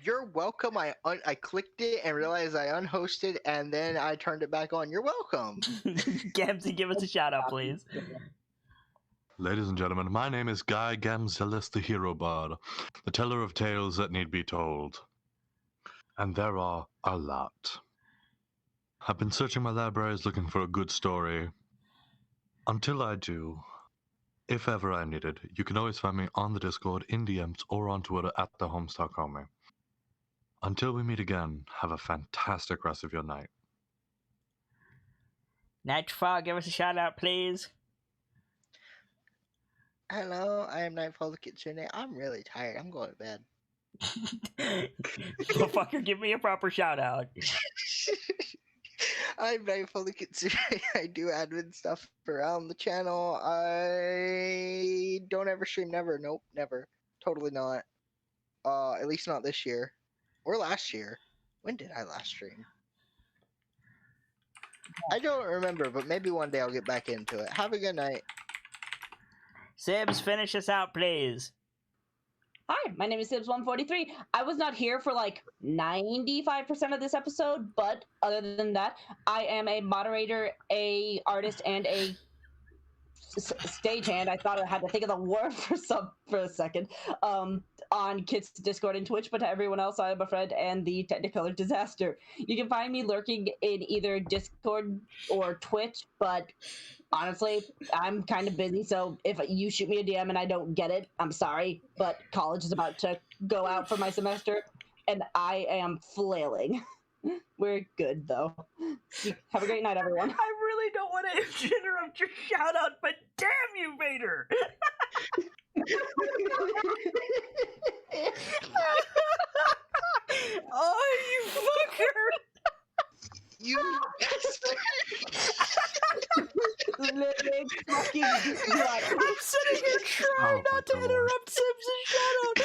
You're welcome. I clicked it and realized I unhosted, and then I turned it back on. You're welcome. Gamsey, give us a shout out, please. Ladies and gentlemen, my name is Guy Gamzelis, the Hero Bard, the teller of tales that need be told. And there are a lot. I've been searching my libraries looking for a good story. Until I do, if ever I need it, you can always find me on the Discord, in DMs, or on Twitter at @theHomestuckHomie. Until we meet again, have a fantastic rest of your night. Nightfall, give us a shout out, please. Hello, I am Nightfall the Kitsune. I'm really tired. I'm going to bed. Motherfucker, give me a proper shout out. I'm Nightfall the Kitsune. I do admin stuff around the channel. I don't ever stream. Never. Nope. Never. Totally not. At least not this year. Or last year. When did I last stream? I don't remember, but maybe one day I'll get back into it. Have a good night. Sibs, finish us out, please. Hi, my name is Sibs143. I was not here for like 95% of this episode, but other than that, I am a moderator, a artist, and a stagehand. I thought I had to think of the word for a second. On Kit's Discord and Twitch, but to everyone else, I am a friend and the Technicolor Disaster. You can find me lurking in either Discord or Twitch, but honestly, I'm kind of busy, so if you shoot me a DM and I don't get it, I'm sorry, but college is about to go out for my semester, and I am flailing. We're good, though. Have a great night, everyone. I really don't want to interrupt your shout out, but damn you, Vader! Oh, you fucker! You bastard! Living fucking I'm sitting here trying not to interrupt Sims' shout out.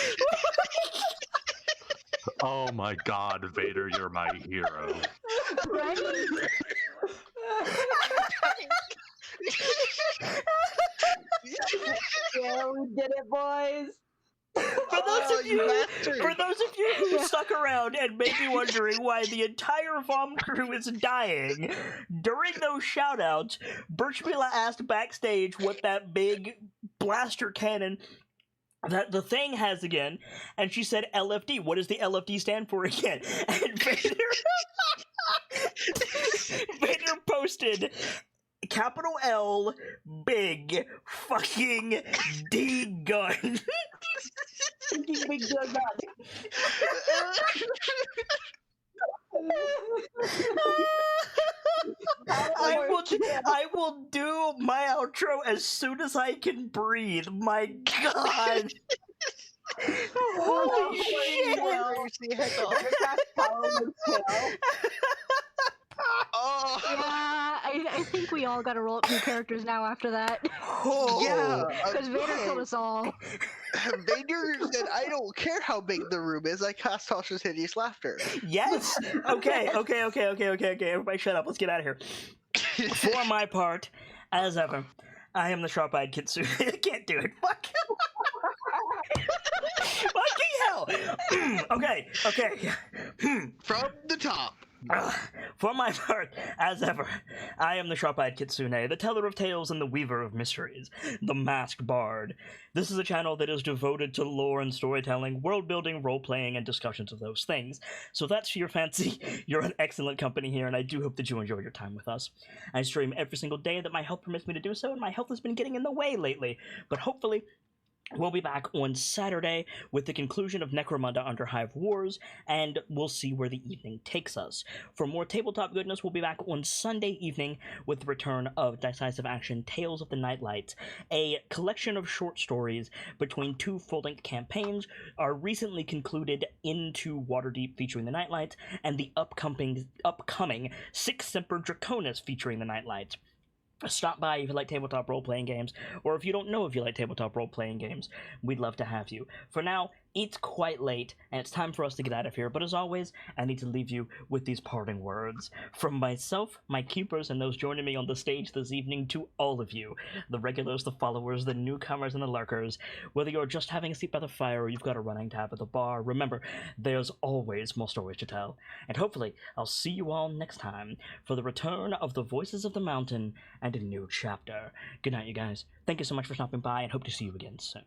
Oh my god, Vader, you're my hero. Right? Yeah, we did it, boys. For those of you who stuck around and may be wondering why the entire Vom crew is dying, during those shoutouts, Birchmila asked backstage what that big blaster cannon that the thing has again, and she said LFD. What does the LFD stand for again? And Vader posted capital L big fucking D gun. Big gun. I will do my outro as soon as I can breathe. My God. Holy shit. Oh. Yeah, I think we all gotta roll up new characters now after that. Oh. Yeah. Because Vader killed us all. Vader said, I don't care how big the room is. I cast Tasha's Hideous Laughter. Yes. Okay. Everybody shut up. Let's get out of here. For my part, as ever, I am the sharp-eyed Kitsune. I can't do it. Fuck. Fucking hell. Okay. From the top. For my part, as ever, I am the sharp-eyed Kitsune, the teller of tales and the weaver of mysteries, the masked bard. This is a channel that is devoted to lore and storytelling, world-building, role-playing, and discussions of those things. So if that's your fancy, you're an excellent company here, and I do hope that you enjoy your time with us. I stream every single day that my health permits me to do so, and my health has been getting in the way lately, but hopefully we'll be back on Saturday with the conclusion of Necromunda Under Hive Wars, and we'll see where the evening takes us. For more tabletop goodness, we'll be back on Sunday evening with the return of Dice-Icive Action Tales of the Nightlights, a collection of short stories between two full-length campaigns, our recently concluded Into Waterdeep featuring the Nightlights, and the upcoming Six Semper Draconis featuring the Nightlights. Stop by if you like tabletop role-playing games, or if you don't know if you like tabletop role-playing games, we'd love to have you. For now, it's quite late, and it's time for us to get out of here, but as always, I need to leave you with these parting words. From myself, my keepers, and those joining me on the stage this evening, to all of you, the regulars, the followers, the newcomers, and the lurkers, whether you're just having a seat by the fire or you've got a running tab at the bar, remember, there's always more stories to tell. And hopefully, I'll see you all next time for the return of the Voices of the Mountain and a new chapter. Good night, you guys. Thank you so much for stopping by, and hope to see you again soon.